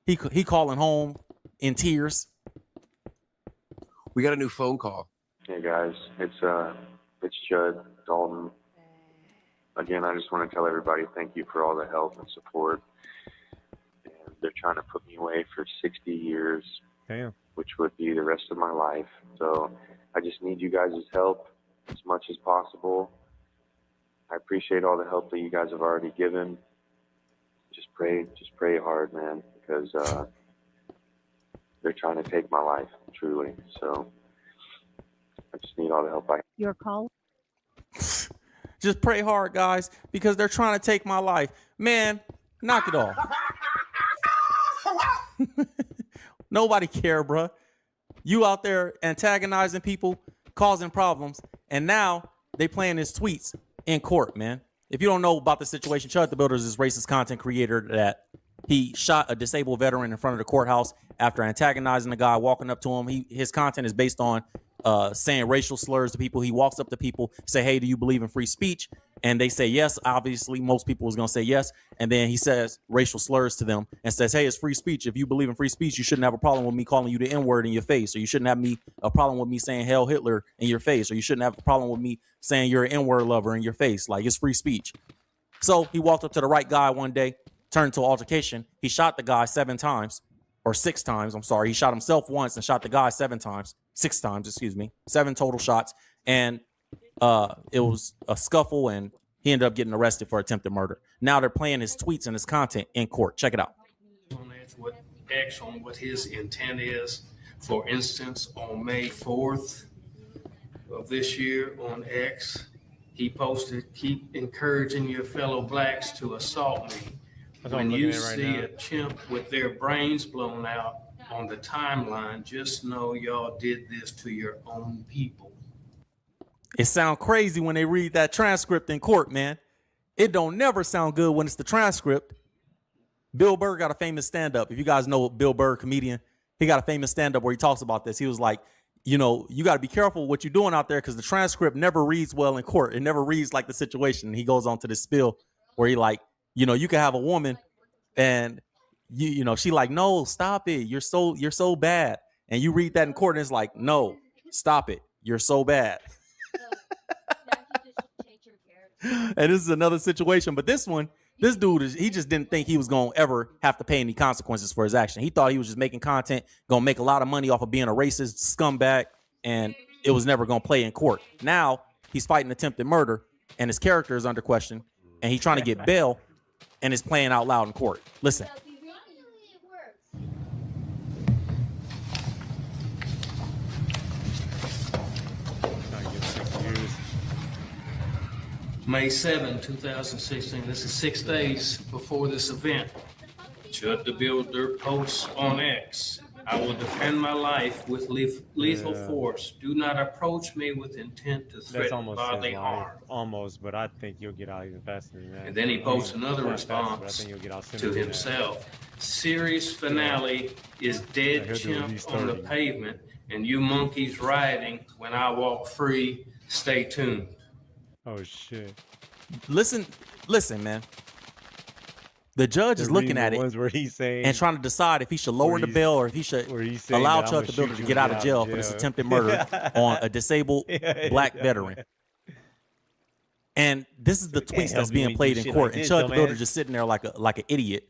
Speaker 2: He calling home in tears.
Speaker 16: We got a new phone call.
Speaker 6: Hey guys, it's Judd Dalton. Again, I just want to tell everybody thank you for all the help and support. And they're trying to put me away for 60 years, which would be the rest of my life. So I just need you guys' help as much as possible. I appreciate all the help that you guys have already given. Just pray hard, man, because they're trying to take my life, truly. So I just need all the help I can.
Speaker 2: Your call. Just pray hard, guys, because they're trying to take my life. Man, knock it off. Nobody care, bruh. You out there antagonizing people, causing problems, and now they playing his tweets in court, man. If you don't know about the situation, Chud the Builder is this racist content creator that he shot a disabled veteran in front of the courthouse after antagonizing the guy, walking up to him. His content is based on saying racial slurs to people. He walks up to people, say, hey, do you believe in free speech? And they say yes. Obviously, most people was going to say yes. And then he says racial slurs to them and says, hey, it's free speech. If you believe in free speech, you shouldn't have a problem with me calling you the N-word in your face, or you shouldn't have a problem with me saying Hail Hitler in your face, or you shouldn't have a problem with me saying you're an N-word lover in your face. Like, it's free speech. So he walked up to the right guy one day, turned to altercation. He shot the guy 7 times, or 6 times. I'm sorry. He shot himself once and shot the guy 6 times, 7 total shots. And it was a scuffle, and he ended up getting arrested for attempted murder. Now they're playing his tweets and his content in court. Check it out.
Speaker 7: On what his intent is. For instance, on May 4th of this year on X, he posted, keep encouraging your fellow blacks to assault me. When you see a chimp with their brains blown out on the timeline, just know y'all did this to your own people.
Speaker 2: It sounds crazy when they read that transcript in court, man. It don't never sound good when it's the transcript. Bill Burr got a famous stand-up. If you guys know Bill Burr, comedian, he got a famous stand-up where he talks about this. He was like, you know, you got to be careful what you're doing out there because the transcript never reads well in court. It never reads like the situation. And he goes on to this spiel where he like, you know, you can have a woman and you know, she like, no, stop it. You're so bad. And you read that in court and it's like, no, stop it. You're so bad. And this is another situation. But this one, this dude, he just didn't think he was going to ever have to pay any consequences for his action. He thought he was just making content, going to make a lot of money off of being a racist scumbag, and it was never going to play in court. Now he's fighting attempted murder, and his character is under question, and he's trying to get bail, and it's playing out loud in court. Listen.
Speaker 7: May 7, 2016. This is 6 days before this event. Chud the Builder posts on X. I will defend my life with lethal force. Do not approach me with intent to threaten bodily harm.
Speaker 1: Almost, but I think you'll get out even faster than that.
Speaker 7: And then he posts another response to himself. Series finale is dead chimp on the pavement, and you monkeys rioting when I walk free. Stay tuned.
Speaker 1: Oh shit!
Speaker 2: Listen, man. The judge is looking at it
Speaker 1: where he's saying,
Speaker 2: and trying to decide if he should lower the bail or if he should allow Chud the Builder to get out of jail for this attempted murder on a disabled black veteran. And this is the tweets that's being played in court, and Chud the Builder just sitting there like an idiot,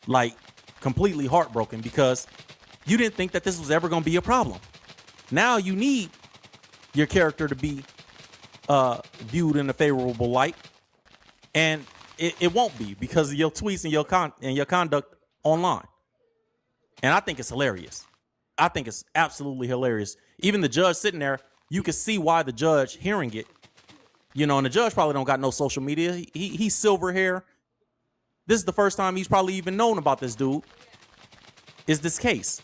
Speaker 2: like completely heartbroken because you didn't think that this was ever going to be a problem. Now you need your character to be viewed in a favorable light, and it won't be because of your tweets and your conduct online. And I think it's hilarious. I think it's absolutely hilarious. Even the judge sitting there, you can see why the judge hearing it You know, and the judge probably don't got no social media. He's silver hair. This is the first time he's probably even known about this dude. Is this case?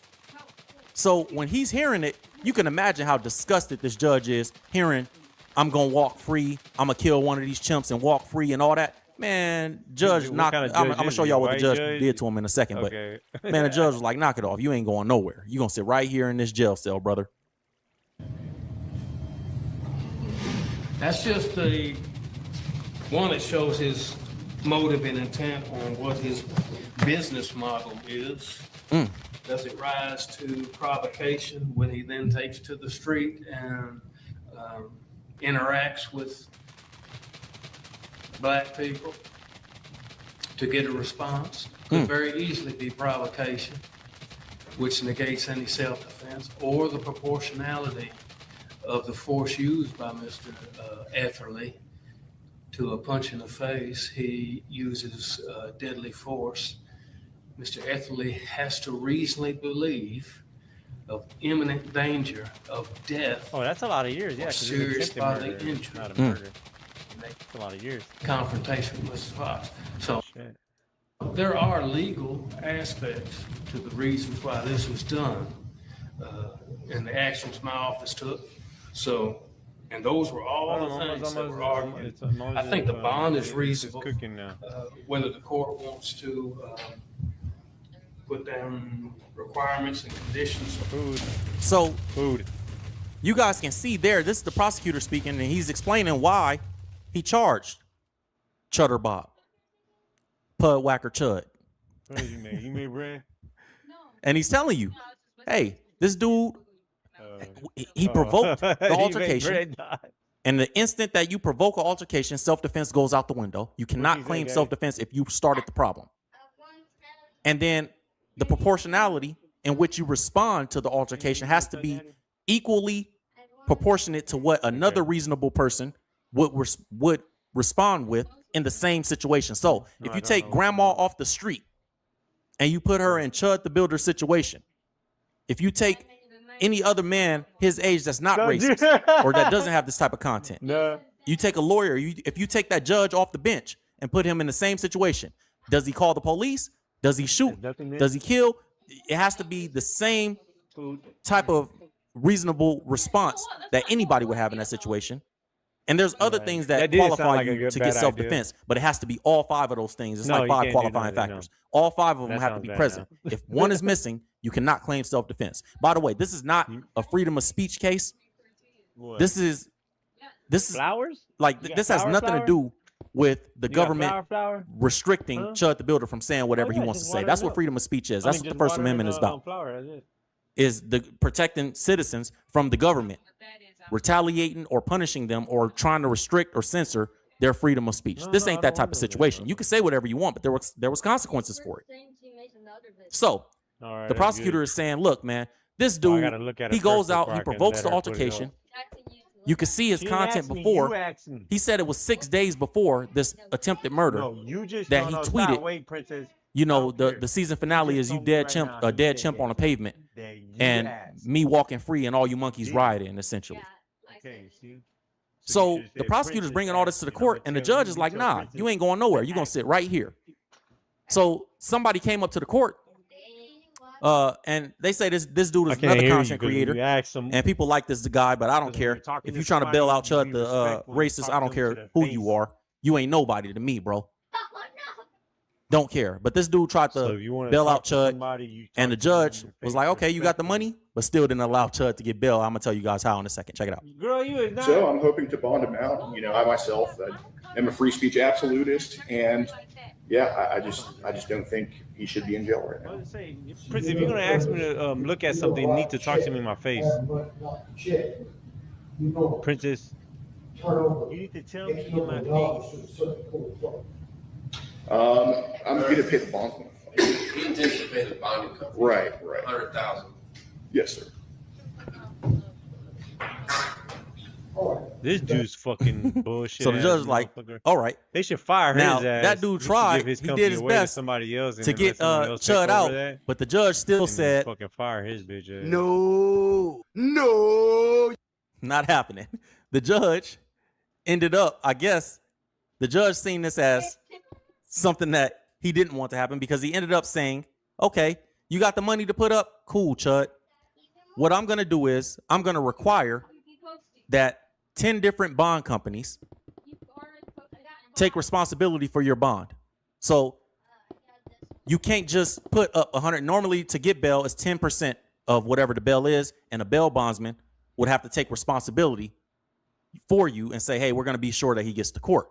Speaker 2: So when he's hearing it, you can imagine how disgusted this judge is hearing, I'm gonna walk free, I'm gonna kill one of these chimps and walk free and all that. Man, judge knocked. I'm gonna show y'all what the judge did to him in a second.
Speaker 1: Okay.
Speaker 2: But man, the judge was like, knock it off. You ain't going nowhere. You gonna sit right here in this jail cell, brother.
Speaker 7: That's just the one that shows his motive and intent on what his business model is. Does it rise to provocation when he then takes to the street and interacts with black people to get a response? Could very easily be provocation, which negates any self-defense, or the proportionality of the force used by Mr. Etherly to a punch in the face. He uses deadly force. Mr. Etherly has to reasonably believe of imminent danger of death.
Speaker 1: Oh, that's a lot of years, yeah.
Speaker 7: Or serious bodily injury.
Speaker 1: Not a murder. That's a lot of years.
Speaker 7: Confrontation with Mrs. Fox. So there are legal aspects to the reasons why this was done and the actions my office took. So, and those were all the things that were argued. I think the bond is reasonable. Whether the court wants to put down requirements and conditions.
Speaker 2: So, you guys can see there, this is the prosecutor speaking, and he's explaining why he charged Chutter Bob, Pud Whacker Chud.
Speaker 1: What you made? You made bread?
Speaker 2: And he's telling you, hey, this dude, he provoked the altercation. And the instant that you provoke an altercation, self-defense goes out the window. You cannot claim self-defense if you started the problem. And then the proportionality in which you respond to the altercation has to be equally proportionate to what another reasonable person would respond with in the same situation. So if you take grandma off the street and you put her in Chud the Builder situation, if you take any other man his age that's not racist or that doesn't have this type of content, you take a lawyer, if you take that judge off the bench and put him in the same situation, does he call the police? Does he shoot? Does he kill? It has to be the same type of reasonable response that anybody would have in that situation. And there's other things that qualify you to get self-defense, but it has to be all five of those things. It's like 5 qualifying factors. All 5 of them have to be present. If one is missing, you cannot claim self-defense. By the way, this is not a freedom of speech case. This is
Speaker 1: flowers.
Speaker 2: Like this has nothing to do with the government restricting Chud the Builder from saying whatever he wants to say. That's what freedom of speech is. That's what the First Amendment is about. Is the protecting citizens from the government retaliating or punishing them or trying to restrict or censor their freedom of speech. This ain't that type of situation. You can say whatever you want, but there was consequences for it. So the prosecutor is saying, look, man, this dude, he goes out, he provokes the altercation. You can see his content before. He said it was 6 days before this attempted murder that he tweeted. You know, the season finale is you dead chimp on a pavement, and me walking free and all you monkeys rioting, essentially. So the prosecutor's bringing all this to the court, and the judge is like, nah, you ain't going nowhere. You're going to sit right here. So somebody came up to the court, and they say this dude is another content creator, and people like this guy, but I don't care. If you're trying to bail out Chud the racist, I don't care who you are. You ain't nobody to me, bro. Don't care. But this dude tried to bail out Chud, and the judge was like, okay, you got the money, but still didn't allow Chud to get bailed. I'm going to tell you guys how in a second. Check it out.
Speaker 1: Girl, you is not.
Speaker 3: So I'm hoping to bond him out. You know, I myself am a free speech absolutist, and yeah, I just don't think he should be in jail right now.
Speaker 1: Prince, if you're going to ask me to look at something, you need to talk to me in my face. Princess, you need to tell me in my face.
Speaker 3: I'm going to pay the bondsman.
Speaker 14: He intends to pay the bonding company.
Speaker 3: Right.
Speaker 14: 100,000.
Speaker 3: Yes, sir.
Speaker 1: This dude's fucking bullshit.
Speaker 2: So the judge is like, all right.
Speaker 1: They should fire
Speaker 2: now,
Speaker 1: his ass.
Speaker 2: That dude tried. He did his best to get Chud out, but the judge still said,
Speaker 1: fucking fire his bitch ass.
Speaker 2: No. Not happening. The judge ended up, I guess, the judge seen this as something that he didn't want to happen because he ended up saying, okay, you got the money to put up? Cool, Chud. What I'm going to do is I'm going to require that 10 different bond companies take responsibility for your bond. So you can't just put up 100. Normally, to get bail is 10% of whatever the bail is, and a bail bondsman would have to take responsibility for you and say, hey, we're going to be sure that he gets to court.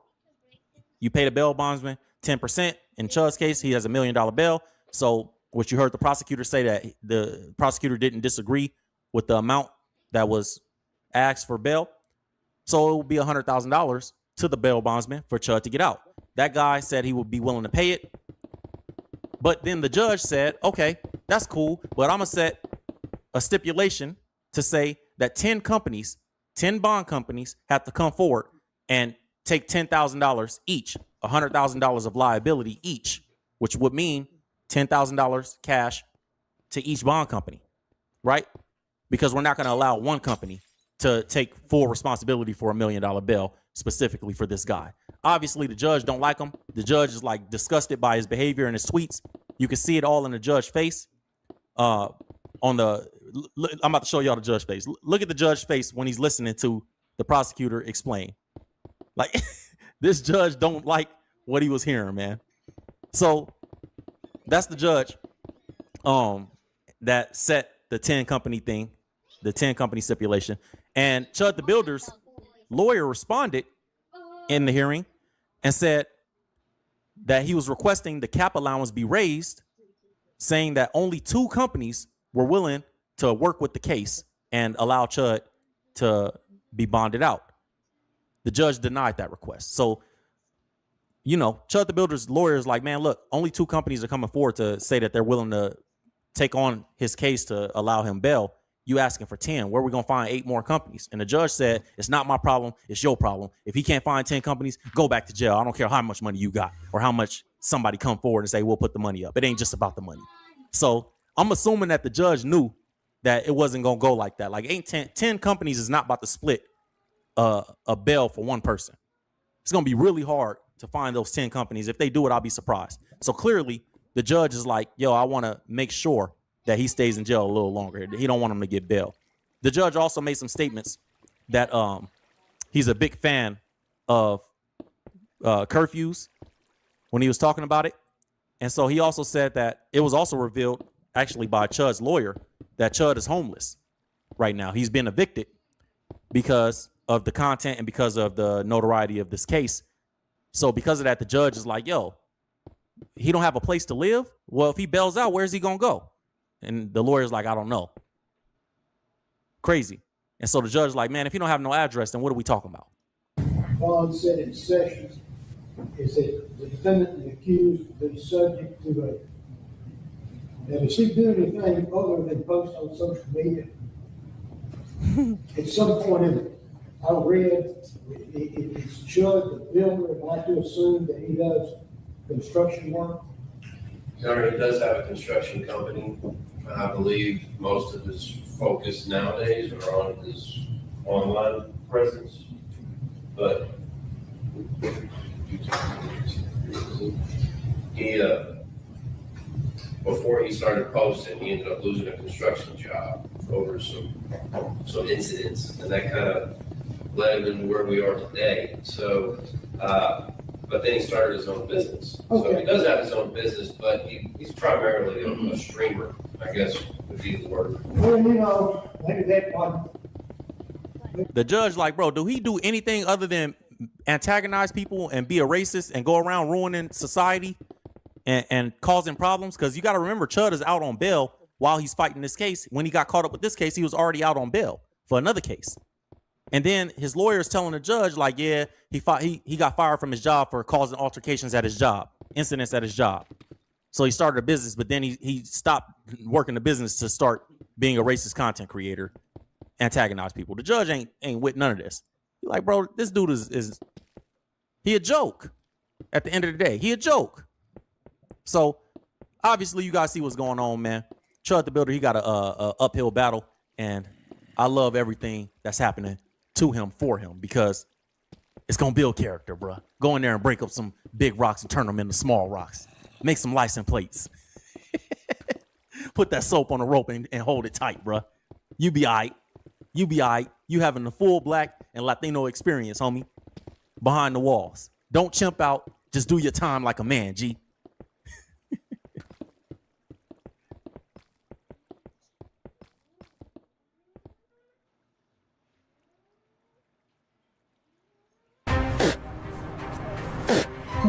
Speaker 2: You pay the bail bondsman 10%. In Chud's case, he has $1 million bail. So what you heard the prosecutor say, that the prosecutor didn't disagree with the amount that was asked for bail. So it will be $100,000 to the bail bondsman for Chud to get out. That guy said he would be willing to pay it. But then the judge said, okay, that's cool, but I'm going to set a stipulation to say that 10 companies, 10 bond companies have to come forward and take $10,000 each, $100,000 of liability each, which would mean $10,000 cash to each bond company, right? Because we're not going to allow one company to take full responsibility for $1 million bail specifically for this guy. Obviously, the judge don't like him. The judge is like disgusted by his behavior and his tweets. You can see it all in the judge's face. I'm about to show y'all the judge's face. Look at the judge's face when he's listening to the prosecutor explain. Like, this judge don't like what he was hearing, man. So that's the judge that set the 10 company thing, the 10 company stipulation. And Chud the Builder's lawyer responded in the hearing and said that he was requesting the cap allowance be raised, saying that only 2 companies were willing to work with the case and allow Chud to be bonded out. The judge denied that request. So, you know, Chud the Builder's lawyer is like, man, look, only 2 companies are coming forward to say that they're willing to take on his case to allow him bail. You asking for 10. Where are we going to find 8 more companies? And the judge said, it's not my problem. It's your problem. If he can't find 10 companies, go back to jail. I don't care how much money you got or how much somebody come forward and say, we'll put the money up. It ain't just about the money. So I'm assuming that the judge knew that it wasn't going to go like that. Like 10 companies is not about to split a bail for one person. It's going to be really hard to find those 10 companies. If they do it, I'll be surprised. So clearly the judge is like, yo, I want to make sure that he stays in jail a little longer. He don't want him to get bail. The judge also made some statements that he's a big fan of curfews when he was talking about it. And so he also said that it was also revealed actually by Chud's lawyer that Chud is homeless right now. He's been evicted because of the content and because of the notoriety of this case. So because of that, the judge is like, yo, he don't have a place to live. Well, if he bails out, where's he going to go? And the lawyer's like, I don't know. Crazy. And so the judge is like, man, if you don't have no address, then what are we talking about?
Speaker 13: Bond said in sessions is that the defendant and the accused will be subject to a. Now, does he do anything other than post on social media? At some point in it, I read it's Chud the Builder, and I have to assume that he does construction work.
Speaker 14: He does have a construction company. I believe most of his focus nowadays are on his online presence, but he before he started posting, he ended up losing a construction job over some incidents, and that kind of led him into where we are today. So, but then he started his own business. So he does have his own business, but he's primarily a streamer, I guess would be the word.
Speaker 13: Well, you know, maybe that one.
Speaker 2: The judge like, bro, do he do anything other than antagonize people and be a racist and go around ruining society and causing problems? Because you got to remember, Chud is out on bail while he's fighting this case. When he got caught up with this case, he was already out on bail for another case. And then his lawyer is telling the judge, like, yeah, he got fired from his job for causing altercations at his job, incidents at his job. So he started a business, but then he stopped working the business to start being a racist content creator, antagonize people. The judge ain't with none of this. He's like, bro, this dude is he a joke. At the end of the day, he a joke. So obviously you guys see what's going on, man. Chud the Builder, he got a uphill battle, and I love everything that's happening to him for him, because It's gonna build character, bruh. Go in there and break up some big rocks and turn them into small rocks. Make some license plates. Put that soap on a rope and hold it tight, bruh. You be all right. You be all right. You having the full black and Latino experience, homie. Behind the walls. Don't chimp out. Just do your time like a man, G.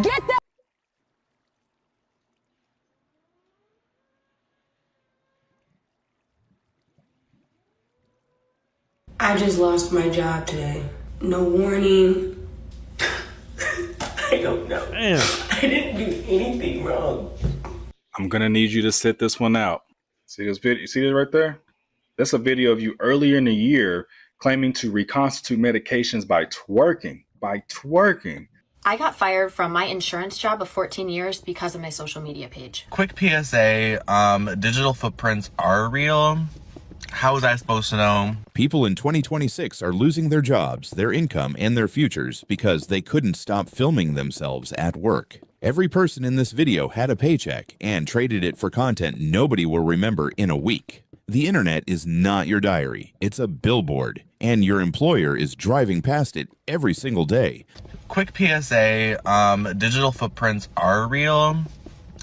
Speaker 15: Get that.
Speaker 20: I just lost my job today. No warning. I don't know.
Speaker 1: Damn.
Speaker 20: I didn't do anything wrong.
Speaker 22: I'm gonna need you to sit this one out. See this video? See it right there? That's a video of you earlier in the year claiming to reconstitute medications by twerking. By twerking.
Speaker 23: I got fired from my insurance job of 14 years because of my social media page.
Speaker 21: Quick PSA, digital footprints are real. How was I supposed to know?
Speaker 24: People in 2026 are losing their jobs, their income, and their futures because they couldn't stop filming themselves at work. Every person in this video had a paycheck and traded it for content nobody will remember in a week. The internet is not your diary. It's a billboard, and your employer is driving past it every single day.
Speaker 21: Quick PSA, digital footprints are real.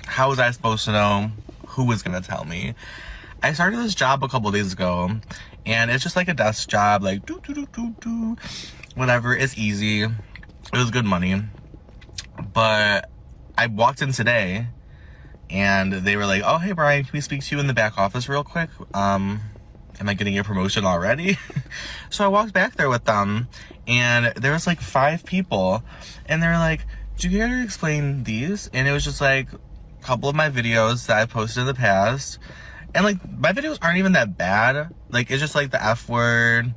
Speaker 21: How was I supposed to know? Who was gonna tell me? I started this job a couple days ago, and it's just like a desk job, like whatever. It's easy. It was good money. But I walked in today, and they were like, "Oh, hey Brian, can we speak to you in the back office real quick? Am I getting a promotion already?" So I walked back there with them, and there was like 5 people, and they were like, "Do you care to explain these?" And it was just like a couple of my videos that I posted in the past. And like my videos aren't even that bad. Like it's just like the F word.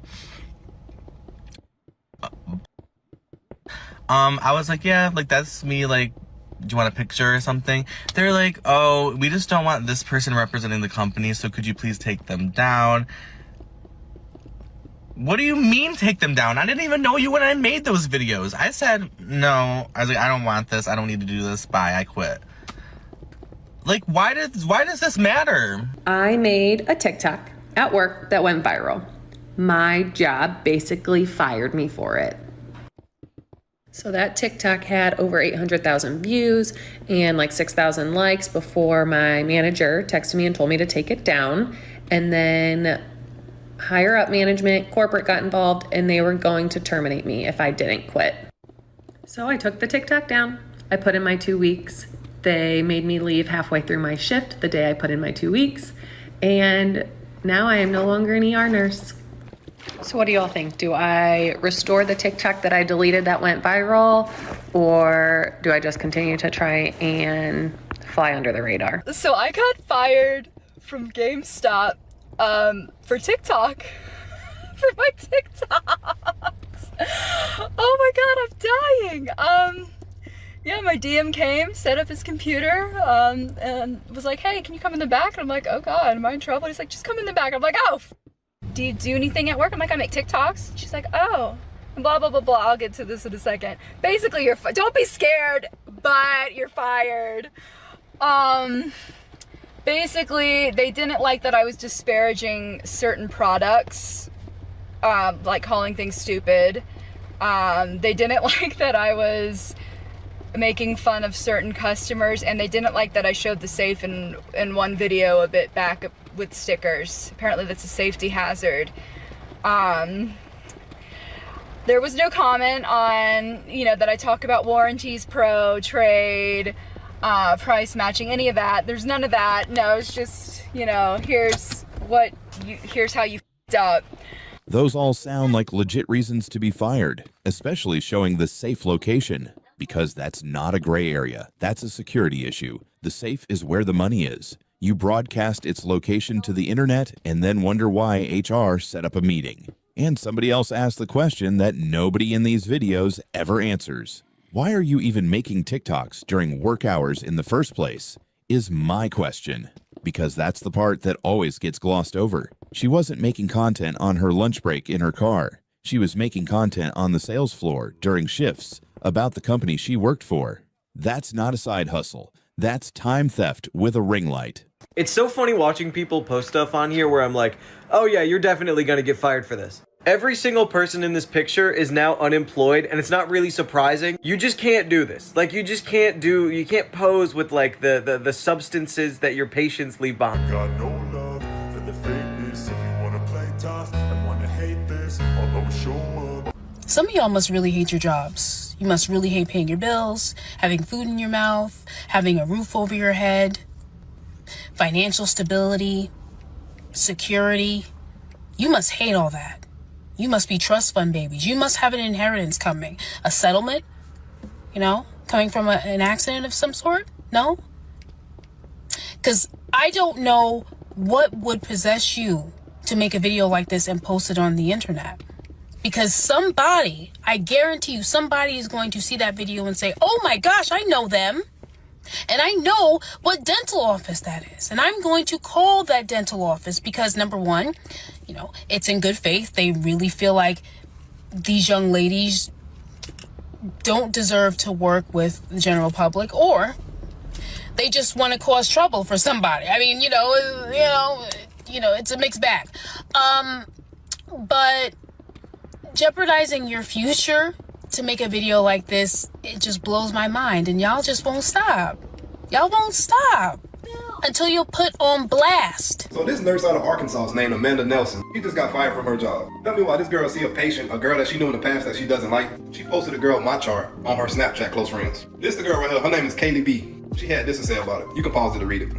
Speaker 21: I was like, yeah, like that's me. Like, do you want a picture or something? They're like, oh, we just don't want this person representing the company, so could you please take them down? What do you mean take them down? I didn't even know you when I made those videos. I said no. I was like, I don't want this. I don't need to do this. Bye. I quit. Like, why does this matter?
Speaker 25: I made a TikTok at work that went viral. My job basically fired me for it. So that TikTok had over 800,000 views and like 6,000 likes before my manager texted me and told me to take it down. And then higher up management, corporate got involved, and they were going to terminate me if I didn't quit. So I took the TikTok down. I put in my 2 weeks. They made me leave halfway through my shift the day I put in my 2 weeks. And now I am no longer an ER nurse. So what do y'all think? Do I restore the TikTok that I deleted that went viral? Or do I just continue to try and fly under the radar?
Speaker 26: So I got fired from GameStop for TikTok. For my TikToks. Oh my God, I'm dying. Yeah, my DM came, set up his computer, and was like, hey, can you come in the back? And I'm like, oh God, am I in trouble? He's like, just come in the back. I'm like, oh, do you do anything at work? I'm like, I make TikToks. She's like, oh, and blah, blah, blah, blah. I'll get to this in a second. Basically, don't be scared, but you're fired. Basically, they didn't like that I was disparaging certain products, like calling things stupid. They didn't like that I was making fun of certain customers, and they didn't like that I showed the safe in one video a bit back with stickers. Apparently that's a safety hazard. There was no comment on, that I talk about warranties, pro, trade, price matching, any of that. There's none of that. No, it's just, here's how you f***ed up.
Speaker 24: Those all sound like legit reasons to be fired, especially showing the safe location. Because that's not a gray area. That's a security issue. The safe is where the money is. You broadcast its location to the internet and then wonder why HR set up a meeting. And somebody else asked the question that nobody in these videos ever answers. Why are you even making TikToks during work hours in the first place? Is my question. Because that's the part that always gets glossed over. She wasn't making content on her lunch break in her car. She was making content on the sales floor during shifts about the company she worked for. That's not a side hustle. That's time theft with a ring light.
Speaker 9: It's so funny watching people post stuff on here where I'm like, oh yeah, you're definitely gonna get fired for this. Every single person in this picture is now unemployed, and it's not really surprising. You just can't do this. Like, you just can't you can't pose with like the substances that your patients leave behind.
Speaker 10: Got no love for the fakeness. If you wanna play tough and wanna hate this, I'll always show up.
Speaker 20: Some of y'all must really hate your jobs. You must really hate paying your bills, having food in your mouth, having a roof over your head, financial stability, security. You must hate all that. You must be trust fund babies. You must have an inheritance coming. A settlement, coming from an accident of some sort? No? Because I don't know what would possess you to make a video like this and post it on the internet. Because somebody, I guarantee you, somebody is going to see that video and say, oh my gosh, I know them. And I know what dental office that is. And I'm going to call that dental office because, number one, it's in good faith. They really feel like these young ladies don't deserve to work with the general public, or they just want to cause trouble for somebody. I mean, it's a mixed bag. But jeopardizing your future to make a video like this, it just blows my mind, and y'all just won't stop. Y'all won't stop until you're put on blast.
Speaker 11: So this nurse out of Arkansas is named Amanda Nelson. She just got fired from her job. Tell me why this girl see a patient, a girl that she knew in the past that she doesn't like. She posted a girl my chart on her Snapchat close friends. This the girl right here. Her name is Kaylee B. She had this to say about it. You can pause it to read it.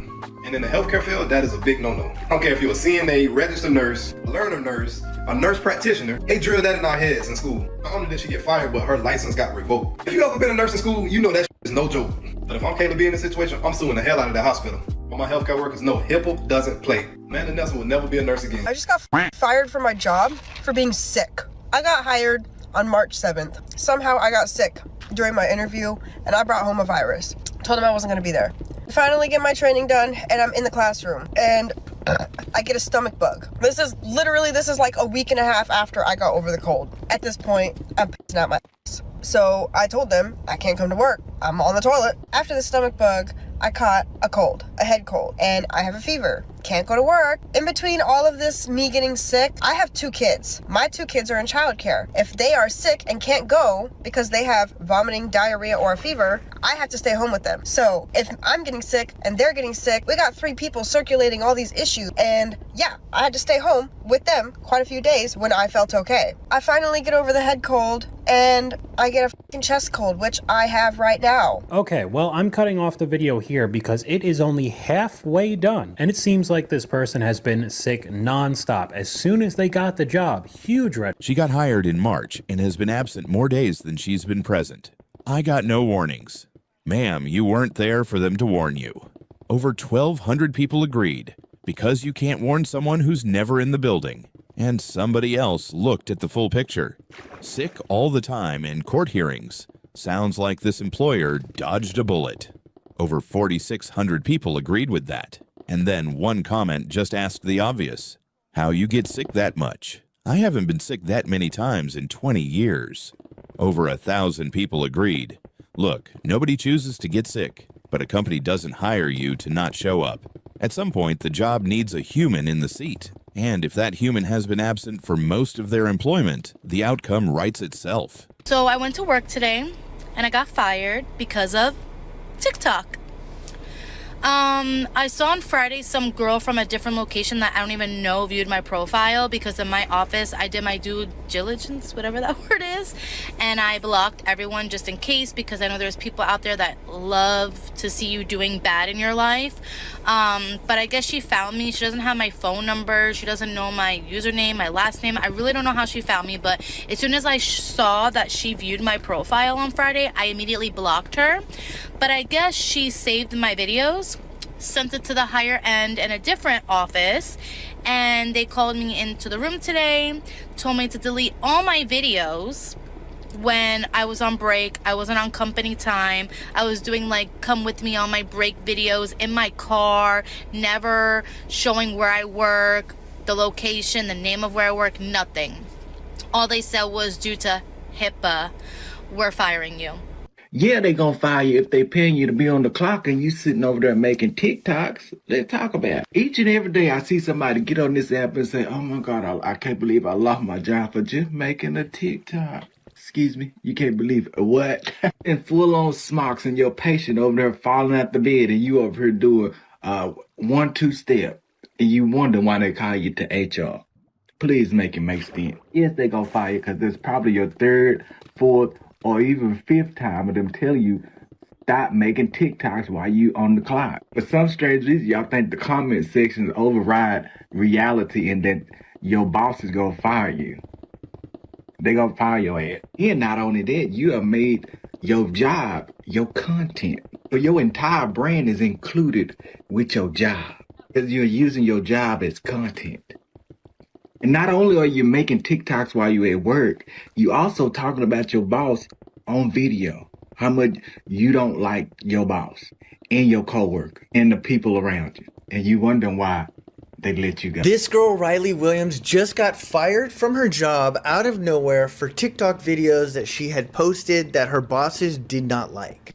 Speaker 11: And in the healthcare field, that is a big no-no. I don't care if you're a CNA, registered nurse, a learner nurse, a nurse practitioner. They drilled that in our heads in school. Not only did she get fired, but her license got revoked. If you ever been a nurse in school, you know that is no joke. But if I'm Kayla B in this situation, I'm suing the hell out of that hospital. For my healthcare workers, no, HIPAA doesn't play. Amanda Nelson will never be a nurse again.
Speaker 17: I just got fired from my job for being sick. I got hired on March 7th. Somehow I got sick during my interview and I brought home a virus. Told them I wasn't gonna be there. Finally get my training done and I'm in the classroom and I get a stomach bug. This is like a week and a half after I got over the cold. At this point, I'm pissing out my ass. So I told them I can't come to work. I'm on the toilet. After the stomach bug, I caught a cold, a head cold, and I have a fever. Can't go to work. In between all of this, me getting sick, I have 2 kids. My 2 kids are in childcare. If they are sick and can't go because they have vomiting, diarrhea, or a fever, I have to stay home with them. So if I'm getting sick and they're getting sick, we got 3 people circulating all these issues. And yeah, I had to stay home with them quite a few days when I felt okay. I finally get over the head cold and I get a fucking chest cold, which I have right now.
Speaker 18: Okay, well, I'm cutting off the video here because it is only halfway done. And it seems like this person has been sick nonstop. As soon as they got the job, huge red.
Speaker 24: She got hired in March and has been absent more days than she's been present. I got no warnings. Ma'am, you weren't there for them to warn you. Over 1,200 people agreed because you can't warn someone who's never in the building. And somebody else looked at the full picture. Sick all the time in court hearings. Sounds like this employer dodged a bullet. Over 4,600 people agreed with that. And then one comment just asked the obvious. How you get sick that much? I haven't been sick that many times in 20 years. Over 1,000 people agreed. Look, nobody chooses to get sick, but a company doesn't hire you to not show up. At some point, the job needs a human in the seat. And if that human has been absent for most of their employment, the outcome writes itself.
Speaker 19: So I went to work today and I got fired because of TikTok. I saw on Friday some girl from a different location that I don't even know viewed my profile because in my office I did my due diligence, whatever that word is, and I blocked everyone just in case because I know there's people out there that love to see you doing bad in your life. But I guess she found me. She doesn't have my phone number. She doesn't know my username, my last name. I really don't know how she found me, but as soon as I saw that she viewed my profile on Friday, I immediately blocked her. But I guess she saved my videos, sent it to the higher end in a different office, and they called me into the room today, told me to delete all my videos when I was on break. I wasn't on company time. I was doing like come with me on my break videos in my car, never showing where I work, the location, the name of where I work, nothing. All they said was due to HIPAA, we're firing you.
Speaker 4: Yeah, they gonna fire you if they paying you to be on the clock and you sitting over there making TikToks. Let's talk about it. Each and every day I see somebody get on this app and say, oh my God, I can't believe I lost my job for just making a TikTok. Excuse me, you can't believe it. What? And full on smocks and your patient over there falling out the bed and you over here doing 1-2 step. And you wonder why they call you to HR. Please make it make sense. Yes, they gonna fire you because it's probably your 3rd, 4th, or even 5th time of them telling you stop making TikToks while you on the clock. For some strange reason, y'all think the comment sections override reality and that your boss is gonna fire you. They gonna fire your ass. And not only that, you have made your job your content. So your entire brand is included with your job because you're using your job as content. And not only are you making TikToks while you're at work, you also talking about your boss on video. How much you don't like your boss and your coworker and the people around you. And you wondering why they let you go.
Speaker 9: This girl, Riley Williams, just got fired from her job out of nowhere for TikTok videos that she had posted that her bosses did not like.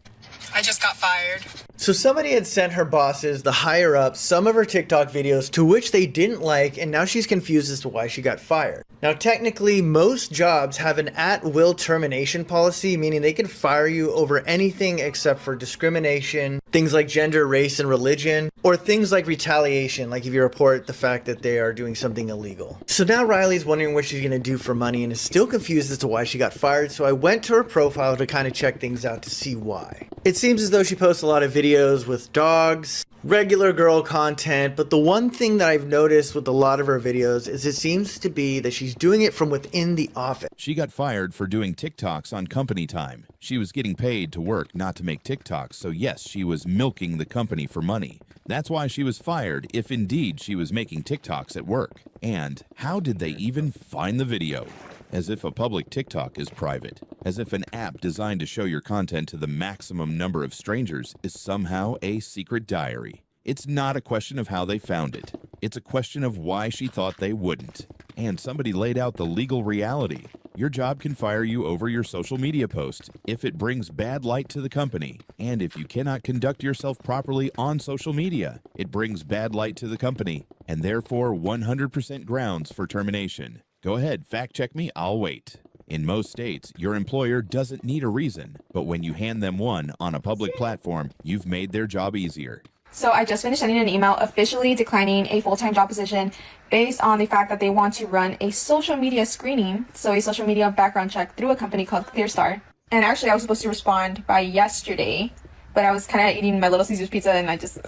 Speaker 17: I just got fired.
Speaker 9: So somebody had sent her bosses, the higher ups, some of her TikTok videos to which they didn't like, and now she's confused as to why she got fired. Now technically, most jobs have an at-will termination policy, meaning they can fire you over anything except for discrimination, things like gender, race, and religion, or things like retaliation, like if you report the fact that they are doing something illegal. So now Riley's wondering what she's gonna do for money and is still confused as to why she got fired, so I went to her profile to kind of check things out to see why. It seems as though she posts a lot of videos with dogs, regular girl content, but the one thing that I've noticed with a lot of her videos is it seems to be that she's doing it from within the office.
Speaker 24: She got fired for doing TikToks on company time. She was getting paid to work, not to make TikToks, so yes, she was milking the company for money. That's why she was fired, if indeed she was making TikToks at work. And how did they even find the video? As if a public TikTok is private. As if an app designed to show your content to the maximum number of strangers is somehow a secret diary. It's not a question of how they found it. It's a question of why she thought they wouldn't. And somebody laid out the legal reality. Your job can fire you over your social media post if it brings bad light to the company. And if you cannot conduct yourself properly on social media, it brings bad light to the company, and therefore 100% grounds for termination. Go ahead, fact check me, I'll wait. In most states, your employer doesn't need a reason, but when you hand them one on a public platform, you've made their job easier.
Speaker 26: So I just finished sending an email officially declining a full-time job position based on the fact that they want to run a social media screening, so a social media background check through a company called ClearStar. And actually I was supposed to respond by yesterday, but I was kind of eating my Little Caesars pizza and I just,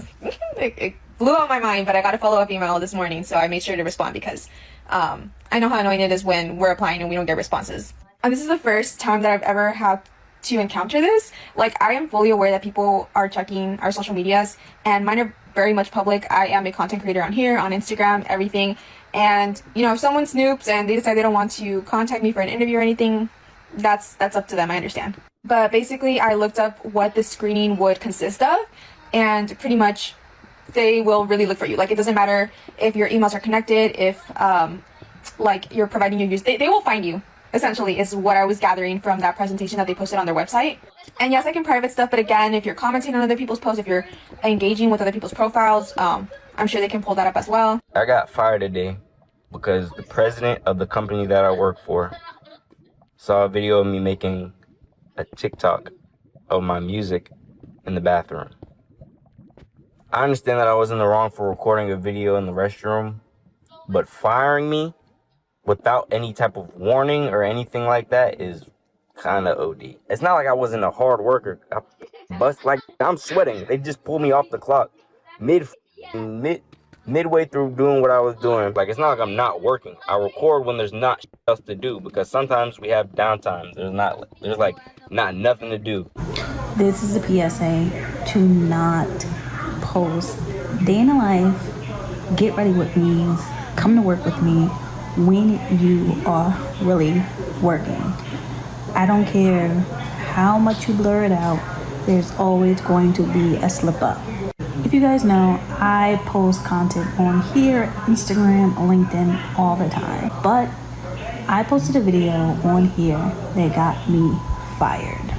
Speaker 26: it blew out my mind, but I got a follow-up email this morning, so I made sure to respond because I know how annoying it is when we're applying and we don't get responses. And this is the first time that I've ever had to encounter this. Like, I am fully aware that people are checking our social medias and mine are very much public. I am a content creator on here, on Instagram, everything. And, you know, if someone snoops and they decide they don't want to contact me for an interview or anything, that's up to them, I understand. But basically, I looked up what the screening would consist of, and pretty much they will really look for you. Like, it doesn't matter if your emails are connected, if like you're providing your use, they will find you, essentially, is what I was gathering from that presentation that they posted on their website. And yes, I can private stuff, but again, if you're commenting on other people's posts, if you're engaging with other people's profiles, I'm sure they can pull that up as well.
Speaker 5: I got fired today because the president of the company that I work for saw a video of me making a TikTok of my music in the bathroom. I understand that I was in the wrong for recording a video in the restroom, but firing me without any type of warning or anything like that is kind of OD. It's not like I wasn't a hard worker. I'm sweating. They just pulled me off the clock midway through doing what I was doing. Like, it's not like I'm not working. I record when there's not else to do, because sometimes we have downtimes. There's like not nothing to do.
Speaker 6: This is a PSA to not post day in the life, get ready with me, come to work with me when you are really working. I don't care how much you blur it out, there's always going to be a slip up. If you guys know, I post content on here, Instagram, LinkedIn all the time, but I posted a video on here that got me fired.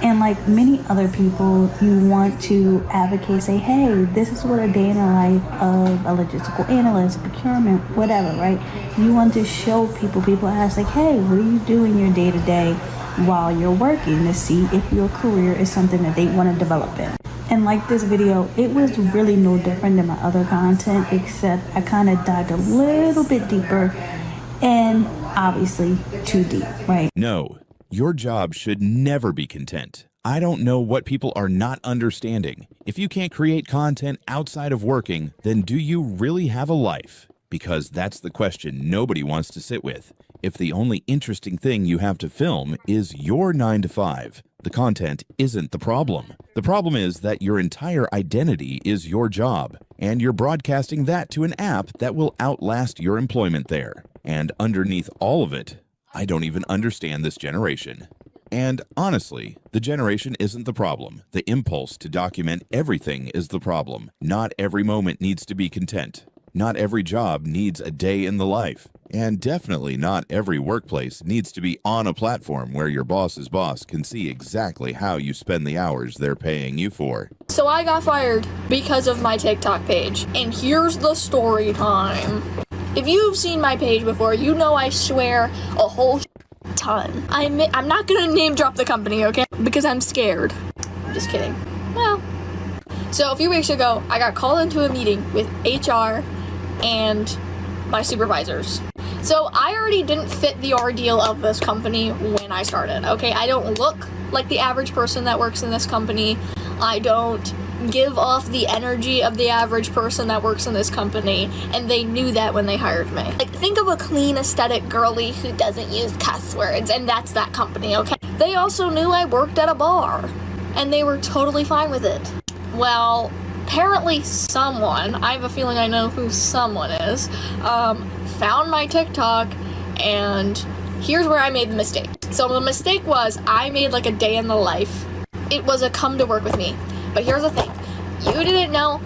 Speaker 6: And like many other people, you want to advocate, say, hey, this is what a day in the life of a logistical analyst, procurement, whatever, right? You want to show people ask like, hey, what do you do in your day-to-day while you're working, to see if your career is something that they want to develop in. And like this video, it was really no different than my other content, except I kind of dived a little bit deeper and obviously too deep, right?
Speaker 24: No. Your job should never be content. I don't know what people are not understanding. If you can't create content outside of working, then do you really have a life? Because that's the question nobody wants to sit with. If the only interesting thing you have to film is your 9 to 5, the content isn't the problem. The problem is that your entire identity is your job, and you're broadcasting that to an app that will outlast your employment there. And underneath all of it, I don't even understand this generation. And honestly, the generation isn't the problem. The impulse to document everything is the problem. Not every moment needs to be content. Not every job needs a day in the life. And definitely not every workplace needs to be on a platform where your boss's boss can see exactly how you spend the hours they're paying you for.
Speaker 26: So I got fired because of my TikTok page. And here's the story time. If you've seen my page before, you know I swear a whole ton. I'm not gonna name drop the company, okay? Because I'm scared. I'm just kidding. Well, so a few weeks ago, I got called into a meeting with HR and my supervisors. So I already didn't fit the ordeal of this company when I started, okay? I don't look like the average person that works in this company. I don't give off the energy of the average person that works in this company, and they knew that when they hired me. Like, think of a clean, aesthetic girly who doesn't use cuss words, and that's that company, okay? They also knew I worked at a bar, and they were totally fine with it. Well, apparently someone, I have a feeling I know who someone is, found my TikTok, and here's where I made the mistake. So the mistake was I made like a day in the life. It was a come to work with me. But here's the thing, you didn't know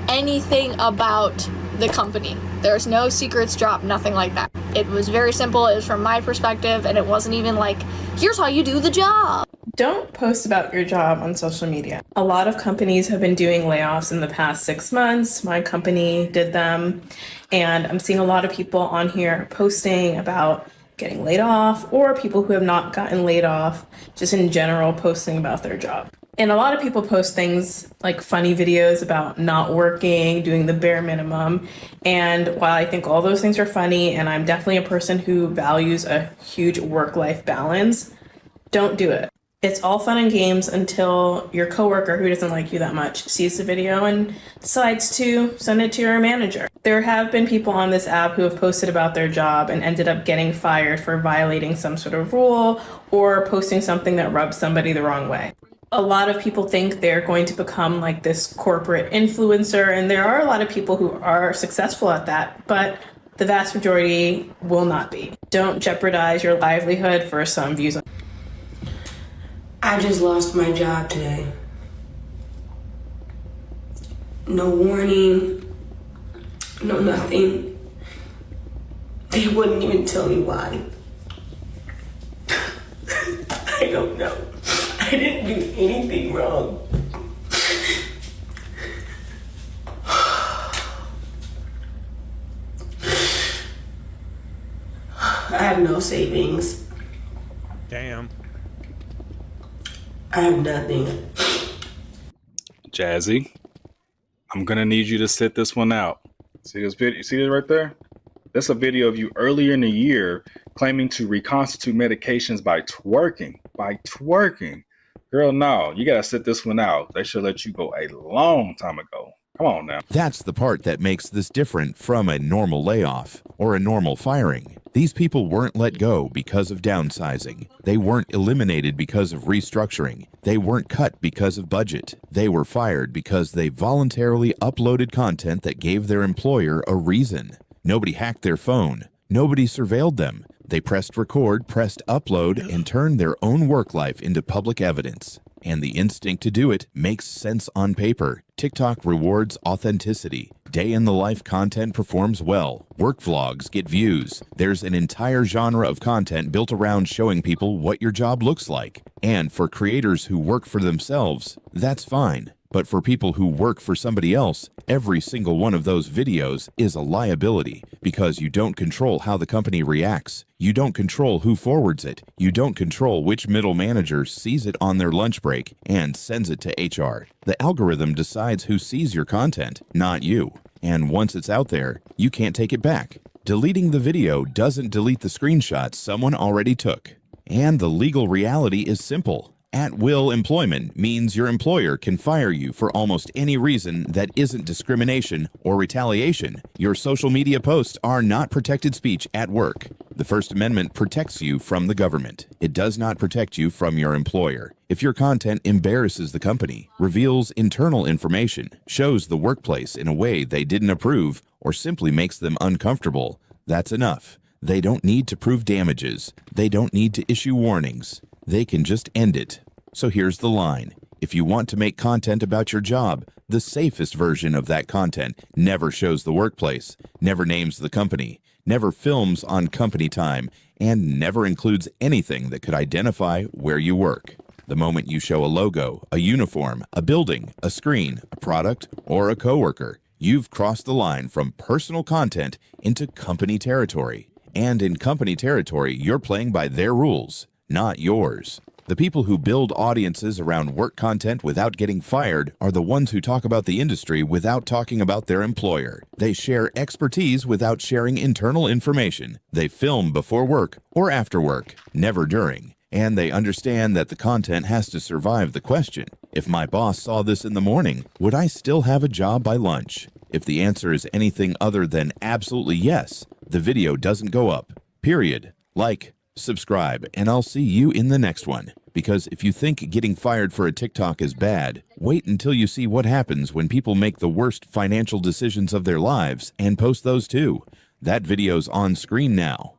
Speaker 26: anything about the company. There's no secrets dropped, nothing like that. It was very simple, it was from my perspective, and it wasn't even like, here's how you do the job.
Speaker 3: Don't post about your job on social media. A lot of companies have been doing layoffs in the past 6 months. My company did them, and I'm seeing a lot of people on here posting about getting laid off, or people who have not gotten laid off, just in general posting about their job. And a lot of people post things like funny videos about not working, doing the bare minimum. And while I think all those things are funny, and I'm definitely a person who values a huge work-life balance, don't do it. It's all fun and games until your coworker who doesn't like you that much sees the video and decides to send it to your manager. There have been people on this app who have posted about their job and ended up getting fired for violating some sort of rule or posting something that rubs somebody the wrong way. A lot of people think they're going to become like this corporate influencer, and there are a lot of people who are successful at that, but the vast majority will not be. Don't jeopardize your livelihood for some views.
Speaker 7: I just lost my job today. No warning, no nothing. They wouldn't even tell me why. I don't know. I didn't do anything wrong. I have no savings.
Speaker 1: Damn.
Speaker 7: I have nothing.
Speaker 22: Jazzy, I'm gonna need you to sit this one out. See this video? You see this right there? That's a video of you earlier in the year claiming to reconstitute medications by twerking. By twerking. Girl, no, you gotta sit this one out. They should let you go a long time ago. Come on now.
Speaker 24: That's the part that makes this different from a normal layoff or a normal firing. These people weren't let go because of downsizing. They weren't eliminated because of restructuring. They weren't cut because of budget. They were fired because they voluntarily uploaded content that gave their employer a reason. Nobody hacked their phone. Nobody surveilled them. They pressed record, pressed upload, and turned their own work life into public evidence. And the instinct to do it makes sense on paper. TikTok rewards authenticity. Day in the life content performs well. Work vlogs get views. There's an entire genre of content built around showing people what your job looks like. And for creators who work for themselves, that's fine. But for people who work for somebody else, every single one of those videos is a liability because you don't control how the company reacts. You don't control who forwards it. You don't control which middle manager sees it on their lunch break and sends it to HR. The algorithm decides who sees your content, not you. And once it's out there, you can't take it back. Deleting the video doesn't delete the screenshots someone already took. And the legal reality is simple. At-will employment means your employer can fire you for almost any reason that isn't discrimination or retaliation. Your social media posts are not protected speech at work. The First Amendment protects you from the government. It does not protect you from your employer. If your content embarrasses the company, reveals internal information, shows the workplace in a way they didn't approve, or simply makes them uncomfortable, that's enough. They don't need to prove damages. They don't need to issue warnings. They can just end it. So here's the line. If you want to make content about your job, the safest version of that content never shows the workplace, never names the company, never films on company time, and never includes anything that could identify where you work. The moment you show a logo, a uniform, a building, a screen, a product, or a coworker, you've crossed the line from personal content into company territory. And in company territory, you're playing by their rules, not yours. The people who build audiences around work content without getting fired are the ones who talk about the industry without talking about their employer. They share expertise without sharing internal information. They film before work or after work, never during. And they understand that the content has to survive the question, if my boss saw this in the morning, would I still have a job by lunch? If the answer is anything other than absolutely yes, the video doesn't go up. Period. Like, subscribe, and I'll see you in the next one. Because if you think getting fired for a TikTok is bad, wait until you see what happens when people make the worst financial decisions of their lives and post those too. That video's on screen now.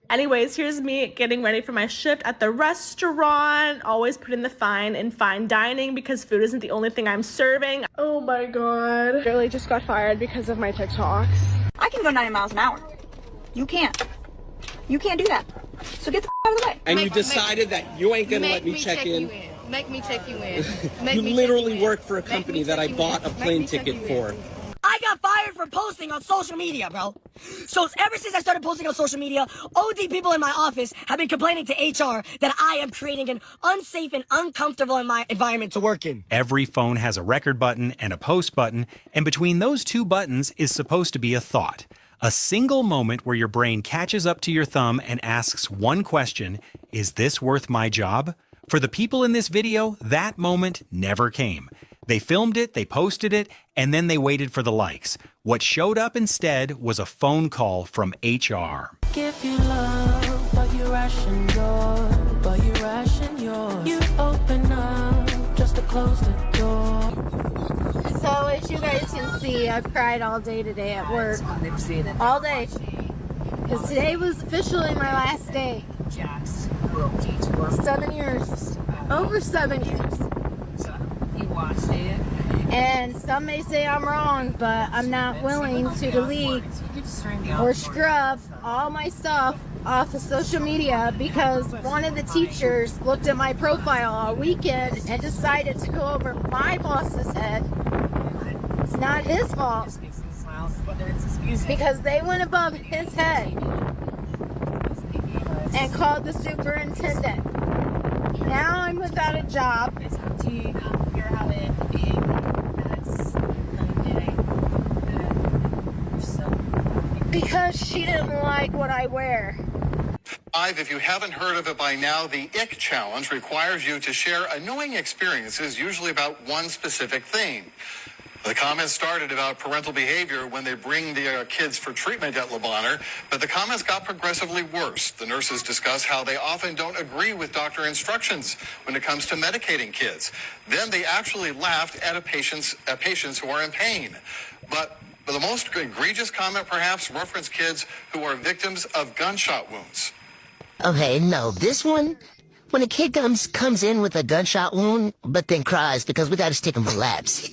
Speaker 3: Anyways, here's me getting ready for my shift at the restaurant. Always putting the fine in fine dining because food isn't the only thing I'm serving. Oh my god. Literally just got fired because of my TikToks.
Speaker 2: I can go 90 miles an hour. You can't. You can't do that. So get the out of the way.
Speaker 8: And you decided that you ain't gonna let me check in.
Speaker 19: Make me check you in.
Speaker 8: You literally work for a company that I bought a plane ticket for.
Speaker 2: I got fired for posting on social media, bro. So ever since I started posting on social media, OD people in my office have been complaining to HR that I am creating an unsafe and uncomfortable environment to work in.
Speaker 12: Every phone has a record button and a post button, and between those two buttons is supposed to be a thought. A single moment where your brain catches up to your thumb and asks one question, is this worth my job? For the people in this video, that moment never came. They filmed it, they posted it, and then they waited for the likes. What showed up instead was a phone call from HR.
Speaker 13: Give you love, but you ration yours, You open up just to close the door.
Speaker 14: So as you guys can see, I've cried all day today at work. All day. Because today was officially my last day. 7 years. Over 7 years.
Speaker 13: You watched it.
Speaker 14: And some may say I'm wrong, but I'm not willing to delete or scrub all my stuff off of social media because one of the teachers looked at my profile all weekend and decided to go over my boss's head. It's not his fault because they went above his head and called the superintendent. Now I'm without a job. Because she didn't like what I wear.
Speaker 16: If you haven't heard of it by now, the Ick Challenge requires you to share annoying experiences, usually about one specific theme. The comments started about parental behavior when they bring their kids for treatment at Le Bonheur, but the comments got progressively worse. The nurses discuss how they often don't agree with doctor instructions when it comes to medicating kids. Then they actually laughed at patients who are in pain. But the most egregious comment perhaps referenced kids who are victims of gunshot wounds.
Speaker 27: Okay, no, this one
Speaker 10: When a kid comes in with a gunshot wound, but then cries because we gotta stick him for labs.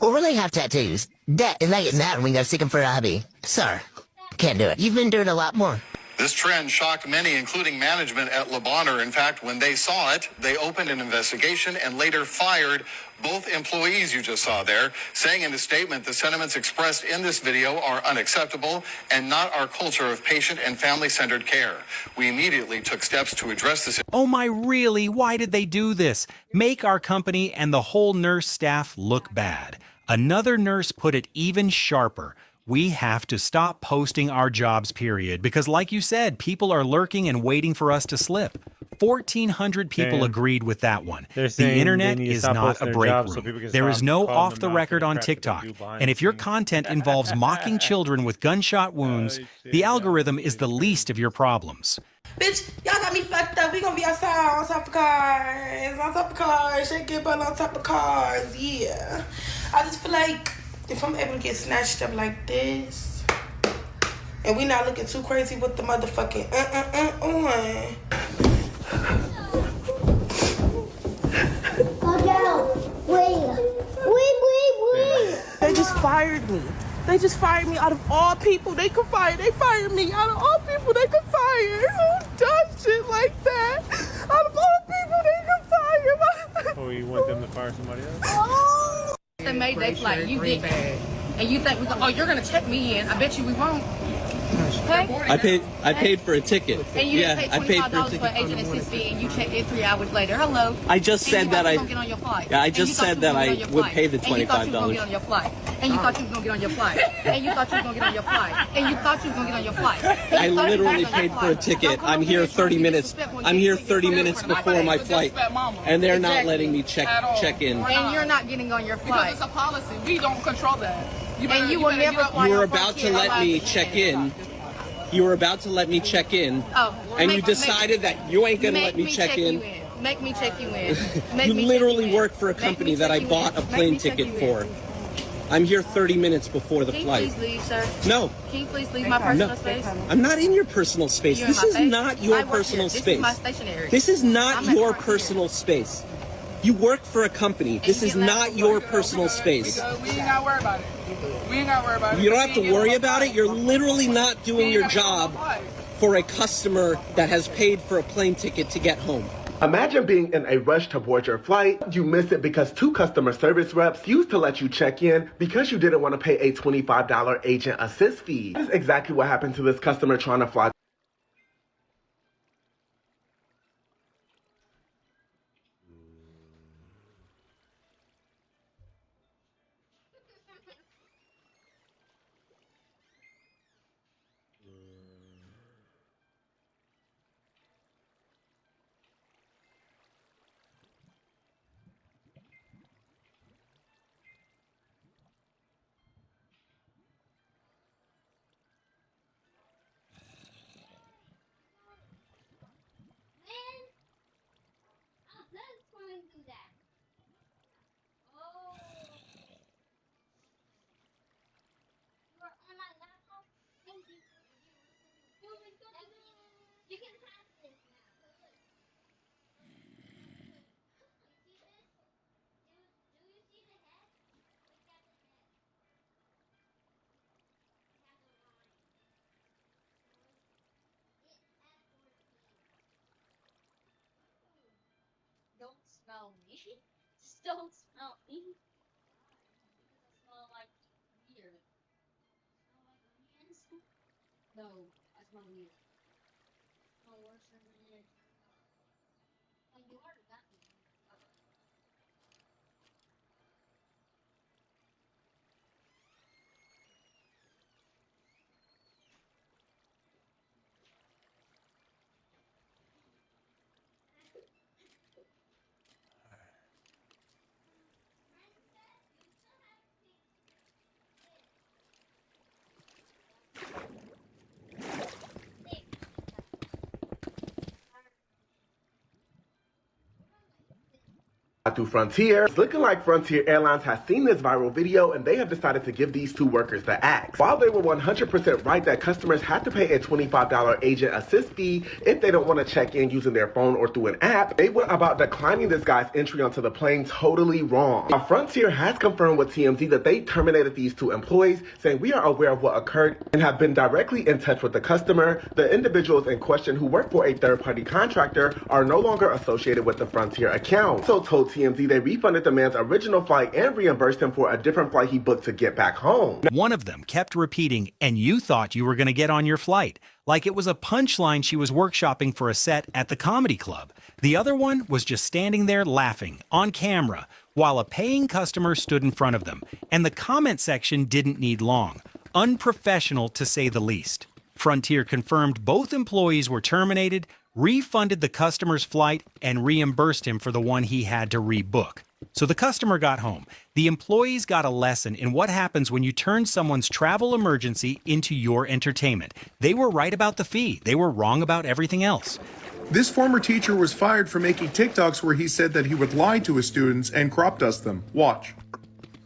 Speaker 10: Or when they have tattoos. That, and we gotta stick him for a hobby. Sir, can't do it. You've been doing a lot more.
Speaker 16: This trend shocked many, including management at Le Bonheur. In fact, when they saw it, they opened an investigation and later fired both employees you just saw there, saying in a statement, the sentiments expressed in this video are unacceptable and not our culture of patient and family-centered care. We immediately took steps to address this.
Speaker 12: Oh my, really? Why did they do this? Make our company and the whole nurse staff look bad. Another nurse put it even sharper. We have to stop posting our jobs, period, because like you said, people are lurking and waiting for us to slip. 1,400 people agreed with that one. The internet is not a break room. There is no off the record on TikTok. And if your content involves mocking children with gunshot wounds, the algorithm is the least of your problems.
Speaker 15: Bitch, y'all got me fucked up. We gonna be outside on top of cars, shake your butt on top of cars, yeah. I just feel like if I'm able to get snatched up like this, and we not looking too crazy with the motherfucking on. Wait. They just fired me. They just fired me out of all people they could fire. They fired me out of all people they could fire. Who does shit like that? Out of all people they could fire.
Speaker 1: Oh, you want them to fire somebody else?
Speaker 20: They made their flight. You didn't. And you think you're gonna check me in. I bet you we won't. Okay?
Speaker 8: I paid for a ticket.
Speaker 20: And you didn't pay $25 for agent assist fee, and you checked in 3 hours later. Hello.
Speaker 8: I just said that I.
Speaker 20: Get on your flight.
Speaker 8: Yeah, I just said that I would pay the $25.
Speaker 20: And you thought you was gonna get on your flight. And you thought you was gonna get on your flight. And you thought you was gonna get on your flight.
Speaker 8: I literally paid for a ticket. I'm here 30 minutes. I'm here 30 minutes before my flight, and they're not letting me check in.
Speaker 20: And you're not getting on your flight.
Speaker 21: Because it's a policy. We don't control that.
Speaker 20: You will never fly.
Speaker 8: You were about to let me check in. You were about to let me check in, and you decided that you ain't gonna let me check in.
Speaker 20: Make me check you in.
Speaker 8: You literally work for a company that I bought a plane ticket for. I'm here 30 minutes before the flight.
Speaker 20: Can you please leave, sir?
Speaker 8: No.
Speaker 20: Can you please leave my personal space?
Speaker 8: I'm not in your personal space. This is not your personal space.
Speaker 20: This is my stationary.
Speaker 8: This is not your personal space. You work for a company. This is not your personal space.
Speaker 21: We ain't gotta worry about it. We ain't gotta worry about it.
Speaker 8: You don't have to worry about it. You're literally not doing your job for a customer that has paid for a plane ticket to get home.
Speaker 23: Imagine being in a rush to board your flight. You missed it because 2 customer service reps used to let you check in because you didn't want to pay a $25 agent assist fee. This is exactly what happened to this customer trying to fly.
Speaker 25: Don't smell me. Just don't smell me. I smell like weird. Smell like onions? No, I smell weird. No worse than weird. When you are that.
Speaker 23: through Frontier. It's looking like Frontier Airlines has seen this viral video and they have decided to give these two workers the axe. While they were 100% right that customers have to pay a $25 agent assist fee if they don't want to check in using their phone or through an app, they went about declining this guy's entry onto the plane totally wrong. Now, Frontier has confirmed with TMZ that they terminated these two employees, saying we are aware of what occurred and have been directly in touch with the customer. The individuals in question who work for a third-party contractor are no longer associated with the Frontier account. So told TMZ they refunded the man's original flight and reimbursed him for a different flight he booked to get back home.
Speaker 12: One of them kept repeating, and you thought you were going to get on your flight, like it was a punchline she was workshopping for a set at the comedy club. The other one was just standing there laughing, on camera, while a paying customer stood in front of them, and the comment section didn't need long. Unprofessional to say the least. Frontier confirmed both employees were terminated, refunded the customer's flight, and reimbursed him for the one he had to rebook. So the customer got home. The employees got a lesson in what happens when you turn someone's travel emergency into your entertainment. They were right about the fee. They were wrong about everything else.
Speaker 4: This former teacher was fired for making TikToks where he said that he would lie to his students and crop dust them. Watch.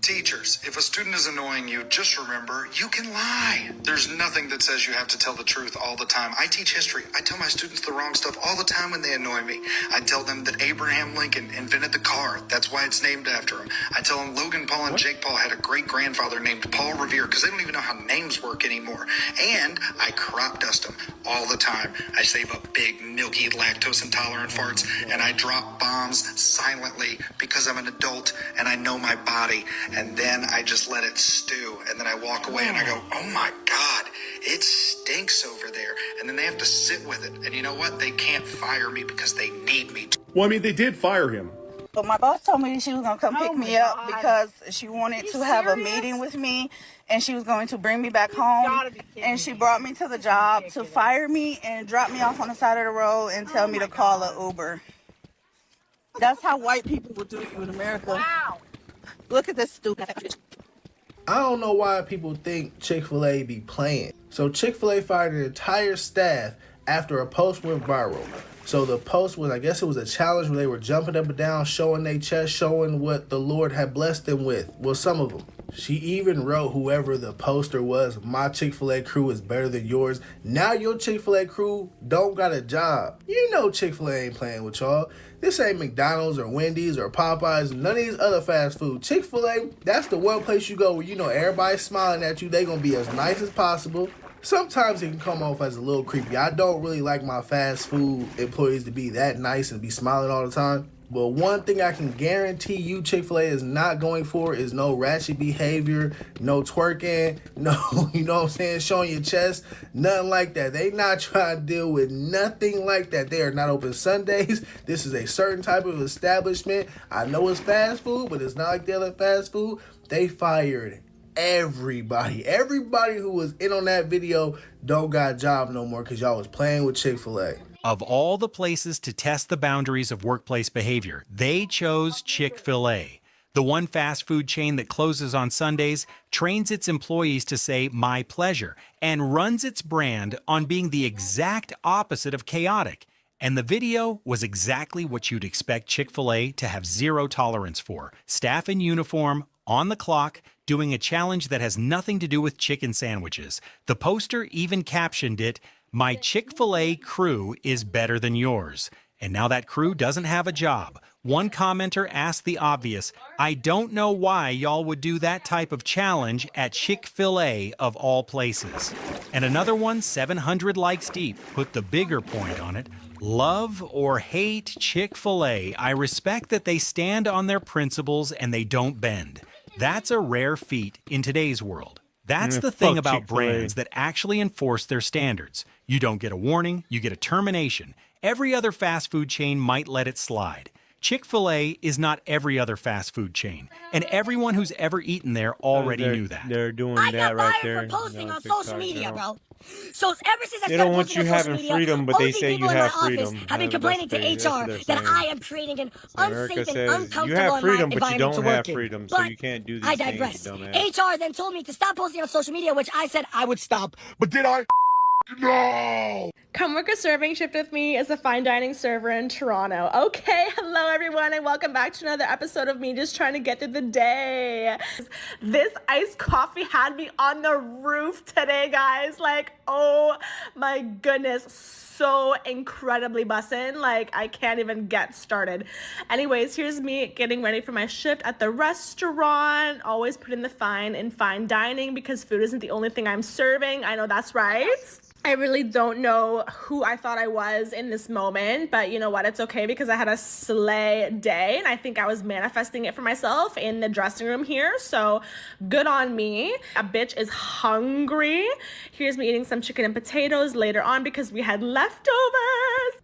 Speaker 5: Teachers, if a student is annoying you, just remember, you can lie. There's nothing that says you have to tell the truth all the time. I teach history. I tell my students the wrong stuff all the time when they annoy me. I tell them that Abraham Lincoln invented the car. That's why it's named after him. I tell them Logan Paul and Jake Paul had a great-grandfather named Paul Revere because they don't even know how names work anymore. And I crop dust them all the time. I save up big, milky, lactose-intolerant farts, and I drop bombs silently because I'm an adult and I know my body. And then I just let it stew. And then I walk away and I go, oh my God, it stinks over there. And then they have to sit with it. And you know what? They can't fire me because they need me to.
Speaker 4: Well, I mean, they did fire him.
Speaker 9: But my boss told me she was going to come pick me up because she wanted to have a meeting with me and she was going to bring me back home. And she brought me to the job to fire me and drop me off on the side of the road and tell me to call an Uber. That's how white people would do you in America. Wow. Look at this stupid.
Speaker 11: I don't know why people think Chick-fil-A be playing. So Chick-fil-A fired an entire staff after a post went viral. So the post was, I guess it was a challenge where they were jumping up and down, showing their chest, showing what the Lord had blessed them with. Well, some of them. She even wrote, whoever the poster was, my Chick-fil-A crew is better than yours. Now your Chick-fil-A crew don't got a job. You know Chick-fil-A ain't playing with y'all. This ain't McDonald's or Wendy's or Popeyes, none of these other fast food. Chick-fil-A, that's the one place you go where you know everybody's smiling at you. They gonna be as nice as possible. Sometimes it can come off as a little creepy. I don't really like my fast food employees to be that nice and be smiling all the time. But one thing I can guarantee you Chick-fil-A is not going for is no ratchet behavior, no twerking, no, you know what I'm saying, showing your chest, nothing like that. They not trying to deal with nothing like that. They are not open Sundays. This is a certain type of establishment. I know it's fast food, but it's not like the other fast food. They fired everybody. Everybody who was in on that video don't got a job no more because y'all was playing with Chick-fil-A.
Speaker 12: Of all the places to test the boundaries of workplace behavior, they chose Chick-fil-A. The one fast food chain that closes on Sundays trains its employees to say "my pleasure" and runs its brand on being the exact opposite of chaotic. And the video was exactly what you'd expect Chick-fil-A to have zero tolerance for. Staff in uniform, on the clock, doing a challenge that has nothing to do with chicken sandwiches. The poster even captioned it, "My Chick-fil-A crew is better than yours." And now that crew doesn't have a job. One commenter asked the obvious, "I don't know why y'all would do that type of challenge at Chick-fil-A of all places." And another one, 700 likes deep, put the bigger point on it. "Love or hate Chick-fil-A, I respect that they stand on their principles and they don't bend." That's a rare feat in today's world. That's the thing about brands that actually enforce their standards. You don't get a warning, you get a termination. Every other fast food chain might let it slide. Chick-fil-A is not every other fast food chain, and everyone who's ever eaten there already knew that.
Speaker 1: They're doing
Speaker 2: I
Speaker 1: that
Speaker 2: got
Speaker 1: right
Speaker 2: fired
Speaker 1: there.
Speaker 2: for posting on social media, bro. So ever since I
Speaker 1: They
Speaker 2: started
Speaker 1: don't want
Speaker 2: posting
Speaker 1: you
Speaker 2: on social
Speaker 1: having
Speaker 2: media,
Speaker 1: freedom, but they
Speaker 2: OD
Speaker 1: say you
Speaker 2: people in my
Speaker 1: have
Speaker 2: office
Speaker 1: freedom.
Speaker 2: have been complaining to HR that I am creating an unsafe and uncomfortable
Speaker 1: you have freedom, but you
Speaker 2: environment to
Speaker 1: don't
Speaker 2: work
Speaker 1: have
Speaker 2: in.
Speaker 1: freedom, so
Speaker 2: But
Speaker 1: you can't do these
Speaker 2: I
Speaker 1: things,
Speaker 2: digress.
Speaker 1: you dumbass.
Speaker 2: HR then told me to stop posting on social media, which I said I would stop.
Speaker 4: But did I? No!
Speaker 3: Come work a serving shift with me as a fine dining server in Toronto. Okay, hello everyone and welcome back to another episode of me just trying to get through the day. This iced coffee had me on the roof today, guys. Like, oh my goodness, so incredibly bussin'. Like, I can't even get started. Anyways, here's me getting ready for my shift at the restaurant. Always putting the fine in fine dining because food isn't the only thing I'm serving. I know that's right. I really don't know who I thought I was in this moment, but you know what? It's okay because I had a slay day and I think I was manifesting it for myself in the dressing room here. So good on me. A bitch is hungry. Here's me eating some chicken and potatoes later on because we had leftovers.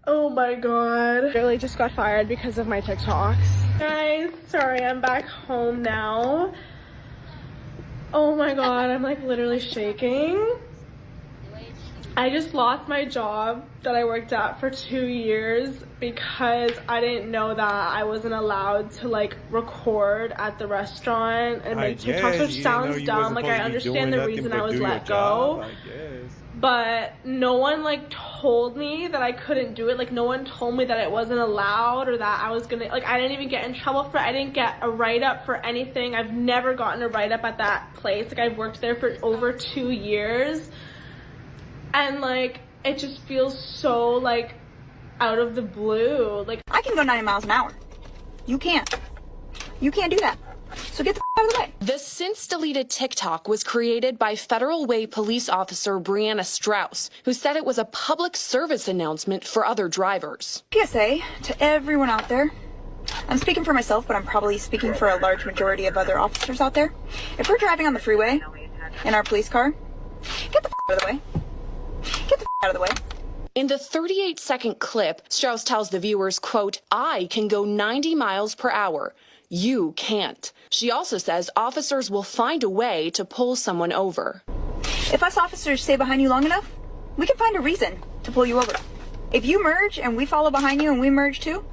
Speaker 3: Oh my God. I really just got fired because of my TikToks. Guys, sorry, I'm back home now. Oh my God, I'm like literally shaking. I just lost my job that I worked at for 2 years because I didn't know that I wasn't allowed to like record at the restaurant and make TikToks, which sounds dumb. Like, I understand the reason I was let go, but no one like told me that I couldn't do it. Like, no one told me that it wasn't allowed or that I was gonna, like, I didn't even get in trouble for it. I didn't get a write-up for anything. I've never gotten a write-up at that place. Like, I've worked there for over 2 years. And like, it just feels so like out of the blue. Like,
Speaker 6: I can go 90 miles an hour. You can't. You can't do that. So get the out of the way.
Speaker 7: The since deleted TikTok was created by Federal Way police officer Brianna Strauss, who said it was a public service announcement for other drivers.
Speaker 6: PSA to everyone out there. I'm speaking for myself, but I'm probably speaking for a large majority of other officers out there. If we're driving on the freeway in our police car, get the out of the way. Get the out of the way.
Speaker 7: In the 38-second clip, Strauss tells the viewers, quote, "I can go 90 miles per hour. You can't." She also says officers will find a way to pull someone over.
Speaker 6: If us officers stay behind you long enough, we can find a reason to pull you over. If you merge and we follow behind you and we merge too,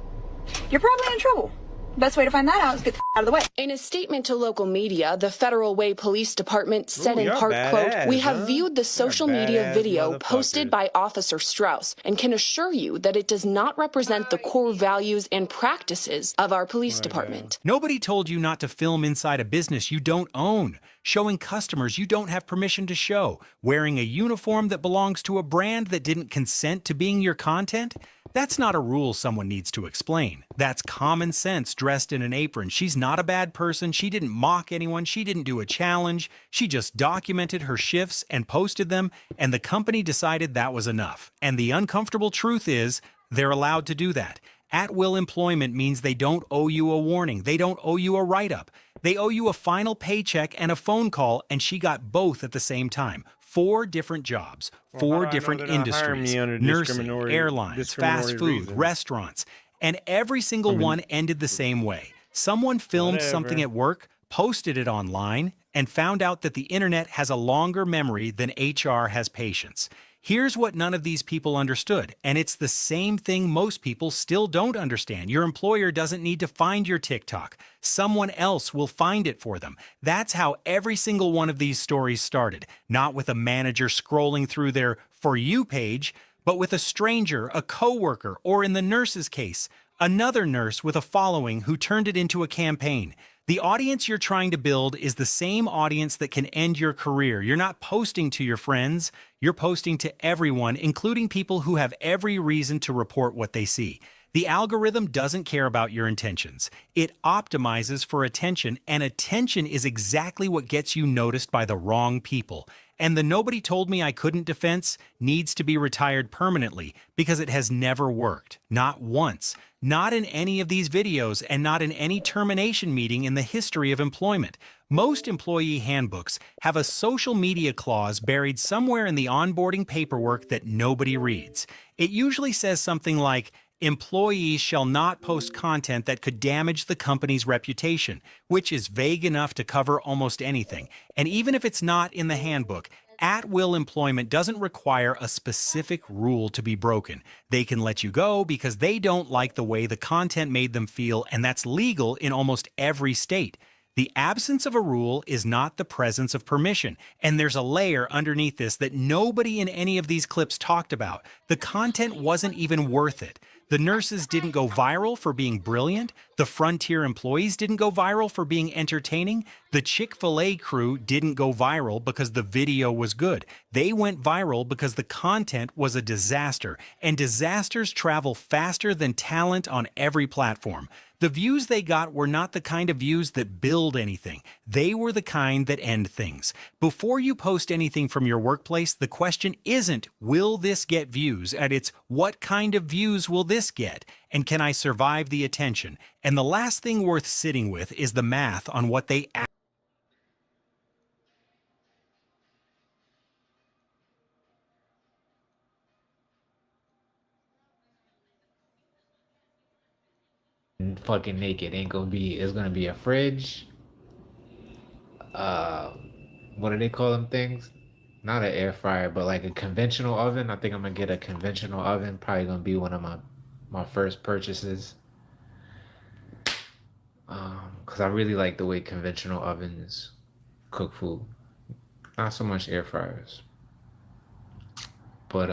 Speaker 6: you're probably in trouble. Best way to find that out is get the out of the way.
Speaker 7: In a statement to local media, the Federal Way Police Department said in part, quote, "We have viewed the social media video posted by Officer Strauss and can assure you that it does not represent the core values and practices of our police department."
Speaker 12: Nobody told you not to film inside a business you don't own, showing customers you don't have permission to show, wearing a uniform that belongs to a brand that didn't consent to being your content. That's not a rule someone needs to explain. That's common sense dressed in an apron. She's not a bad person. She didn't mock anyone. She didn't do a challenge. She just documented her shifts and posted them, and the company decided that was enough. And the uncomfortable truth is, they're allowed to do that. At-will employment means they don't owe you a warning. They don't owe you a write-up. They owe you a final paycheck and a phone call, and she got both at the same time. 4 different jobs, 4 different industries, nursing, airlines, fast food, restaurants, and every single one ended the same way. Someone filmed something at work, posted it online, and found out that the internet has a longer memory than HR has patience. Here's what none of these people understood, and it's the same thing most people still don't understand. Your employer doesn't need to find your TikTok. Someone else will find it for them. That's how every single one of these stories started, not with a manager scrolling through their For You page, but with a stranger, a coworker, or in the nurse's case, another nurse with a following who turned it into a campaign. The audience you're trying to build is the same audience that can end your career. You're not posting to your friends, you're posting to everyone, including people who have every reason to report what they see. The algorithm doesn't care about your intentions. It optimizes for attention, and attention is exactly what gets you noticed by the wrong people. And the "nobody told me I couldn't" defense needs to be retired permanently because it has never worked. Not once. Not in any of these videos and not in any termination meeting in the history of employment. Most employee handbooks have a social media clause buried somewhere in the onboarding paperwork that nobody reads. It usually says something like, "Employees shall not post content that could damage the company's reputation," which is vague enough to cover almost anything. And even if it's not in the handbook, at-will employment doesn't require a specific rule to be broken. They can let you go because they don't like the way the content made them feel, and that's legal in almost every state. The absence of a rule is not the presence of permission, and there's a layer underneath this that nobody in any of these clips talked about. The content wasn't even worth it. The nurses didn't go viral for being brilliant. The Frontier employees didn't go viral for being entertaining. The Chick-fil-A crew didn't go viral because the video was good. They went viral because the content was a disaster, and disasters travel faster than talent on every platform. The views they got were not the kind of views that build anything. They were the kind that end things. Before you post anything from your workplace, the question isn't, will this get views? And it's, what kind of views will this get? And can I survive the attention? And the last thing worth sitting with is the math on what they
Speaker 17: fucking naked. It's gonna be a fridge. What do they call them things? Not an air fryer, but like a conventional oven. I think I'm gonna get a conventional oven. Probably gonna be one of my first purchases. Cause I really like the way conventional ovens cook food. Not so much air fryers. But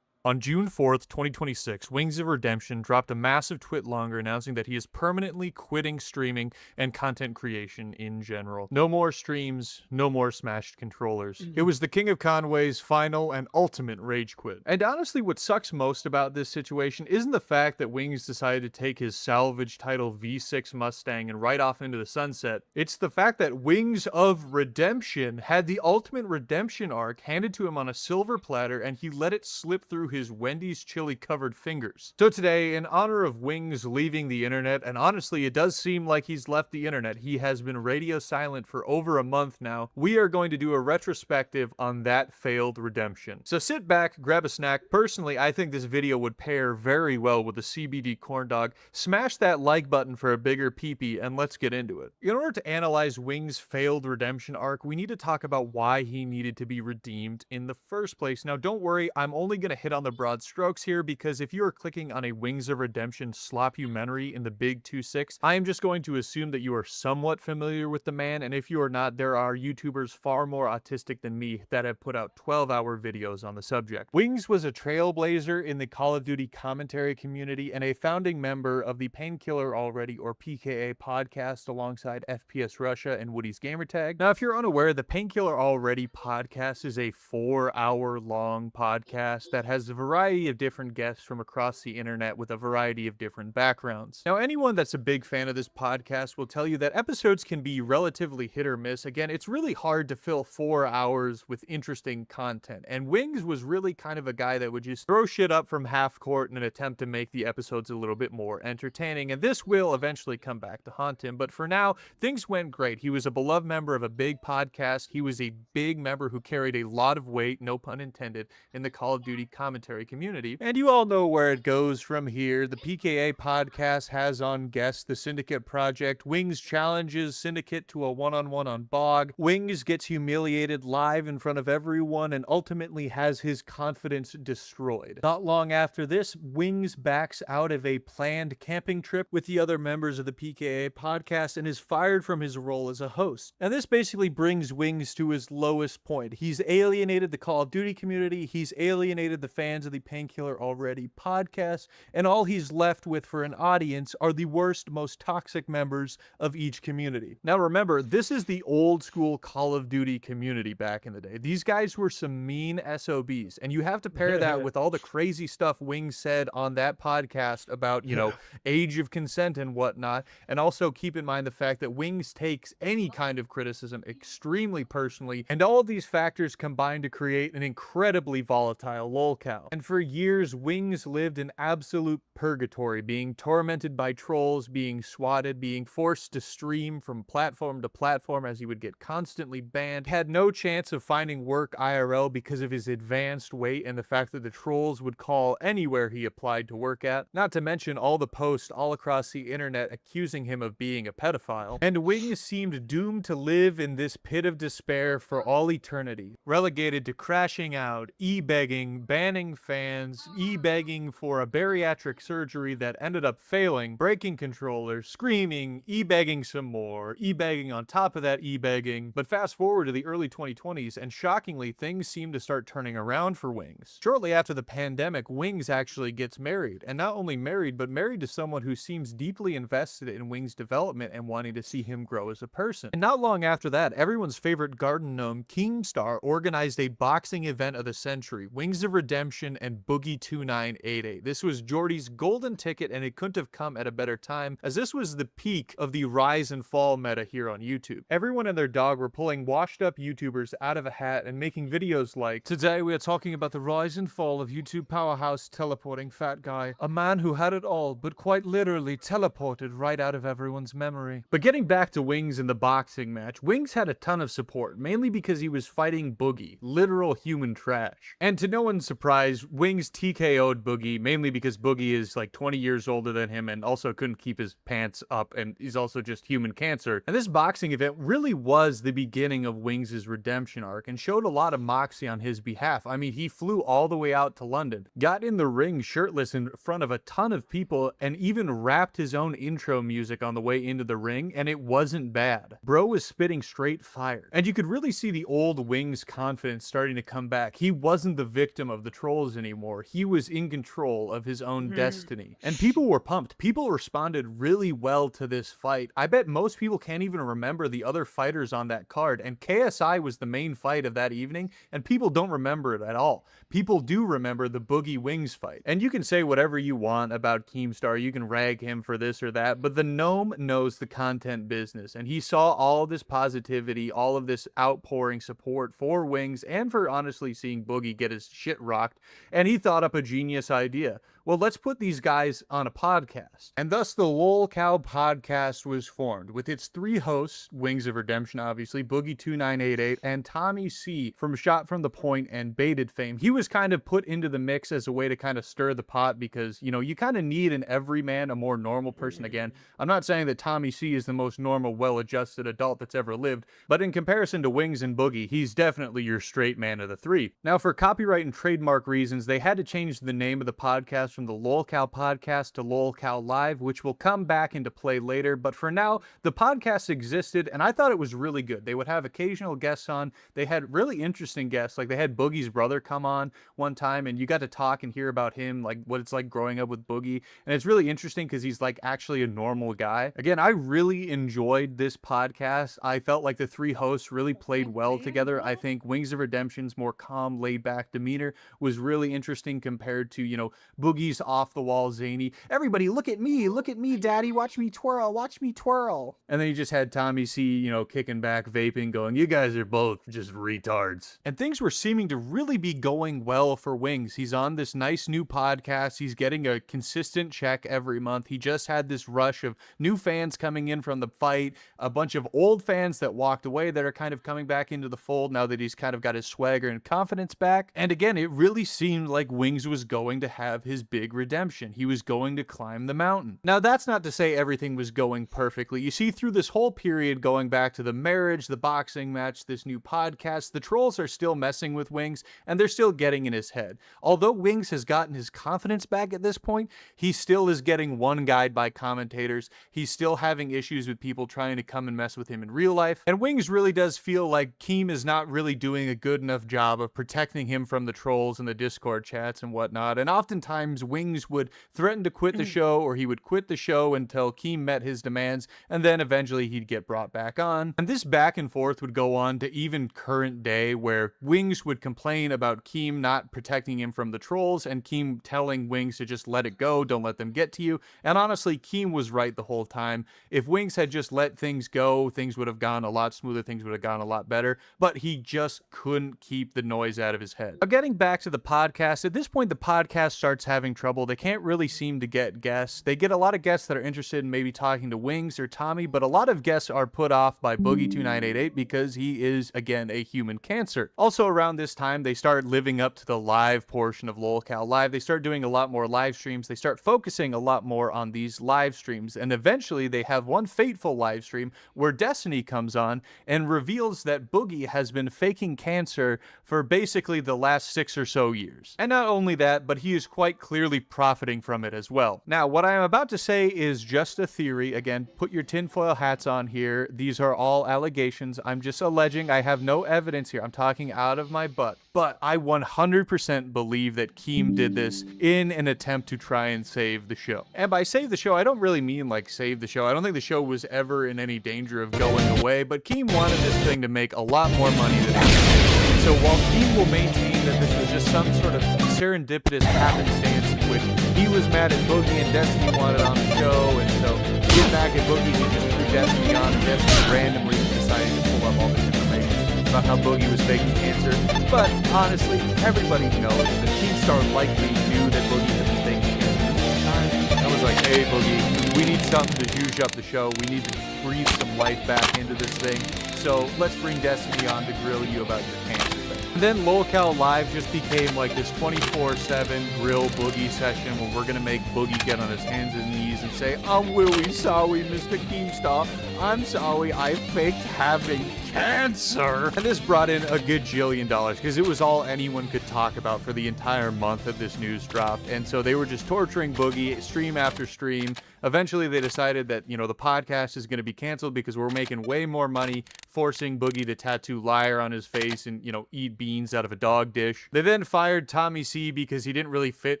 Speaker 18: On June 4th, 2026, Wings of Redemption dropped a massive tweet longer announcing that he is permanently quitting streaming and content creation in general. No more streams, no more smashed controllers. It was the King of Conway's final and ultimate rage quit. And honestly, what sucks most about this situation isn't the fact that Wings decided to take his salvage title V6 Mustang and ride off into the sunset. It's the fact that Wings of Redemption had the ultimate redemption arc handed to him on a silver platter, and he let it slip through his Wendy's chili covered fingers. So today, in honor of Wings leaving the internet, and honestly it does seem like he's left the internet, he has been radio silent for over a month now, we are going to do a retrospective on that failed redemption. So sit back, grab a snack. Personally, I think this video would pair very well with a CBD corn dog. Smash that like button for a bigger peepee, and let's get into it. In order to analyze Wings' failed redemption arc, we need to talk about why he needed to be redeemed in the first place. Now don't worry, I'm only going to hit on the broad strokes here, because if you are clicking on a Wings of Redemption slopumentary in the big 2.6, I am just going to assume that you are somewhat familiar with the man, and if you are not, there are YouTubers far more autistic than me that have put out 12-hour videos on the subject. Wings was a trailblazer in the Call of Duty commentary community and a founding member of the Painkiller Already, or PKA podcast, alongside FPS Russia and Woody's Gamertag. Now, if you're unaware, the Painkiller Already podcast is a 4-hour long podcast that has a variety of different guests from across the internet with a variety of different backgrounds. Now, anyone that's a big fan of this podcast will tell you that episodes can be relatively hit or miss. Again, it's really hard to fill 4 hours with interesting content, and Wings was really kind of a guy that would just throw shit up from half court in an attempt to make the episodes a little bit more entertaining, and this will eventually come back to haunt him. But for now, things went great. He was a beloved member of a big podcast. He was a big member who carried a lot of weight, no pun intended, in the Call of Duty commentary community. And you all know where it goes from here. The PKA podcast has on guests the Syndicate Project. Wings challenges Syndicate to a one-on-one on Bog. Wings gets humiliated live in front of everyone and ultimately has his confidence destroyed. Not long after this, Wings backs out of a planned camping trip with the other members of the PKA podcast and is fired from his role as a host. And this basically brings Wings to his lowest point. He's alienated the Call of Duty community, he's alienated the fans of the Painkiller Already podcast, and all he's left with for an audience are the worst, most toxic members of each community. Now remember, this is the old school Call of Duty community back in the day. These guys were some mean SOBs, and you have to pair that with all the crazy stuff Wings said on that podcast about, you know, age of consent and whatnot, and also keep in mind the fact that Wings takes any kind of criticism extremely personally, and all of these factors combine to create an incredibly volatile lolcow. And for years, Wings lived in absolute purgatory, being tormented by trolls, being swatted, being forced to stream from platform to platform as he would get constantly banned. He had no chance of finding work IRL because of his advanced weight and the fact that the trolls would call anywhere he applied to work at. Not to mention all the posts all across the internet accusing him of being a pedophile. And Wings seemed doomed to live in this pit of despair for all eternity, relegated to crashing out, e-begging, banning threatening fans, e-begging for a bariatric surgery that ended up failing, breaking controllers, screaming, e-begging some more, e-begging on top of that e-begging. But fast forward to the early 2020s, and shockingly, things seem to start turning around for Wings. Shortly after the pandemic, Wings actually gets married, and not only married, but married to someone who seems deeply invested in Wings' development and wanting to see him grow as a person. And not long after that, everyone's favorite garden gnome, Keemstar, organized a boxing event of the century, Wings of Redemption and Boogie 2988. This was Jordy's golden ticket, and it couldn't have come at a better time, as this was the peak of the rise and fall meta here on YouTube. Everyone and their dog were pulling washed up YouTubers out of a hat and making videos like, "Today we are talking about the rise and fall of YouTube powerhouse teleporting fat guy, a man who had it all, but quite literally teleported right out of everyone's memory." But getting back to Wings in the boxing match, Wings had a ton of support, mainly because he was fighting Boogie, literal human trash. And to no one's surprise, Wings TKO'd Boogie, mainly because Boogie is like 20 years older than him and also couldn't keep his pants up, and he's also just human cancer. And this boxing event really was the beginning of Wings' redemption arc and showed a lot of moxie on his behalf. I mean, he flew all the way out to London, got in the ring shirtless in front of a ton of people, and even rapped his own intro music on the way into the ring, and it wasn't bad. Bro was spitting straight fire. And you could really see the old Wings confidence starting to come back. He wasn't the victim of the trolls anymore. He was in control of his own destiny. And people were pumped. People responded really well to this fight. I bet most people can't even remember the other fighters on that card, and KSI was the main fight of that evening, and people don't remember it at all. People do remember the Boogie Wings fight. And you can say whatever you want about Keemstar, you can rag him for this or that, but the gnome knows the content business, and he saw all of this positivity, all of this outpouring support for Wings, and for honestly seeing Boogie get his shit rocked, and he thought up a genius idea. Well, let's put these guys on a podcast. And thus the Lol Cow podcast was formed, with its three hosts, Wings of Redemption obviously, Boogie 2988, and Tommy C from Shot from the Point and Baited fame. He was kind of put into the mix as a way to kind of stir the pot because, you know, you kind of need an everyman, a more normal person again. I'm not saying that Tommy C is the most normal, well-adjusted adult that's ever lived, but in comparison to Wings and Boogie, he's definitely your straight man of the three. Now, for copyright and trademark reasons, they had to change the name of the podcast from the Lol Cow podcast to Lol Cow Live, which will come back into play later, but for now, the podcast existed, and I thought it was really good. They would have occasional guests on. They had really interesting guests, like they had Boogie's brother come on one time, and you got to talk and hear about him, like what it's like growing up with Boogie, and it's really interesting because he's like actually a normal guy. Again, I really enjoyed this podcast. I felt like the three hosts really played well together. I think Wings of Redemption's more calm, laid-back demeanor was really interesting compared to, you know, Boogie's off-the-wall zany, "Everybody look at me, daddy, watch me twirl, watch me twirl." And then you just had Tommy C, you know, kicking back, vaping, going, "You guys are both just retards." And things were seeming to really be going well for Wings. He's on this nice new podcast. He's getting a consistent check every month. He just had this rush of new fans coming in from the fight, a bunch of old fans that walked away that are kind of coming back into the fold now that he's kind of got his swagger and confidence back. And again, it really seemed like Wings was going to have his big redemption. He was going to climb the mountain. Now, that's not to say everything was going perfectly. You see, through this whole period, going back to the marriage, the boxing match, this new podcast, the trolls are still messing with Wings, and they're still getting in his head. Although Wings has gotten his confidence back at this point, he still is getting one-guyed by commentators. He's still having issues with people trying to come and mess with him in real life. And Wings really does feel like Keem is not really doing a good enough job of protecting him from the trolls and the Discord chats and whatnot. And oftentimes Wings would threaten to quit the show, or he would quit the show until Keem met his demands, and then eventually he'd get brought back on. And this back and forth would go on to even current day, where Wings would complain about Keem not protecting him from the trolls, and Keem telling Wings to just let it go, don't let them get to you. And honestly, Keem was right the whole time. If Wings had just let things go, things would have gone a lot smoother, things would have gone a lot better, but he just couldn't keep the noise out of his head. Now, getting back to the podcast, at this point the podcast starts having trouble. They can't really seem to get guests. They get a lot of guests that are interested in maybe talking to Wings or Tommy, but a lot of guests are put off by Boogie 2988 because he is, again, a human cancer. Also around this time, they start living up to the live portion of Lol Cow Live. They start doing a lot more live streams. They start focusing a lot more on these live streams, and eventually they have one fateful live stream where Destiny comes on and reveals that Boogie has been faking cancer for basically the last 6 or so years. And not only that, but he is quite clearly profiting from it as well. Now, what I am about to say is just a theory. Again, put your tinfoil hats on here. These are all allegations. I'm just alleging. I have no evidence here. I'm talking out of my butt. But I 100% believe that Keem did this in an attempt to try and save the show. And by save the show, I don't really mean like save the show. I don't think the show was ever in any danger of going away, but Keem wanted this thing to make a lot more money than it did. So while Keem will maintain that this was just some sort of serendipitous happenstance in which he was mad at Boogie and Destiny wanted on the show, and so to get back at Boogie, he just threw Destiny on, and Destiny randomly decided to pull up all this information about how Boogie was faking cancer. But honestly, everybody knows that Keemstar likely knew that Boogie had been faking cancer this whole time. I was like, hey Boogie, we need something to juice up the show. We need to breathe some life back into this thing. So let's bring Destiny on to grill you about your cancer thing. And then LolCal Live just became like this 24/7 grill Boogie session where we're gonna make Boogie get on his hands and knees and say, I'm really sorry, Mr. Keemstar. I'm sorry I faked having cancer. And this brought in a gajillion dollars because it was all anyone could talk about for the entire month that this news dropped. And so they were just torturing Boogie stream after stream. Eventually they decided that, you know, the podcast is going to be canceled because we're making way more money forcing Boogie to tattoo liar on his face and, you know, eat beans out of a dog dish. They then fired Tommy C because he didn't really fit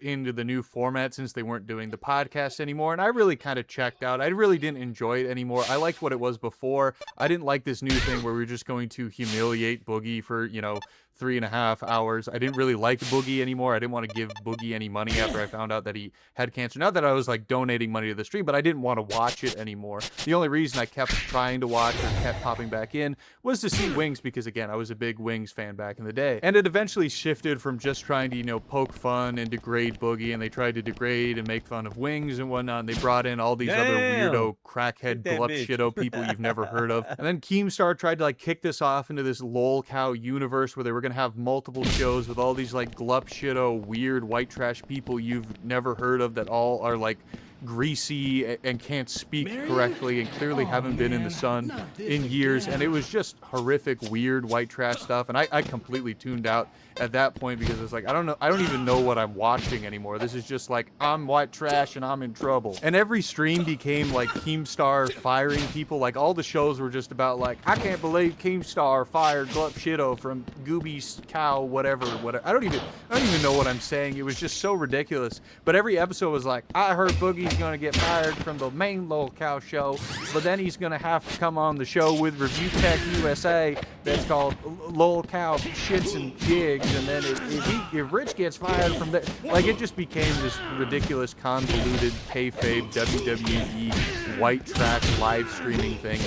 Speaker 18: into the new format since they weren't doing the podcast anymore. And I really kind of checked out. I really didn't enjoy it anymore. I liked what it was before. I didn't like this new thing where we were just going to humiliate Boogie for, you know, 3.5 hours. I didn't really like Boogie anymore. I didn't want to give Boogie any money after I found out that he had cancer. Not that I was like donating money to the stream, but I didn't want to watch it anymore. The only reason I kept trying to watch or kept popping back in was to see Wings because, again, I was a big Wings fan back in the day. And it eventually shifted from just trying to, you know, poke fun and degrade Boogie, and they tried to degrade and make fun of Wings and whatnot, and they brought in all these other weirdo, crackhead, glup shitto people you've never heard of. And then Keemstar tried to like kick this off into this LolCal universe where they were going to have multiple shows with all these like glup shitto, weird white trash people you've never heard of that all are like greasy and can't speak correctly and clearly haven't been in the sun in years. And it was just horrific, weird white trash stuff. And I completely tuned out at that point because it's like, I don't even know what I'm watching anymore. This is just like, I'm white trash and I'm in trouble. And every stream became like Keemstar firing people. Like all the shows were just about like, I can't believe Keemstar fired Glup Shitto from Gooby's cow, whatever. I don't even know what I'm saying. It was just so ridiculous. But every episode was like, I heard Boogie's gonna get fired from the main LolCal show, but then he's gonna have to come on the show with Review Tech USA that's called LolCal Shits and Jigs. And then if Rich gets fired from that, like it just became this ridiculous, convoluted, kayfabe WWE white trash live streaming thing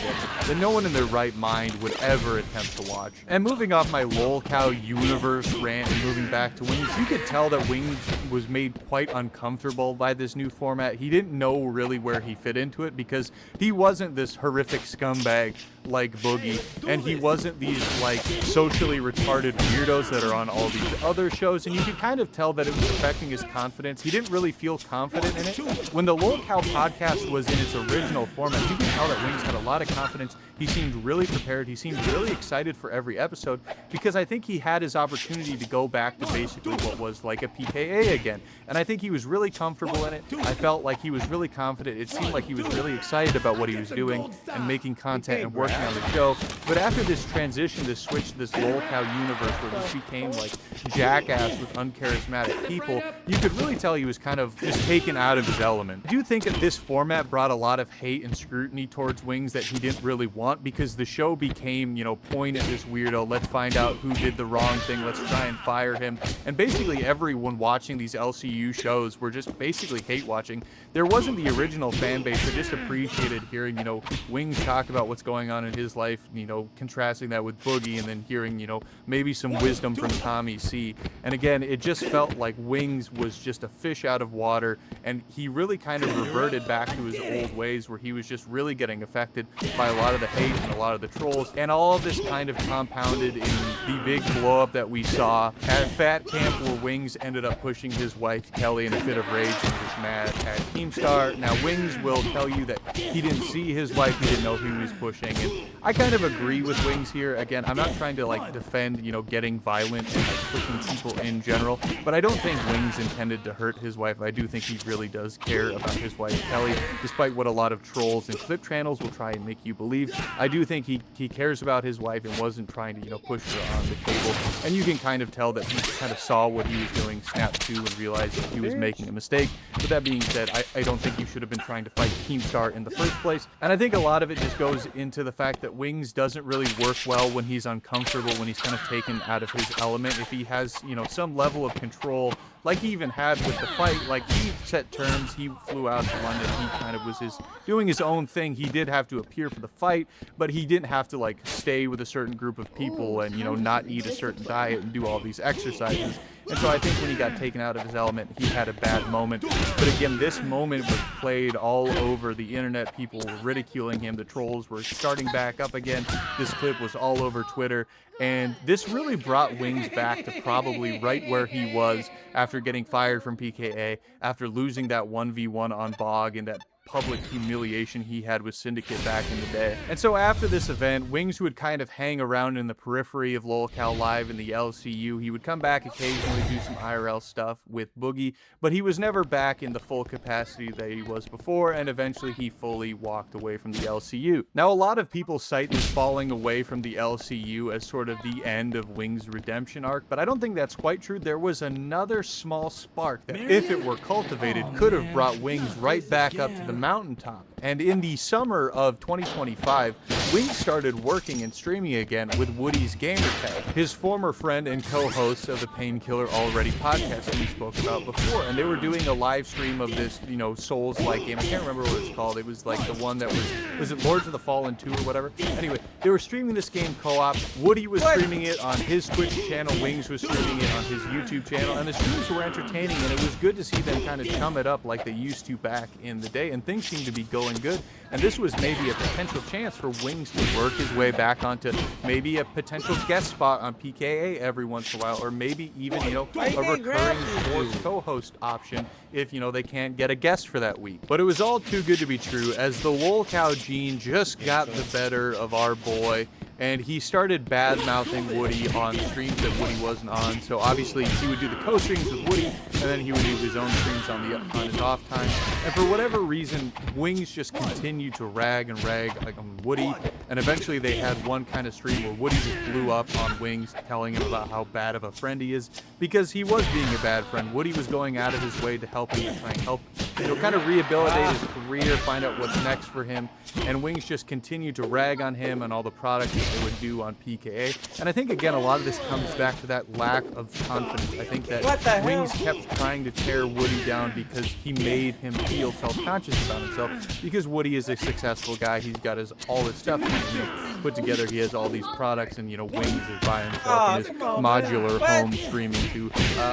Speaker 18: that no one in their right mind would ever attempt to watch. And moving off my LolCal universe rant and moving back to Wings, you could tell that Wings was made quite uncomfortable by this new format. He didn't know really where he fit into it because he wasn't this horrific scumbag like Boogie, and he wasn't these like socially retarded weirdos that are on all these other shows, and you could kind of tell that it was affecting his confidence. He didn't really feel confident in it. When the LolCal podcast was in its original format, you could tell that Wings had a lot of confidence. He seemed really prepared. He seemed really excited for every episode because I think he had his opportunity to go back to basically what was like a PKA again. And I think he was really comfortable in it. I felt like he was really confident. It seemed like he was really excited about what he was doing and making content and working on the show. But after this transition, this switch to this LolCal universe where this became like jackass with uncharismatic people, you could really tell he was kind of just taken out of his element. I do think that this format brought a lot of hate and scrutiny towards Wings that he didn't really want because the show became, you know, point at this weirdo, let's find out who did the wrong thing, let's try and fire him. And basically everyone watching these LCU shows were just basically hate watching. There wasn't the original fan base that just appreciated hearing, you know, Wings talk about what's going on in his life, you know, contrasting that with Boogie and then hearing, you know, maybe some wisdom from Tommy C. And again, it just felt like Wings was just a fish out of water, and he really kind of reverted back to his old ways where he was just really getting affected by a lot of the hate and a lot of the trolls. And all of this kind of compounded in the big blow up that we saw at Fat Camp where Wings ended up pushing his wife Kelly in a fit of rage and was mad at Keemstar. Now Wings will tell you that he didn't see his wife, he didn't know who he was pushing, and And I kind of agree with Wings here. Again, I'm not trying to like defend, you know, getting violent and like pushing people in general, but I don't think Wings intended to hurt his wife. I do think he really does care about his wife, Kelly, despite what a lot of trolls and clip channels will try and make you believe. I do think he cares about his wife and wasn't trying to, you know, push her on the table. And you can kind of tell that he kind of saw what he was doing, snapped to, and realized that he was making a mistake. But that being said, I don't think you should have been trying to fight Keemstar in the first place. And I think a lot of it just goes into the fact that Wings doesn't really work well when he's uncomfortable, when he's kind of taken out of his element. If he has, you know, some level of control, like he even had with the fight, like he set terms, he flew out to London, he kind of was doing his own thing. He did have to appear for the fight, but he didn't have to like stay with a certain group of people and, you know, not eat a certain diet and do all these exercises. And so I think when he got taken out of his element, he had a bad moment. But again, this moment was played all over the internet. People were ridiculing him. The trolls were starting back up again. This clip was all over Twitter. And this really brought Wings back to probably right where he was after getting fired from PKA, after losing that 1v1 on Bog and that public humiliation he had with Syndicate back in the day. And so after this event, Wings would kind of hang around in the periphery of LolCal Live in the LCU. He would come back occasionally, do some IRL stuff with Boogie, but he was never back in the full capacity that he was before, and eventually he fully walked away from the LCU. Now, a lot of people cite this falling away from the LCU as sort of the end of Wings' redemption arc, but I don't think that's quite true. There was another small spark that, if it were cultivated, could have brought Wings right back up to the mountaintop. And in the summer of 2025, Wings started working and streaming again with Woody's Gamertag, his former friend and co-host of the Painkiller Already podcast that we spoke about before. And they were doing a live stream of this, you know, Souls-like game. I can't remember what it's called. It was like the one that was it Lords of the Fallen 2 or whatever? Anyway, they were streaming this game co-op. Woody was streaming it on his Twitch channel. Wings was streaming it on his YouTube channel. And the streams were entertaining, and it was good to see them kind of chum it up like they used to back in the day. And things seemed to be going good. And this was maybe a potential chance for Wings to work his way back onto maybe a potential guest spot on PKA every once in a while, or maybe even, you know, a recurring sports co-host option if, you know, they can't get a guest for that week. But it was all too good to be true, as the LolCow gene just got the better of our boy, and he started bad-mouthing Woody on streams that Woody wasn't on. So obviously he would do the co-streams with Woody, and then he would do his own streams on his off time. And for whatever reason, Wings just continued to rag like on Woody, and eventually they had one kind of stream where Woody just blew up on Wings, telling him about how bad of a friend he is, because he was being a bad friend. Woody was going out of his way to help him, to try and help, you know, kind of rehabilitate his career, find out what's next for him. And Wings just continued to rag on him and all the products that they would do on PKA. And I think, again, a lot of this comes back to that lack of confidence. I think that Wings kept trying to tear Woody down because he made him feel self-conscious about himself, because Woody is a successful guy. He's got all his stuff, you know, put together. He has all these products, and, you know, Wings is by himself in his modular home streaming to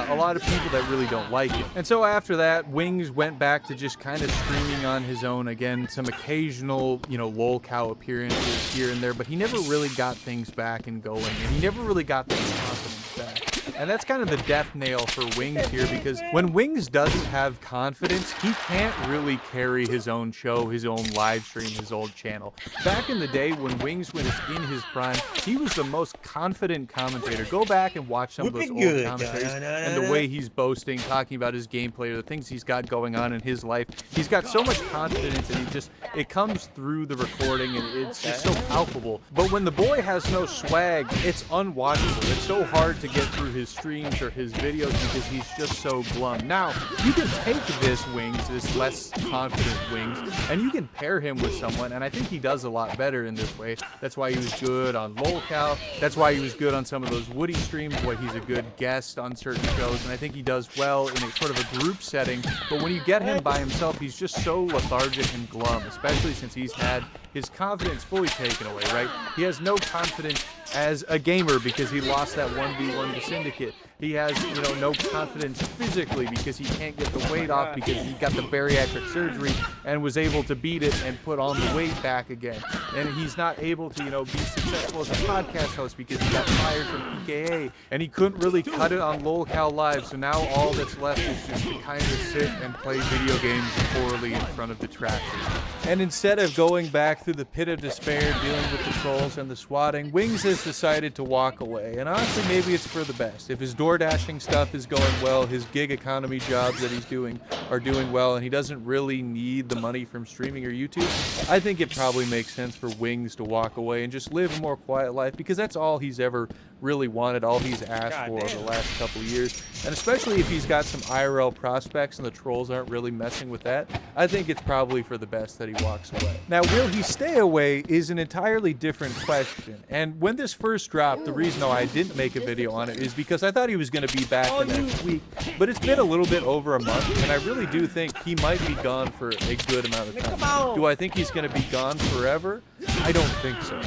Speaker 18: a lot of people that really don't like it. And so after that, Wings went back to just kind of streaming on his own again, some occasional, you know, LolCow appearances here and there, but he never really got things back and going, and he never really got that confidence back. And that's kind of the death nail for Wings here, because when Wings doesn't have confidence, he can't really carry his own show, his own live stream, his old channel. Back in the day when Wings was in his prime, he was the most confident commentator. Go back and watch some of those old commentaries and the way he's boasting, talking about his gameplay, or the things he's got going on in his life. He's got so much confidence, and it comes through the recording, and it's just so palpable. But when the boy has no swag, it's unwatchable. It's so hard to get through his streams or his videos because he's just so glum. Now, you can take this Wings, this less confident Wings, and you can pair him with someone, and I think he does a lot better in this way. That's why he was good on LolCow. That's why he was good on some of those Woody streams, why he's a good guest on certain shows, and I think he does well in a sort of a group setting. But when you get him by himself, he's just so lethargic and glum, especially since he's had his confidence fully taken away, right? He has no confidence as a gamer because he lost that 1v1 to Syndicate. He has, you know, no confidence physically because he can't get the weight off because he got the bariatric surgery and was able to beat it and put on the weight back again. And he's not able to, you know, be successful as a podcast host because he got fired from PKA and he couldn't really cut it on LolCal Live. So now all that's left is just to kind of sit and play video games poorly in front of detractors. And instead of going back through the pit of despair, dealing with the trolls and the swatting, Wings has decided to walk away. And honestly, maybe it's for the best. If his door dashing stuff is going well, his gig economy jobs that he's doing are doing well, and he doesn't really need the money from streaming or YouTube, I think it probably makes sense for Wings to walk away and just live a more quiet life, because that's all he's ever really wanted, all he's asked for over the last couple of years. And especially if he's got some IRL prospects and the trolls aren't really messing with that, I think it's probably for the best that he walks away. Now, will he stay away is an entirely different question. And when this first dropped, the reason why I didn't make a video on it is because I thought he was going to be back the next week. But it's been a little bit over a month, and I really do think he might be gone for a good amount of time. Do I think he's going to be gone forever? I don't think so.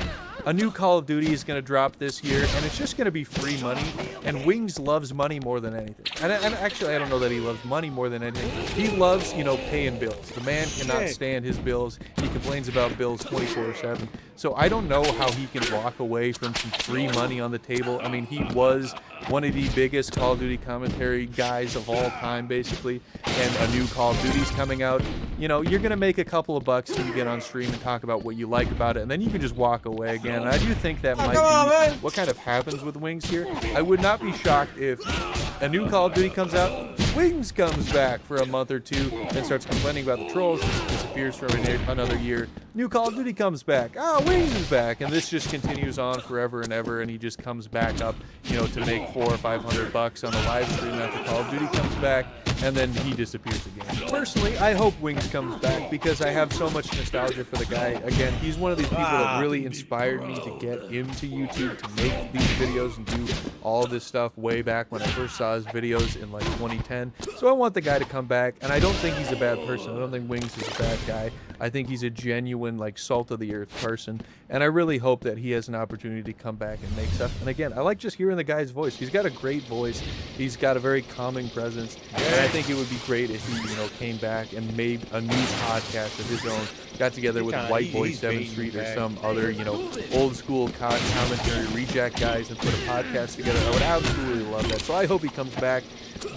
Speaker 18: A new Call of Duty is going to drop this year, and it's just going to be free money, and Wings loves money more than anything. And actually, I don't know that he loves money more than anything. He loves, you know, paying bills. The man cannot stand his bills. He complains about bills 24/7. So I don't know how he can walk away from some free money on the table. I mean, he was one of the biggest Call of Duty commentary guys of all time, basically, and a new Call of Duty's coming out. You know, you're going to make a couple of bucks when you get on stream and talk about what you like about it, and then you can just walk away again. And I do think that might be what kind of happens with Wings here. I would not be shocked if a new Call of Duty comes out, Wings comes back for a month or two and starts complaining about the trolls, disappears for another year. New Call of Duty comes back. Ah, Wings is back, and this just continues on forever and ever, and he just comes back up, you know, to make $400 or $500 on a live stream after Call of Duty comes back, and then he disappears again. Personally, I hope Wings comes back because I have so much nostalgia for the guy. Again, he's one of these people that really inspired me to get into YouTube, to make these videos and do all this stuff way back when I first saw his videos in like 2010. So I want the guy to come back, and I don't think he's a bad person. I don't think Wings is a bad guy. I think he's a genuine, like, salt of the earth person, and I really hope that he has an opportunity to come back and make stuff. And again, I like just hearing the guy's voice. He's got a great voice. He's got a very calming presence, and I think it would be great if he, you know, came back and made a new podcast of his own, got together with White Boy 7th Street or some other, you know, old school commentary reject guys and put a podcast together. I would absolutely love that. So I hope he comes back.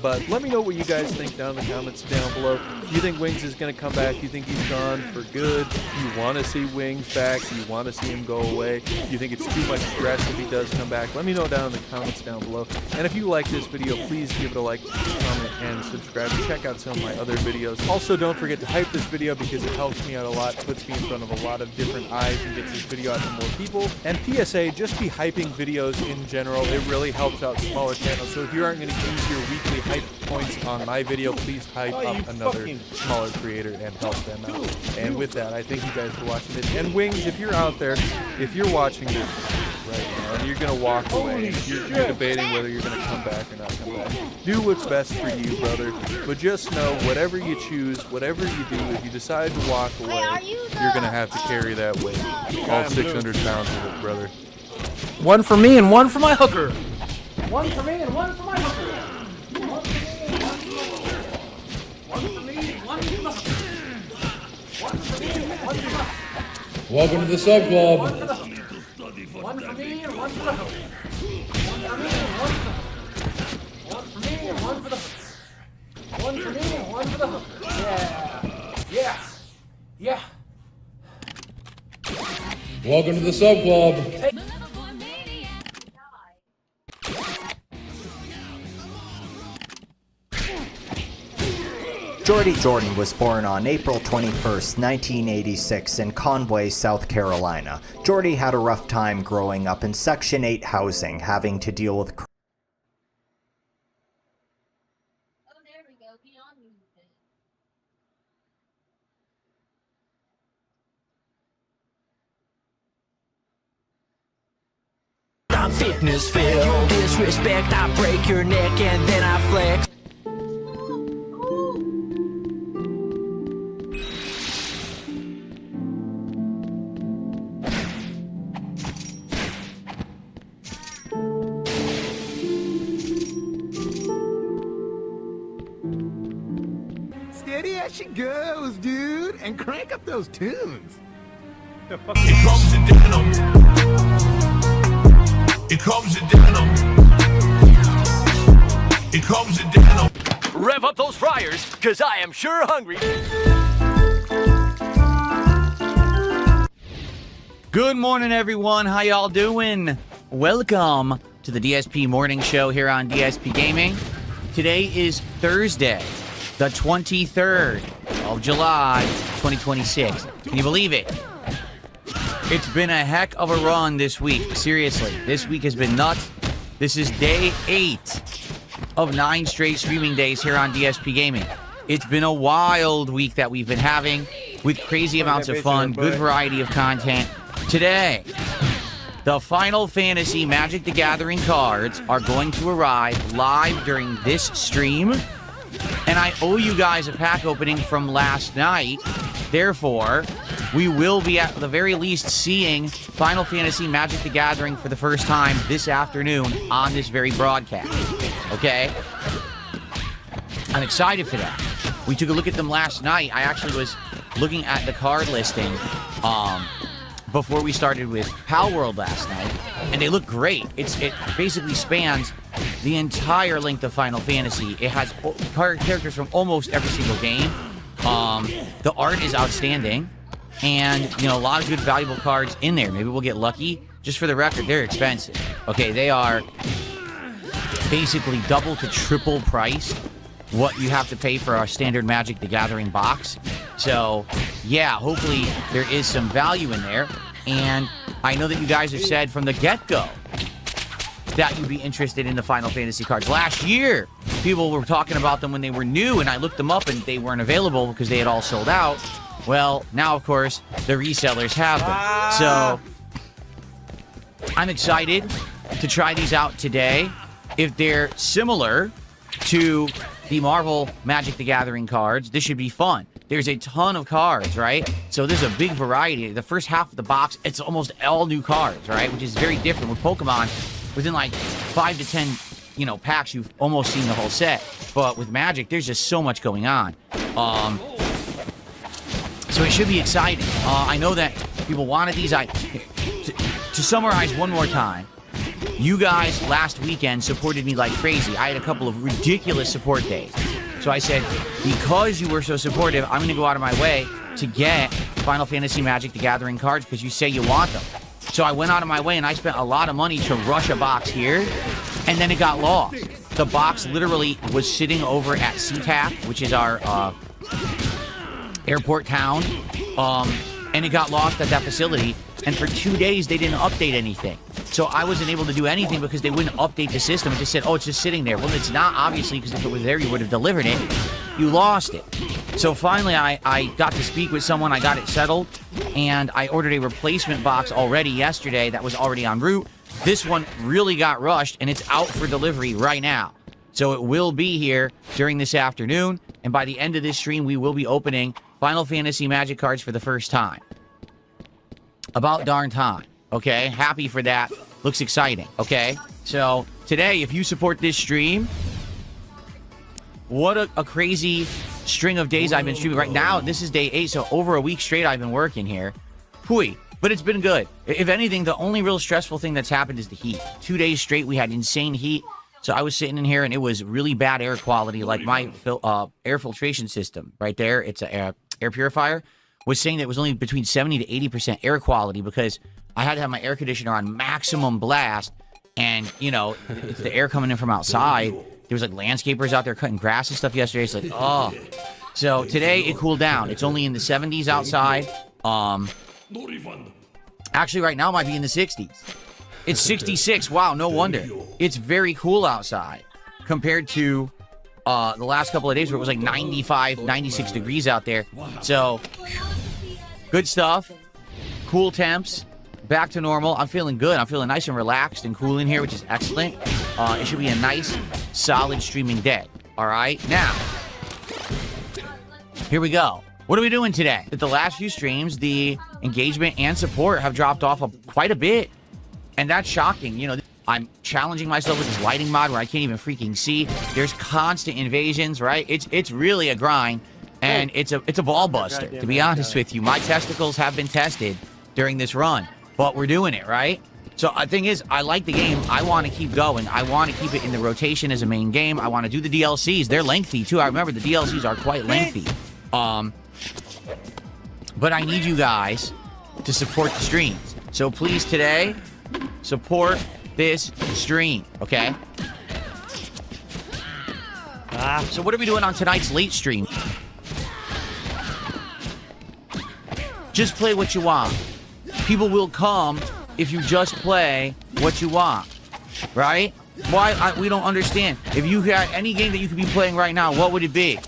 Speaker 18: But let me know what you guys think down in the comments down below. Do you think Wings is going to come back? Do you think he's gone for good? Do you want to see Wings back? Do you want to see him go away? Do you think it's too much stress if he does come back? Let me know down in the comments down below. And if you like this video, please give it a like, comment, and subscribe. Check out some of my other videos. Also, don't forget to hype this video because it helps me out a lot, puts me in front of a lot of different eyes, and gets this video out to more people. And PSA, just be hyping videos in general. It really helps out smaller channels. So if you aren't going to use your weekly hype points on my video, please hype up another smaller creator and help them out. And with that, I thank you guys for watching this. And Wings, if you're out there, if you're watching this right now and you're going to walk away, you're debating whether you're going to come back or not come back, do what's best for you, brother. But just know, whatever you choose, whatever you do, if you decide to walk away, you're going to have to carry that weight. All 600 pounds of it, brother.
Speaker 13: One for me and one for my hooker. One for me and one for my hooker.
Speaker 14: Welcome to the sub club.
Speaker 13: One for me and one for the hook. One for me and one for the hook. One for me and one for the hook. Yeah. Yeah.
Speaker 14: Welcome to the sub club.
Speaker 19: Jordy Jordan was born on April 21st, 1986 in Conway, South Carolina. Jordy had a rough time growing up in Section 8 housing, having to deal with
Speaker 22: I'm fitness filled. Disrespect, I break your neck and then I flex.
Speaker 10: Steady as she goes, dude, and crank up those tunes.
Speaker 1: The fuck?
Speaker 15: It comes in denim. It comes in denim. It comes in denim.
Speaker 22: Rev up those fryers, cause I am sure hungry.
Speaker 16: Good morning, everyone. How y'all doing? Welcome to the DSP Morning Show here on DSP Gaming. Today is Thursday, the 23rd of July, 2026. Can you believe it? It's been a heck of a run this week. Seriously, this week has been nuts. This is day 8 of 9 straight streaming days here on DSP Gaming. It's been a wild week that we've been having with crazy amounts of fun, good variety of content. Today, the Final Fantasy Magic the Gathering cards are going to arrive live during this stream. And I owe you guys a pack opening from last night. Therefore, we will be at the very least seeing Final Fantasy Magic the Gathering for the first time this afternoon on this very broadcast. Okay? I'm excited for that. We took a look at them last night. I actually was looking at the card listing before we started with Pal World last night, and they look great. It basically spans the entire length of Final Fantasy. It has characters from almost every single game. The art is outstanding, and a lot of good valuable cards in there. Maybe we'll get lucky. Just for the record, they're expensive. Okay, they are basically double to triple price what you have to pay for our standard Magic the Gathering box. So, yeah, hopefully there is some value in there. And I know that you guys have said from the get-go that you'd be interested in the Final Fantasy cards. Last year, people were talking about them when they were new, and I looked them up and they weren't available because they had all sold out. Well, now, of course, the resellers have them. So, I'm excited to try these out today. If they're similar to the Marvel Magic the Gathering cards, this should be fun. There's a ton of cards, right? So there's a big variety. The first half of the box, it's almost all new cards, right? Which is very different. With Pokemon, within like 5 to 10, packs, you've almost seen the whole set. But with Magic, there's just so much going on. So it should be exciting. I know that people wanted these. To summarize one more time, you guys last weekend supported me like crazy. I had a couple of ridiculous support days. So I said, because you were so supportive, I'm going to go out of my way to get Final Fantasy Magic the Gathering cards because you say you want them. So I went out of my way and I spent a lot of money to rush a box here, and then it got lost. The box literally was sitting over at SeaTac, which is our airport town, and it got lost at that facility. And for 2 days, they didn't update anything. So I wasn't able to do anything because they wouldn't update the system. It just said, oh, it's just sitting there. Well, it's not, obviously, because if it was there, you would have delivered it. You lost it. So finally, I got to speak with someone. I got it settled. And I ordered a replacement box already yesterday that was already en route. This one really got rushed, and it's out for delivery right now. So it will be here during this afternoon. And by the end of this stream, we will be opening Final Fantasy Magic cards for the first time. About darn time. Okay, happy for that. Looks exciting, okay? So, today, if you support this stream, what a crazy string of days I've been streaming. Right now, this is day 8, so over a week straight I've been working here. Hooey, but it's been good. If anything, the only real stressful thing that's happened is the heat. 2 days straight, we had insane heat. So I was sitting in here, and it was really bad air quality, like my air filtration system right there. It's an air purifier. Was saying that it was only between 70 to 80% air quality because I had to have my air conditioner on maximum blast, and it's the air coming in from outside. There was like landscapers out there cutting grass and stuff yesterday. It's like, oh. So today it cooled down. It's only in the 70s outside. Actually, right now it might be in the 60s. It's 66. Wow, no wonder. It's very cool outside compared to the last couple of days where it was like 95, 96 degrees out there. So, good stuff. Cool temps. Back to normal. I'm feeling good. I'm feeling nice and relaxed and cool in here, which is excellent. It should be a nice, solid streaming day. All right? Now, here we go. What are we doing today? At the last few streams, the engagement and support have dropped off quite a bit. And that's shocking. I'm challenging myself with this lighting mod where I can't even freaking see. There's constant invasions, right? It's really a grind, and it's a ball buster, to be honest with you. My testicles have been tested during this run, but we're doing it, right? So the thing is, I like the game. I want to keep going. I want to keep it in the rotation as a main game. I want to do the DLCs. They're lengthy, too. I remember the DLCs are quite lengthy. But I need you guys to support the streams. So please, today, support this stream, okay? So what are we doing on tonight's late stream? Just play what you want. People will come if you just play what you want, right? We don't understand. If you had any game that you could be playing right now, what would it be?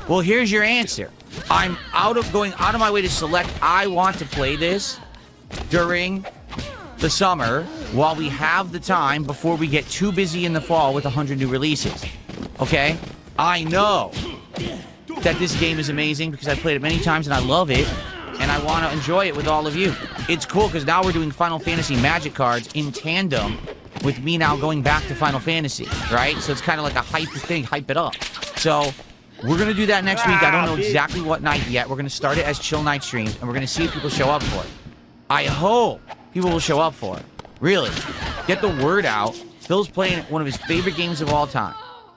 Speaker 16: Well, here's your answer. I'm going out of my way to select I want to play this during the summer while we have the time before we get too busy in the fall with 100 new releases. Okay? I know that this game is amazing because I've played it many times and I love it, and I want to enjoy it with all of you. It's cool because now we're doing Final Fantasy Magic cards in tandem with me now going back to Final Fantasy, right? So it's kind of like a hype thing, hype it up. So we're going to do that next week. I don't know exactly what night yet. We're going to start it as chill night streams, and we're going to see if people show up for it. I hope people will show up for it. Really. Get the word out. Phil's playing one of his favorite games of all time.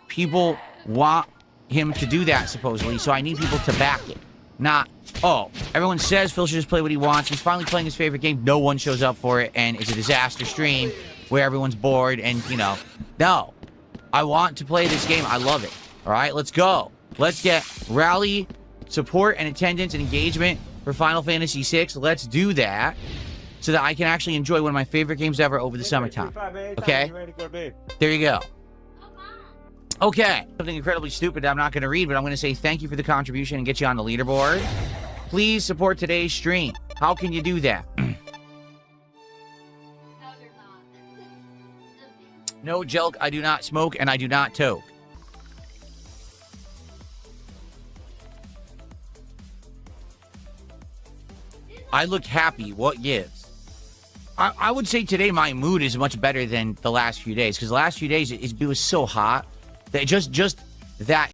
Speaker 16: People want him to do that, supposedly, so I need people to back it. Not, oh, everyone says Phil should just play what he wants. He's finally playing his favorite game. No one shows up for it, and it's a disaster stream where everyone's bored, and, you know. No. I want to play this game. I love it. All right, let's go. Let's get rally, support, and attendance and engagement for Final Fantasy VI. Let's do that so that I can actually enjoy one of my favorite games ever over the summertime. Okay? There you go. Okay. Something incredibly stupid that I'm not going to read, but I'm going to say thank you for the contribution and get you on the leaderboard. Please support today's stream. How can you do that? No joke, I do not smoke and I do not toke. I look happy. What gives? I would say today my mood is much better than the last few days, because the last few days it was so hot that just that